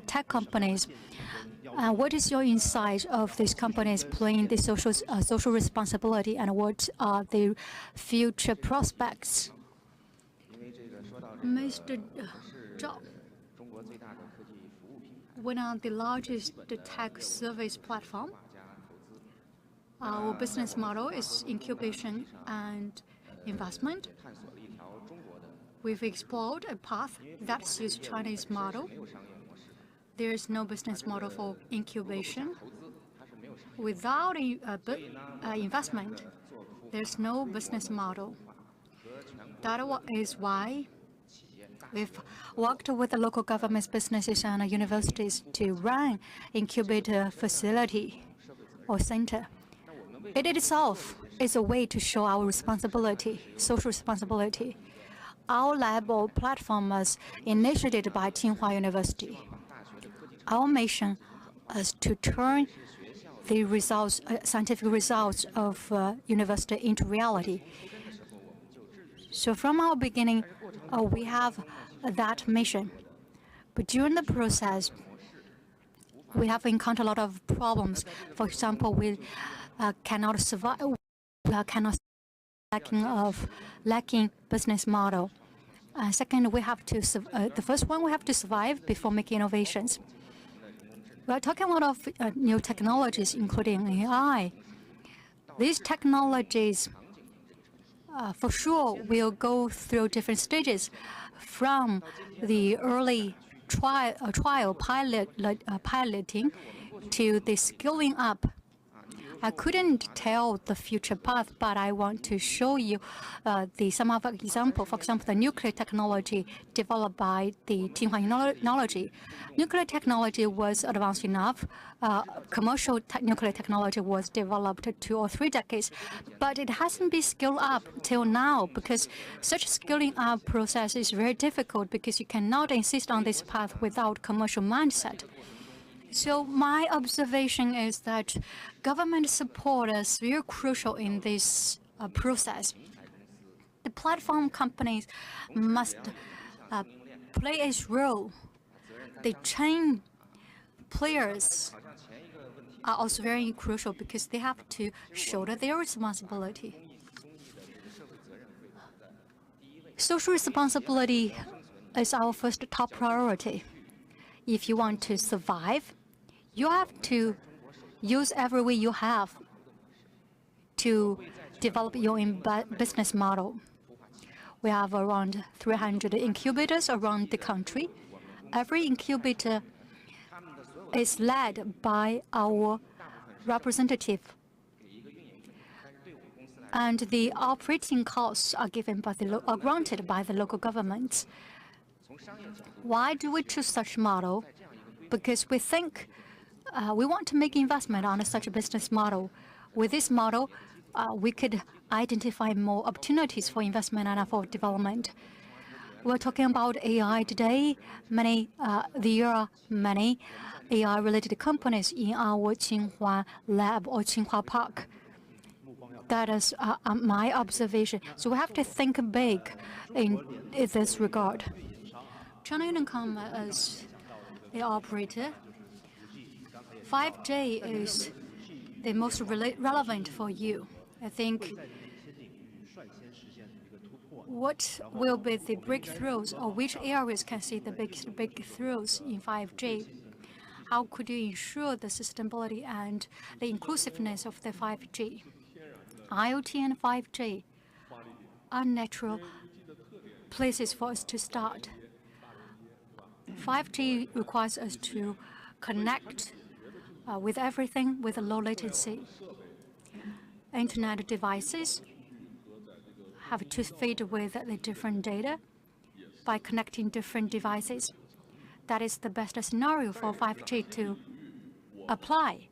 tech companies. What is your insight of these companies playing the social responsibility, and what are the future prospects? Mr. Zhao, We are the largest tech service platform. Our business model is incubation and investment. We've explored a path that suits Chinese model. There is no business model for incubation. Without investment, there's no business model. That is why we've worked with the local governments, businesses, and universities to run incubator facility or center. It itself is a way to show our responsibility, social responsibility. Our lab or platform was initiated by Tsinghua University. Our mission is to turn the results, scientific results of university into reality. So from our beginning, we have that mission. But during the process, we have encountered a lot of problems. For example, we cannot survive. We cannot lacking business model. Second, we have to the first one, we have to survive before making innovations. We are talking a lot of new technologies, including AI. These technologies, for sure, will go through different stages, from the early piloting to the scaling up. I couldn't tell the future path, but I want to show you some of the example. For example, the nuclear technology developed by the Tsinghua University. Nuclear technology was advanced enough. Commercial nuclear technology was developed 2 or 3 decades, but it hasn't been scaled up till now because such scaling up process is very difficult because you cannot insist on this path without commercial mindset. So my observation is that government support is very crucial in this process. The platform companies must play its role. The chain players are also very crucial because they have to shoulder their responsibility. Social responsibility is our first top priority. If you want to survive, you have to use every way you have to develop your own business model. We have around 300 incubators around the country. Every incubator is led by our representative, and the operating costs are granted by the local governments. Why do we choose such model? Because we think we want to make investment on such a business model. With this model, we could identify more opportunities for investment and for development. We're talking about AI today. There are many AI-related companies in our Tsinghua lab or Tsinghua Park. That is my observation. So we have to think big in this regard. China Unicom is the operator. 5G is the most relevant for you. I think what will be the breakthroughs, or which areas can see the biggest breakthroughs in 5G? How could you ensure the sustainability and the inclusiveness of the 5G? IoT and 5G are natural places for us to start. 5G requires us to connect with everything with a low latency. Internet devices have to feed with the different data by connecting different devices. That is the best scenario for 5G to apply.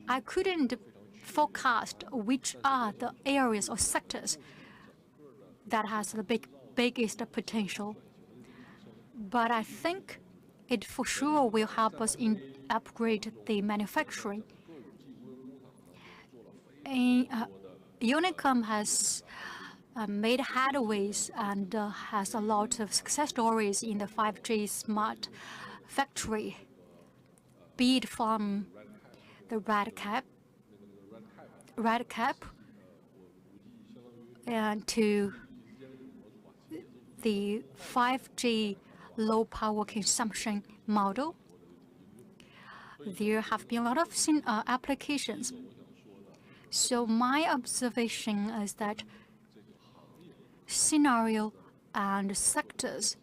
I couldn't forecast which are the areas or sectors that has the biggest potential, but I think it for sure will help us upgrade the manufacturing. Unicom has made headways and has a lot of success stories in the 5G smart factory, be it from the red cap and to the 5G low power consumption model. there have been a lot of applications. So my observation is that scenario and sectors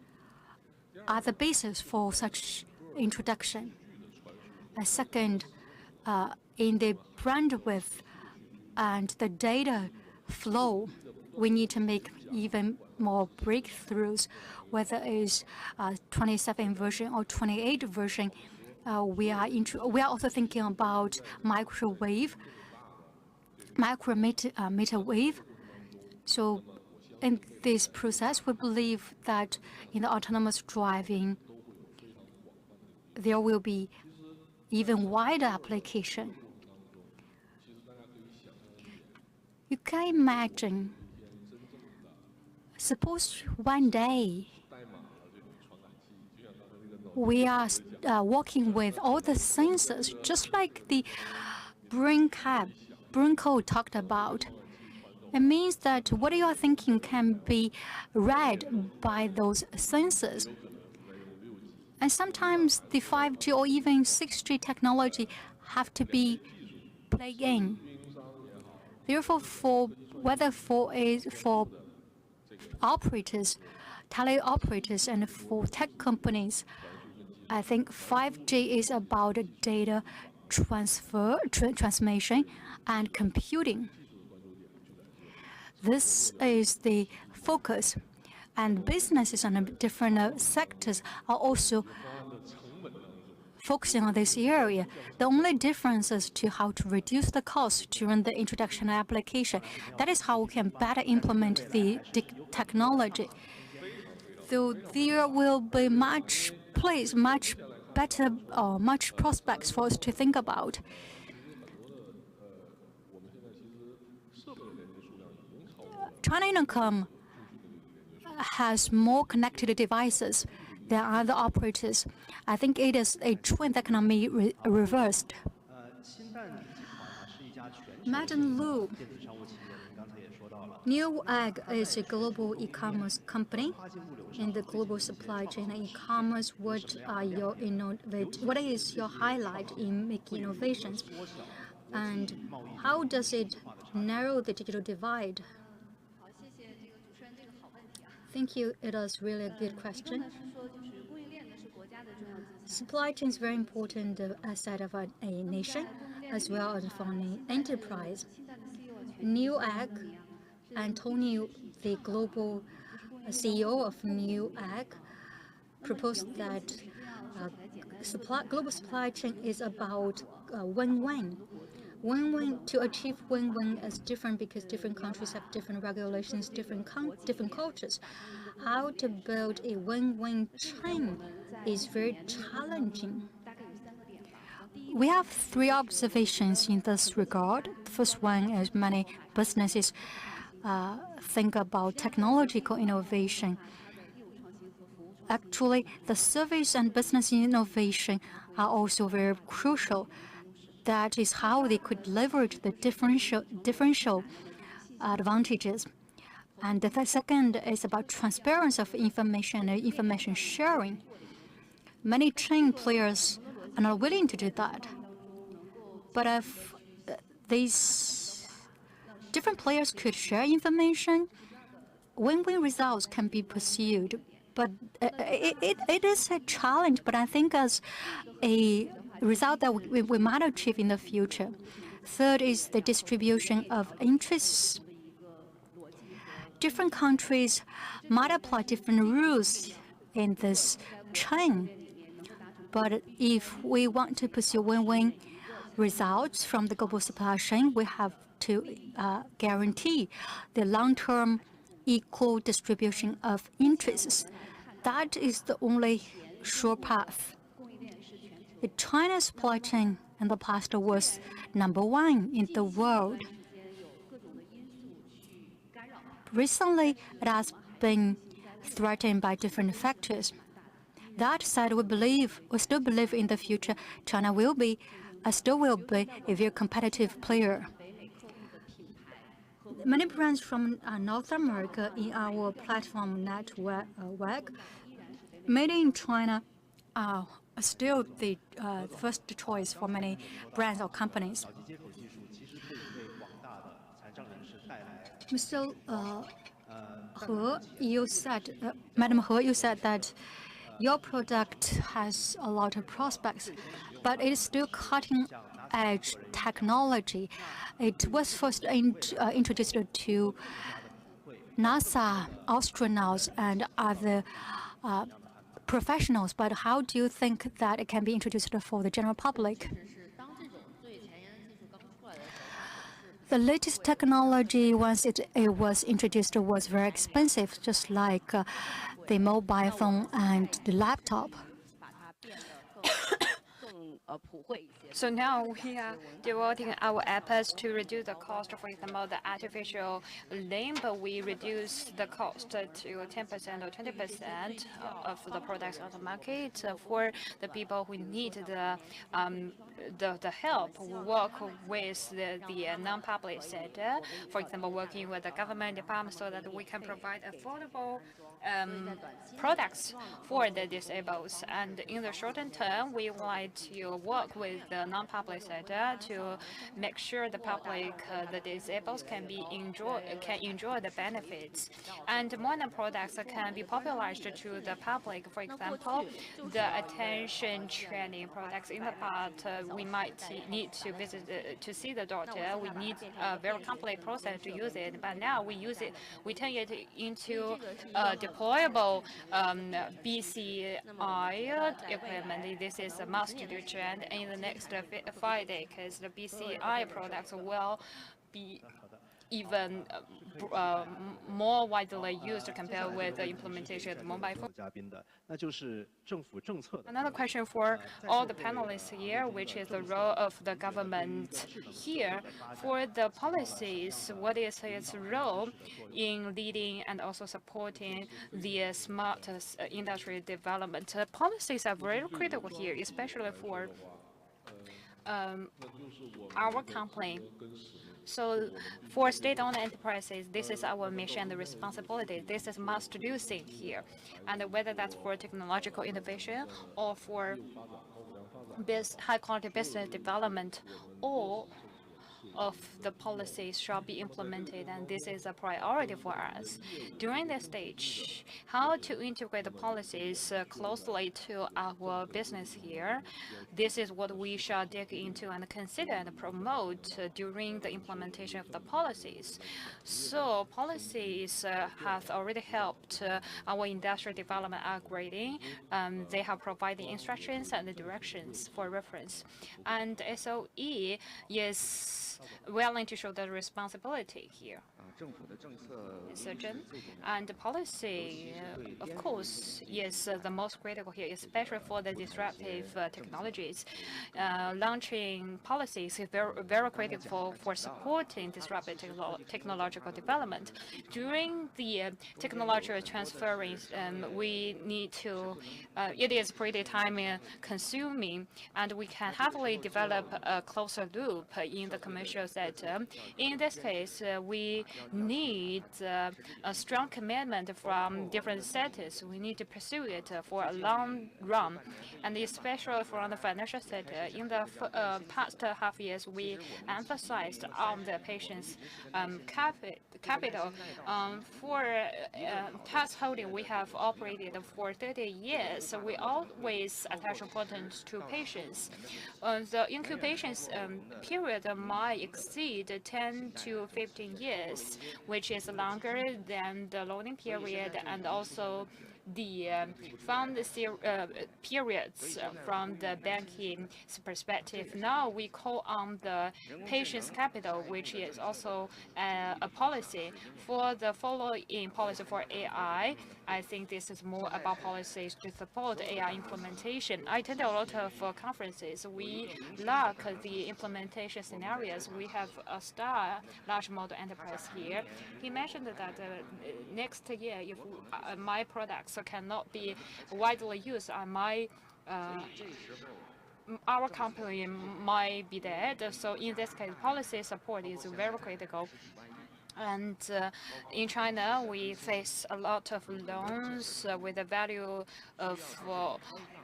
are the basis for such introduction. Second, in the bandwidth and the data flow, we need to make even more breakthroughs, whether it's 27 version or 28 version. We are also thinking about microwave, micrometer wave. So in this process, we believe that in the autonomous driving, there will be even wider application. You can imagine, suppose one day we are working with all the sensors, just like the brain code talked about. It means that what you are thinking can be read by those sensors. And sometimes the 5G or even 6G technology have to be plugged in. Therefore, whether for operators, teleoperators, and for tech companies, I think 5G is about data transmission, and computing. This is the focus, and businesses and different sectors are also focusing on this area. The only difference is to how to reduce the cost during the introduction and application. That is how we can better implement the technology. So there will be much better or much prospects for us to think about. China Unicom has more connected devices than other operators. I think it is a trend that cannot be reversed. Madam Lu, New Egg is a global e-commerce company in the global supply chain and e-commerce. What is your highlight in making innovations, and how does it narrow the digital divide? Thank you. It is really a good question. Supply chain is very important asset of a nation as well as for an enterprise. New Egg, Antonio, the global CEO of New Egg, proposed that global supply chain is about win-win. Win-win, to achieve win-win is different because different countries have different regulations, different cultures. How to build a win-win chain is very challenging. We have 3 observations in this regard. The first one is many businesses think about technological innovation. Actually, the service and business innovation are also very crucial. That is how they could leverage the differential advantages. And the second is about transparency of information and information sharing. Many chain players are not willing to do that. But if these different players could share information, win-win results can be pursued. But it is a challenge, but I think as a result that we might achieve in the future. Third is the distribution of interests. Different countries might apply different rules in this chain. But if we want to pursue win-win results from the global supply chain, we have to guarantee the long-term equal distribution of interests. That is the only sure path. The China supply chain in the past was #1 in the world. Recently, it has been threatened by different factors. That said, we still believe in the future China still will be a very competitive player. Many brands from North America in our platform network, made in China, are still the first choice for many brands or companies. Mr. He, you said, Madam He, you said that your product has a lot of prospects, but it is still cutting-edge technology. It was first introduced to NASA astronauts and other professionals, but how do you think that it can be introduced for the general public? The latest technology, once it was introduced, was very expensive, just like the mobile phone and the laptop. So now we are devoting our efforts to reduce the cost. For example, the artificial limb, we reduce the cost to 10% or 20% of the products on the market for the people who need the help. We work with the non-public sector, for example, working with the government department so that we can provide affordable products for the disabled. And in the shorter term, we would like to work with the non-public sector to make sure the public, the disabled, can enjoy the benefits. And modern products can be popularized to the public. For example, the attention training products. In the past, we might need to visit to see the doctor. We need a very complex process to use it. But now we use it. We turn it into deployable BCI equipment. This is a must-do trend. In the next 5 decades, the BCI products will be even more widely used compared with the implementation of the mobile phone. Another question for all the panelists here, which is the role of the government here. For the policies, what is its role in leading and also supporting the smart industry development? Policies are very critical here, especially for our company. So for state-owned enterprises, this is our mission and responsibility. This is must-do thing here. And whether that's for technological innovation or for high-quality business development, all of the policies shall be implemented, and this is a priority for us. During this stage, how to integrate the policies closely to our business here, this is what we shall dig into and consider and promote during the implementation of the policies. So policies have already helped our industrial development upgrading. They have provided instructions and the directions for reference. And SOE is willing to show the responsibility here. And the policy, of course, is the most critical here, especially for the disruptive technologies. Launching policies is very critical for supporting disruptive technological development. During the technological transference, we need to, it is pretty time-consuming, and we can heavily develop a closer loop in the commercial sector. In this case, we need a strong commitment from different sectors. We need to pursue it for a long run, and especially from the financial sector. In the past half years, we emphasized on the patient's capital. For tax holding, we have operated for 30 years. So we always attach importance to patients. The incubation period might exceed 10 to 15 years, which is longer than the loaning period and also the fund periods from the banking perspective. Now we call on the patient's capital, which is also a policy. For the following policy for AI, I think this is more about policies to support AI implementation. I attend a lot of conferences. We lack the implementation scenarios. We have a star large model enterprise here. He mentioned that next year, if my products cannot be widely used, our company might be dead. So in this case, policy support is very critical. And in China, we face a lot of loans with a value of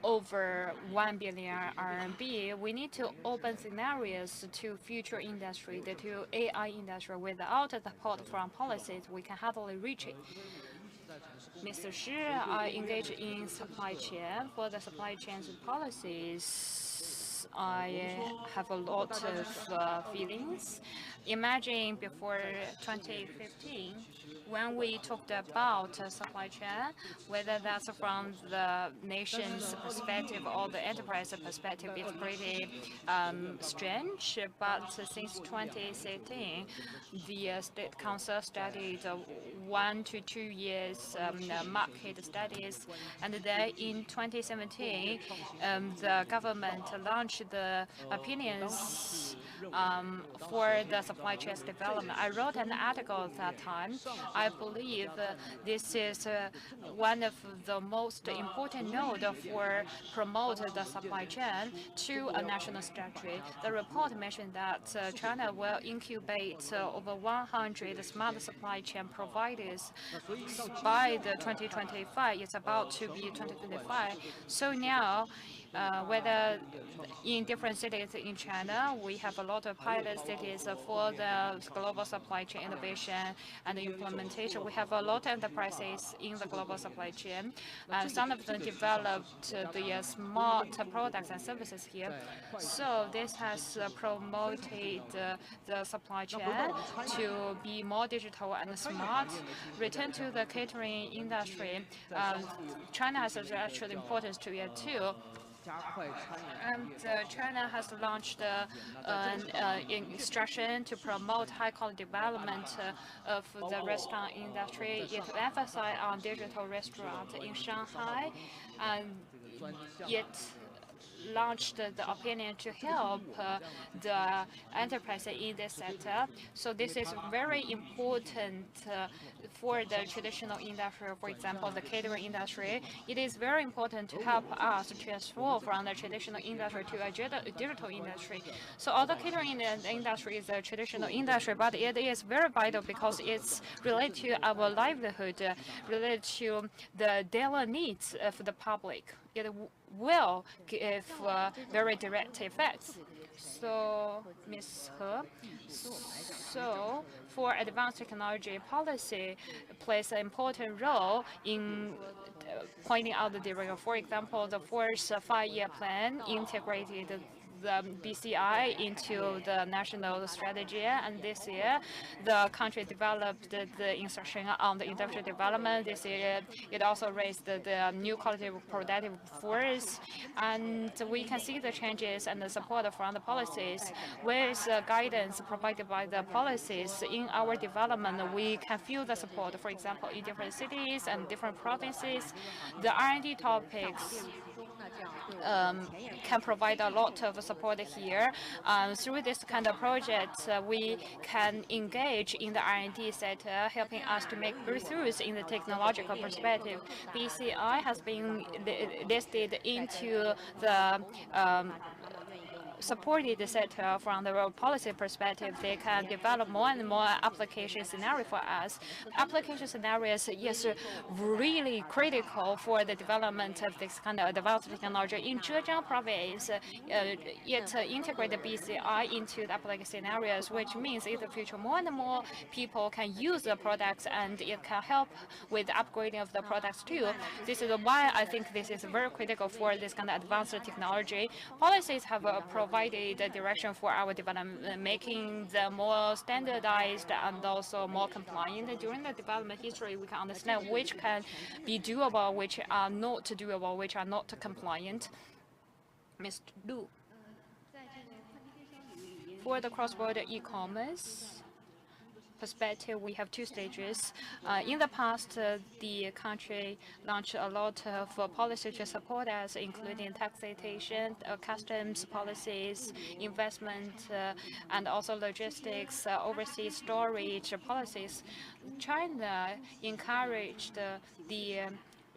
over 1 billion RMB. We need to open scenarios to future industry, to AI industry. Without the support from policies, we can hardly reach it. Mr. Shi, I engage in supply chain. For the supply chain policies, I have a lot of feelings. Imagine before 2015, when we talked about supply chain, whether that's from the nation's perspective or the enterprise perspective, it's pretty strange. But since 2016, the State Council studied 1 to 2 years market studies, and then in 2017, the government launched the opinions for the supply chain development. I wrote an article at that time. I believe this is one of the most important nodes for promote the supply chain to a national strategy. The report mentioned that China will incubate over 100 smart supply chain providers by the 2025. It's about to be 2025. So now, whether in different cities in China, we have a lot of pilot cities for the global supply chain innovation and implementation. We have a lot of enterprises in the global supply chain. Some of them developed the smart products and services here. So this has promoted the supply chain to be more digital and smart. Return to the catering industry. China has actually importance to it too. And China has launched an instruction to promote high-quality development of the restaurant industry. It emphasizes on digital restaurants in Shanghai, and it launched the opinion to help the enterprise in this sector. So this is very important for the traditional industry, for example, the catering industry. It is very important to help us transform from the traditional industry to a digital industry. So although catering industry is a traditional industry, but it is very vital because it's related to our livelihood, related to the daily needs of the public. It will give very direct effects. So, Ms. He, so for advanced technology policy plays an important role in pointing out the direction. For example, the first 5-year plan integrated the BCI into the national strategy, and this year the country developed the instruction on the industrial development. This year it also raised the new quality productive force, and we can see the changes and the support from the policies. With guidance provided by the policies in our development, we can feel the support. For example, in different cities and different provinces, the R&D topics can provide a lot of support here. Through this kind of project, we can engage in the R&D sector, helping us to make breakthroughs in the technological perspective. BCI has been listed into the supported sector from the policy perspective. They can develop more and more application scenario for us. Application scenarios is really critical for the development of this kind of advanced technology. In Zhejiang province, it integrated BCI into the application scenarios, which means in the future more and more people can use the products, and it can help with the upgrading of the products too. This is why I think this is very critical for this kind of advanced technology. Policies have provided a direction for our development, making them more standardized and also more compliant. During the development history, we can understand which can be doable, which are not doable, which are not compliant. Mr. Lu. For the cross-border e-commerce perspective, we have 2 stages. In the past, the country launched a lot of policies to support us, including taxation, customs policies, investment, and also logistics, overseas storage policies. China encouraged the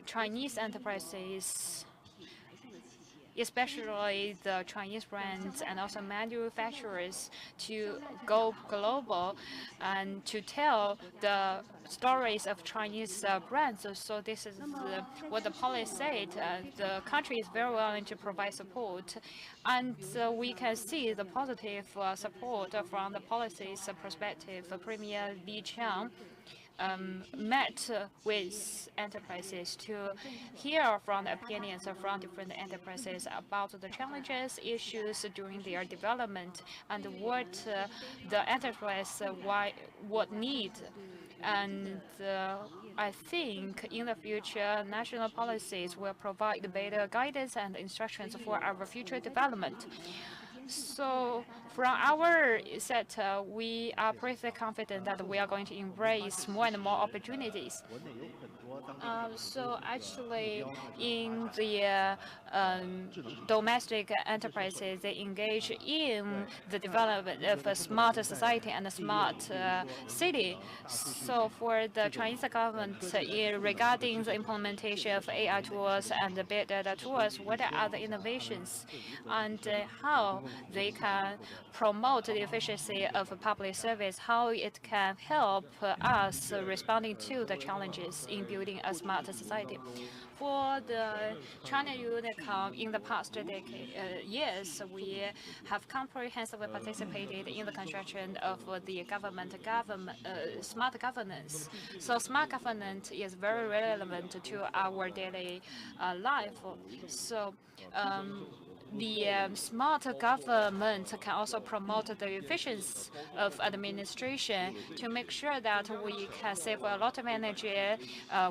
Chinese enterprises especially the Chinese brands and also manufacturers, to go global and to tell the stories of Chinese brands. So this is what the policy said. The country is very willing to provide support, and we can see the positive support from the policy's perspective. Premier Li Qiang met with enterprises to hear from the opinions from different enterprises about the challenges, issues during their development, and what the enterprise would need. And I think in the future, national policies will provide better guidance and instructions for our future development. So from our sector, we are pretty confident that we are going to embrace more and more opportunities. So actually, in the domestic enterprises, they engage in the development of a smart society and a smart city. So for the Chinese government, regarding the implementation of AI tools and the big data tools, what are the innovations and how they can promote the efficiency of public service, how it can help us responding to the challenges in building a smart society. For the China Unicom, in the past years, we have comprehensively participated in the construction of the smart governance. So smart governance is very relevant to our daily life. So the smart government can also promote the efficiency of administration to make sure that we can save a lot of energy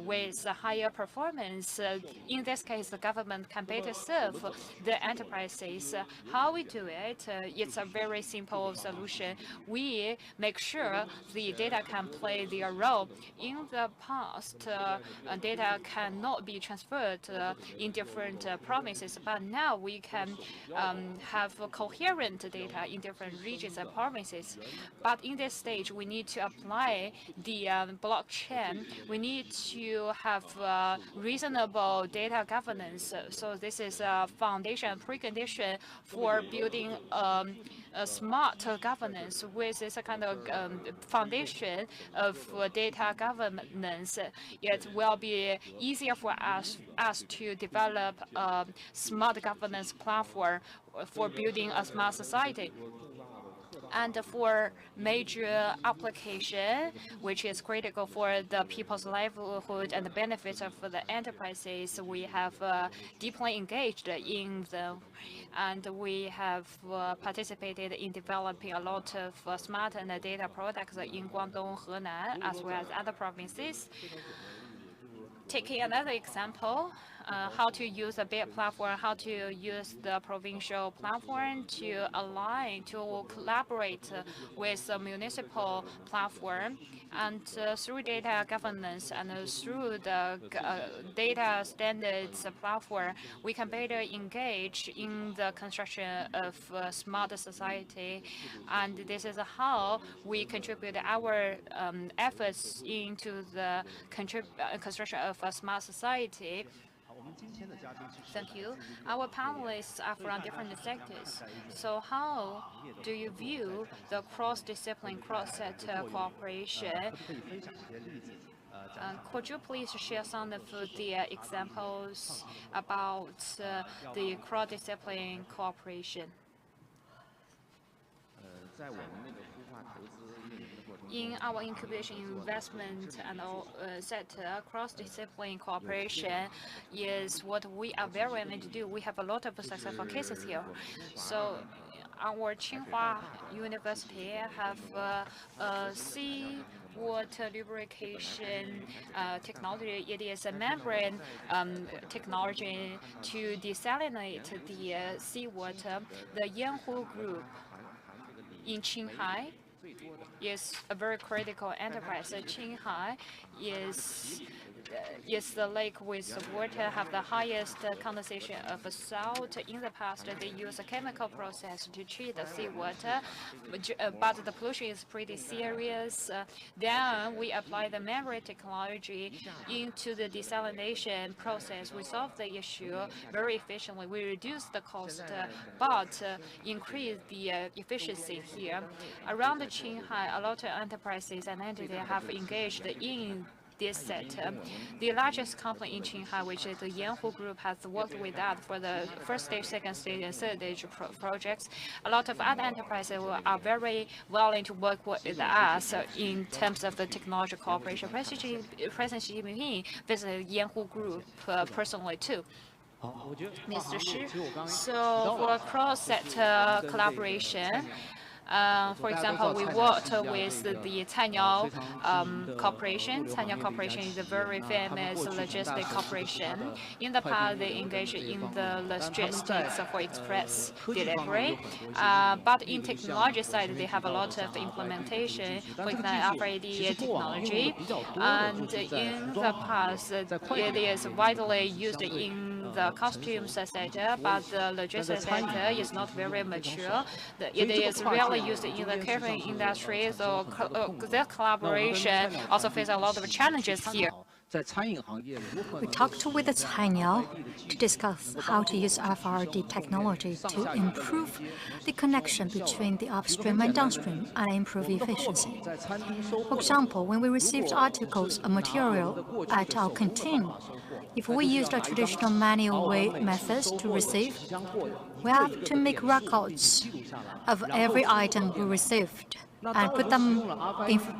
with higher performance. In this case, the government can better serve the enterprises. How we do it? It's a very simple solution. We make sure the data can play their role. In the past, data cannot be transferred in different provinces, but now we can have coherent data in different regions and provinces. But in this stage, we need to apply the blockchain. We need to have reasonable data governance. So this is a foundation, precondition for building a smart governance. With this kind of foundation of data governance, it will be easier for us to develop a smart governance platform for building a smart society. And for major application, which is critical for the people's livelihood and the benefits of the enterprises, we have deeply engaged in them. And we have participated in developing a lot of smart and data products in Guangdong, Henan, as well as other provinces. Taking another example, how to use a big platform, how to use the provincial platform to align, to collaborate with the municipal platform. And through data governance and through the data standards platform, we can better engage in the construction of a smarter society. And this is how we contribute our efforts into the construction of a smart society. Thank you. Our panelists are from different sectors. So how do you view the cross-discipline, cross-sector cooperation? Could you please share some of the examples about the cross-discipline cooperation? In our incubation investment and sector, cross-discipline cooperation is what we are very willing to do. We have a lot of successful cases here. So our Tsinghua University have seawater lubrication technology. It is a membrane technology to desalinate the seawater. The Yanhu Group in Qinghai is a very critical enterprise. Qinghai is is the lake with water have the highest condensation of salt. In the past, they use a chemical process to treat the seawater, but the pollution is pretty serious. Then we apply the membrane technology into the desalination process. We solve the issue very efficiently. We reduce the cost, but increase the efficiency here. Around Qinghai, a lot of enterprises and entities have engaged in this sector. The largest company in Qinghai, which is the Yanhu Group, has worked with us for the first stage, second stage, and third stage projects. A lot of other enterprises are very willing to work with us in terms of the technology cooperation. President Xi Jinping visited Yanhu Group personally too. Mr. Shi, so for cross-sector collaboration, for example, we worked with the Cainiao Corporation. Cainiao Corporation is a very famous logistic corporation. In the past, they engaged in the logistics for express delivery. But in technology side, they have a lot of implementation, for example, RFID technology. And in the past, it is widely used in the costumes sector, but the logistics sector is not very mature. It is really used in the catering industry, so their collaboration also faces a lot of challenges here. We talked with the Cainiao to discuss how to use RFID technology to improve the connection between the upstream and downstream and improve efficiency. For example, when we received articles or material at our canteen, if we used a traditional manual methods to receive, we have to make records of every item we received and put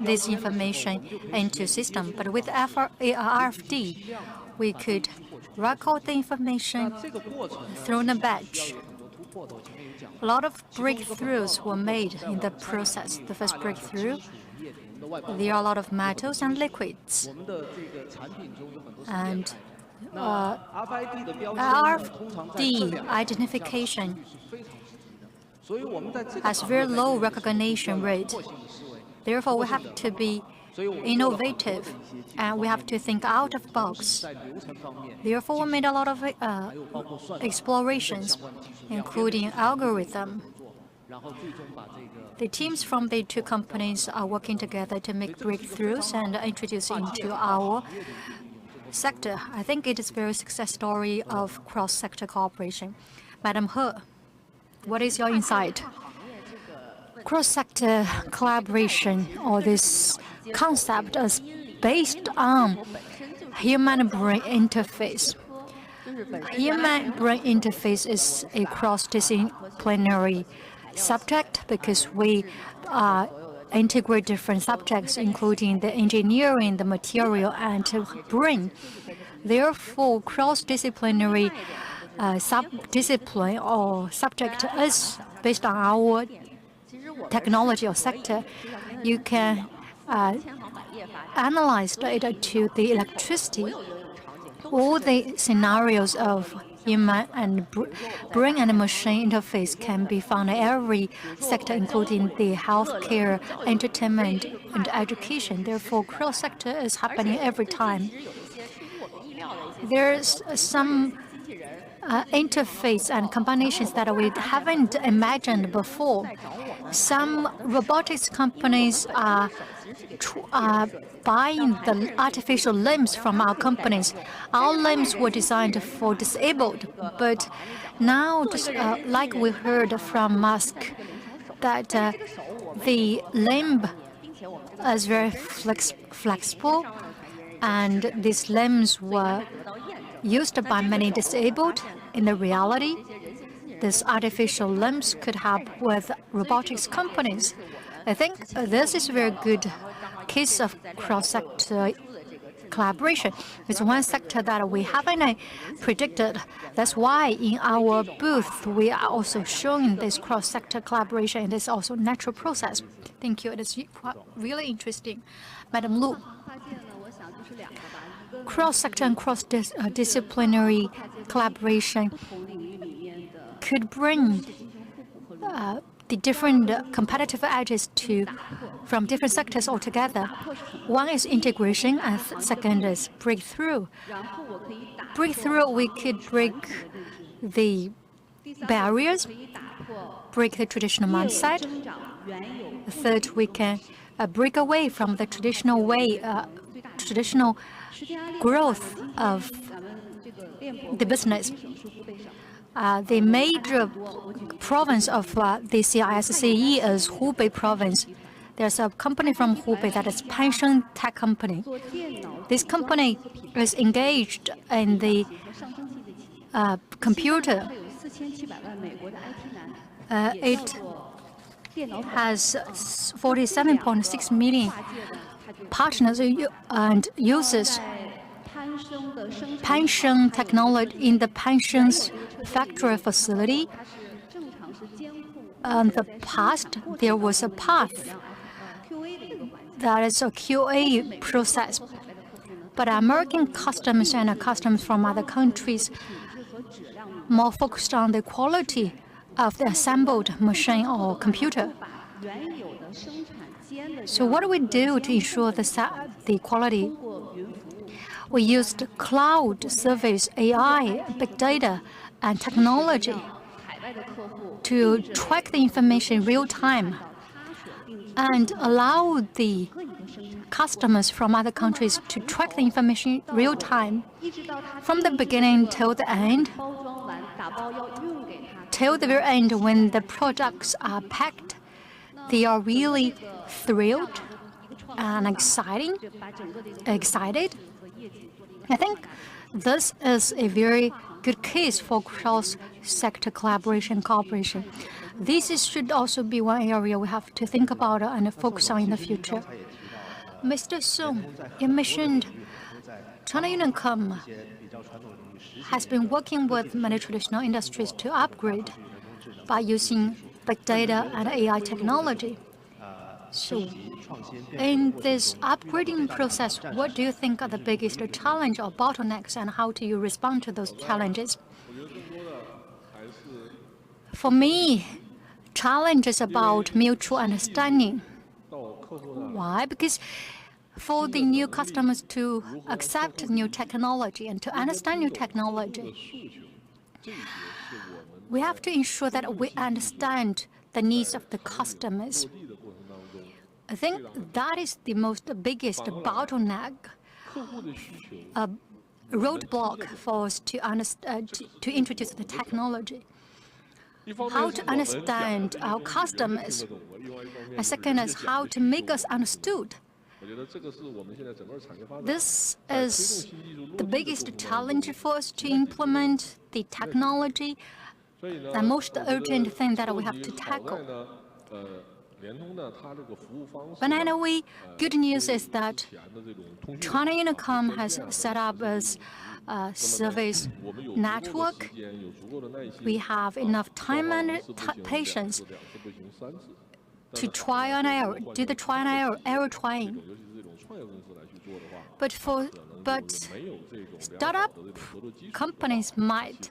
this information into system. But with RFD, we could record the information through the batch. A lot of breakthroughs were made in the process. The first breakthrough, there are a lot of metals and liquids. And RFD identification has very low recognition rate. Therefore, we have to be innovative and we have to think out of the box. Therefore, we made a lot of explorations, including algorithm. The teams from the two companies are working together to make breakthroughs and introduce into our sector. I think it is a very success story of cross-sector cooperation. Madam He, what is your insight? Cross-sector collaboration, or this concept, is based on human-brain interface. Human-brain interface is a cross-disciplinary subject because we integrate different subjects, including the engineering, the material, and the brain. Therefore, cross-disciplinary sub-discipline or subject is based on our technology or sector. You can analyze it to the electricity. All the scenarios of human and brain and machine interface can be found in every sector, including the healthcare, entertainment, and education. Therefore, cross-sector is happening every time. There's some interface and combinations that we haven't imagined before. Some robotics companies are buying the artificial limbs from our companies. Our limbs were designed for disabled, but now, just like we heard from Musk, that the limb is very flexible, and these limbs were used by many disabled. In the reality, these artificial limbs could help with robotics companies. I think this is a very good case of cross-sector collaboration. It's one sector that we haven't predicted. That's why in our booth we are also showing this cross-sector collaboration. It is also a natural process. Thank you. It is really interesting. Madam Lu. Cross-sector and cross-disciplinary collaboration could bring the different competitive edges to from different sectors altogether. One is integration, and second is breakthrough. Breakthrough, we could break the barriers, break the traditional mindset. Third, we can break away from the traditional growth of the business. The major province of the CISCE is Hubei province. There's a company from Hubei that is pension tech company. This company is engaged in the computer. It has 47.6 million partners and uses pension technology in the pensions factory facility. In the past, there was a path that is a QA process. But American customs and customs from other countries more focused on the quality of the assembled machine or computer. So what do we do to ensure the quality? We used cloud service, AI, big data, and technology to track the information real time and allow the customers from other countries to track the information real time from the beginning till the end. Till the very end, when the products are packed, they are really thrilled and excited. I think this is a very good case for cross-sector collaboration, cooperation. This should also be one area we have to think about and focus on in the future. Mr. Song, you mentioned China Unicom has been working with many traditional industries to upgrade by using big data and AI technology. So, in this upgrading process, what do you think are the biggest challenge or bottlenecks, and how do you respond to those challenges? For me, challenge is about mutual understanding. Why? Because for the new customers to accept new technology and to understand new technology, we have to ensure that we understand the needs of the customers. I think that is the biggest bottleneck, roadblock for us to introduce the technology. How to understand our customers. And second is how to make us understood. This is the biggest challenge for us to implement the technology, the most urgent thing that we have to tackle. But anyway, good news is that China Unicom has set up a service network. We have enough time and patience to try and error, do the try and error trying. But startup companies might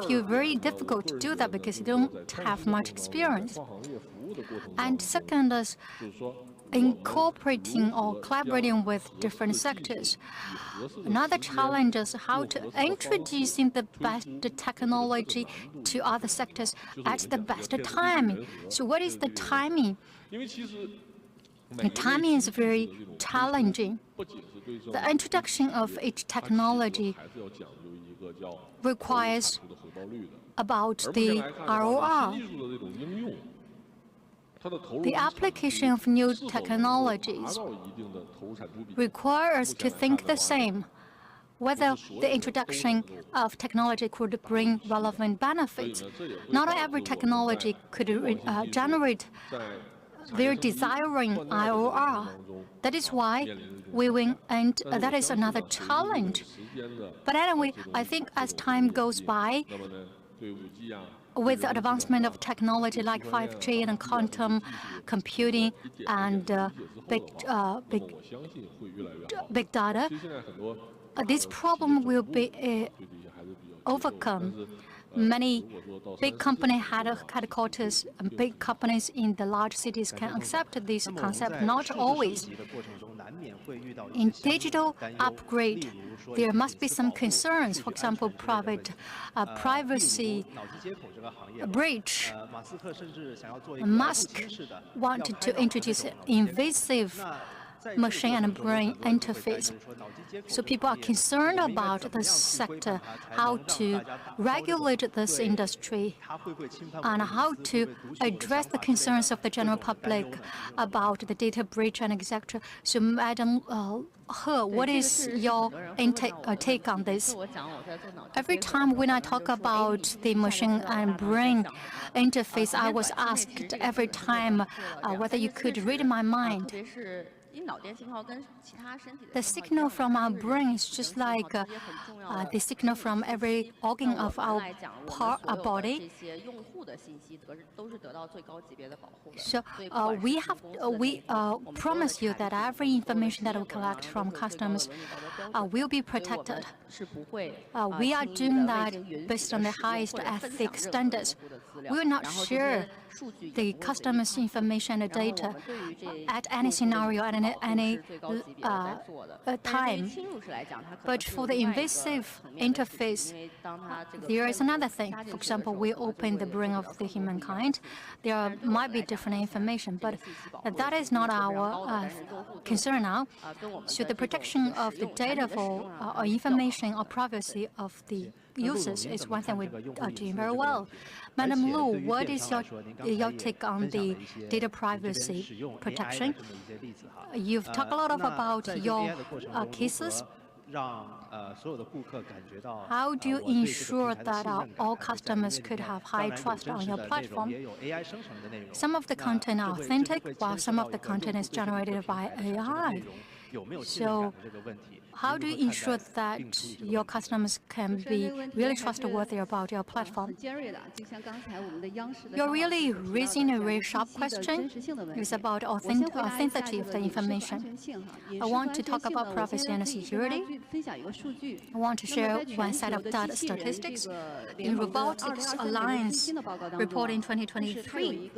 feel very difficult to do that because they don't have much experience. And second is incorporating or collaborating with different sectors. Another challenge is how to introducing the best technology to other sectors at the best time. So what is the timing? The timing is very challenging. The introduction of each technology requires about the ROR. The application of new technologies requires us to think the same, whether the introduction of technology could bring relevant benefits. Not every technology could generate their desiring IOR. That is why we win, and that is another challenge. But anyway, I think as time goes by, with the advancement of technology like 5G and quantum computing and big data, this problem will be overcome. many big company headquarters and big companies in the large cities can accept this concept. Not always. In digital upgrade, there must be some concerns. For example, privacy breach. Musk wanted to introduce invasive machine and brain interface. So people are concerned about this sector, how to regulate this industry, and how to address the concerns of the general public about the data breach and etc. So, Madam He, what is your take on this? Every time when I talk about the machine and brain interface, I was asked every time whether you could read my mind. The signal from our brain is just like the signal from every organ of our body. So we promise you that every information that we collect from customers will be protected. We are doing that based on the highest ethics standards. We will not share the customer's information and data at any scenario at any time. But for the invasive interface, there is another thing. For example, we open the brain of the humankind. There might be different information, but that is not our concern now. So the protection of the data for information or privacy of the users is one thing we are doing very well. Madam Lu, what is your take on the data privacy protection? You've talked a lot about your cases. How do you ensure that all customers could have high trust on your platform? Some of the content are authentic, while some of the content is generated by AI. So how do you ensure that your customers can be really trustworthy about your platform? You're really raising a very sharp question. It's about authenticity of the information. I want to talk about privacy and security. I want to share one set of data statistics. In Robotics Alliance report in 2023,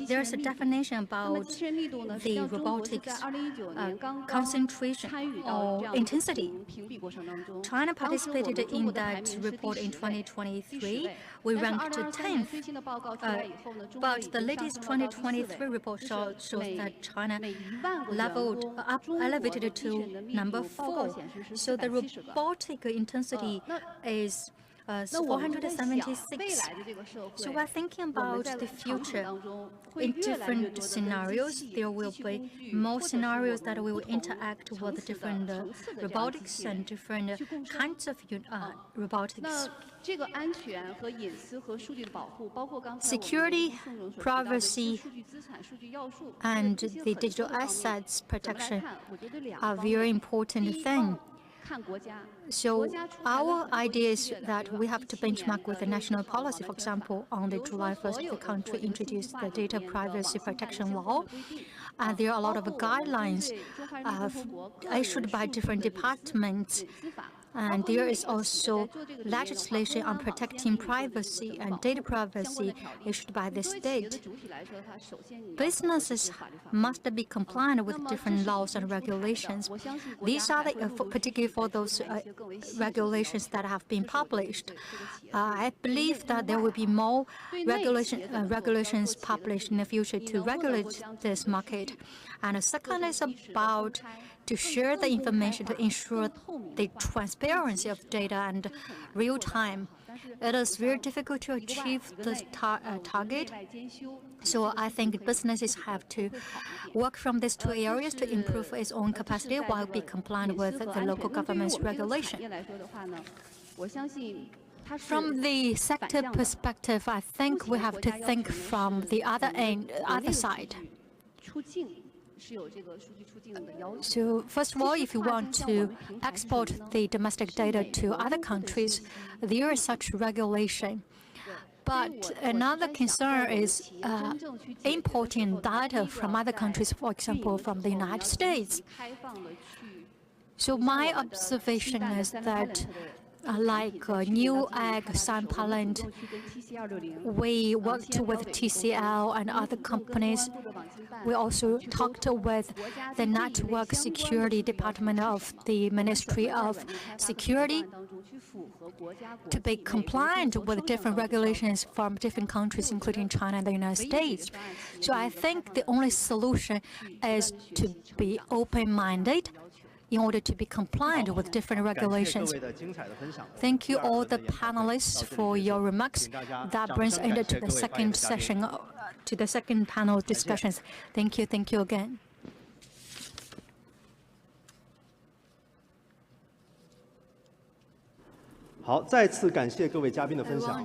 there's a definition about the robotics concentration or intensity. China participated in that report in 2023. We ranked 10th, but the latest 2023 report shows that China elevated to number 4. So the robotic intensity is 476. So we're thinking about the future. In different scenarios, there will be more scenarios that will interact with different robotics and different kinds of robotics. Security, privacy, and the digital assets protection are very important things. So our idea is that we have to benchmark with the national policy. For example, on the July 1st, the country introduced the data privacy protection law. And there are a lot of guidelines issued by different departments. And there is also legislation on protecting privacy and data privacy issued by the state. Businesses must be compliant with different laws and regulations. These are particularly for those regulations that have been published. I believe that there will be more regulations published in the future to regulate this market. And the second is about to share the information to ensure the transparency of data and real time. It is very difficult to achieve this target. So I think businesses have to work from these two areas to improve its own capacity while be compliant with the local government's regulation. From the sector perspective, I think we have to think from the other side. So first of all, if you want to export the domestic data to other countries, there is such regulation. But another concern is importing data from other countries, for example, from the United States. So my observation is that like New Egg, Sunpalent. We worked with TCL and other companies. We also talked with the Network Security Department of the Ministry of Security to be compliant with different regulations from different countries, including China and the United States. So I think the only solution is to be open-minded in order to be compliant with different regulations. Thank you all the panelists for your remarks. That brings end to the second session, to the second panel discussions. Thank you again. I want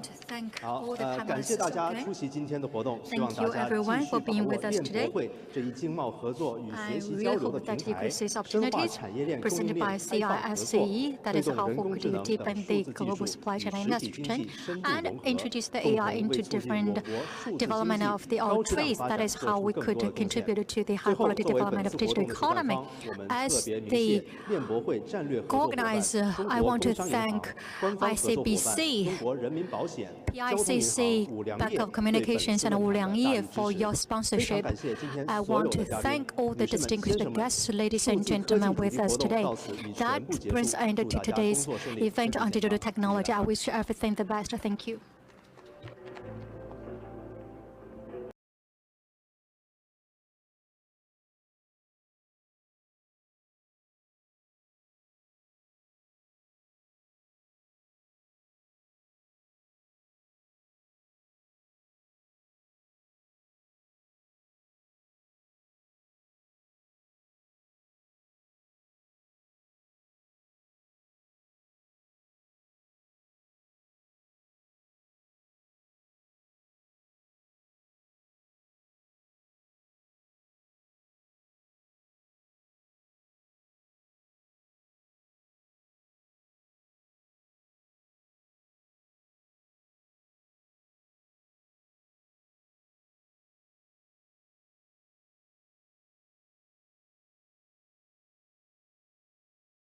to thank all the 感谢大家出席今天的活动，希望大家继续把握链博会这一经贸合作与学习交流的平台，深化产业链供应链开放合作，推动人工智能的数字技术与实体经济深度融合，共同为促进我国数字经济深度融合，高质量发展做出更多贡献。最后，作为本次活动的主办方，我们特别鸣谢链博会战略合作伙伴中国工商银行。ICBC, PICC, Bank of Communications, and Wu Liangye for your sponsorship. I want to thank all the distinguished guests, ladies and gentlemen, with us today. That brings an end to today's event on digital technology. I wish you everything the best. Thank you.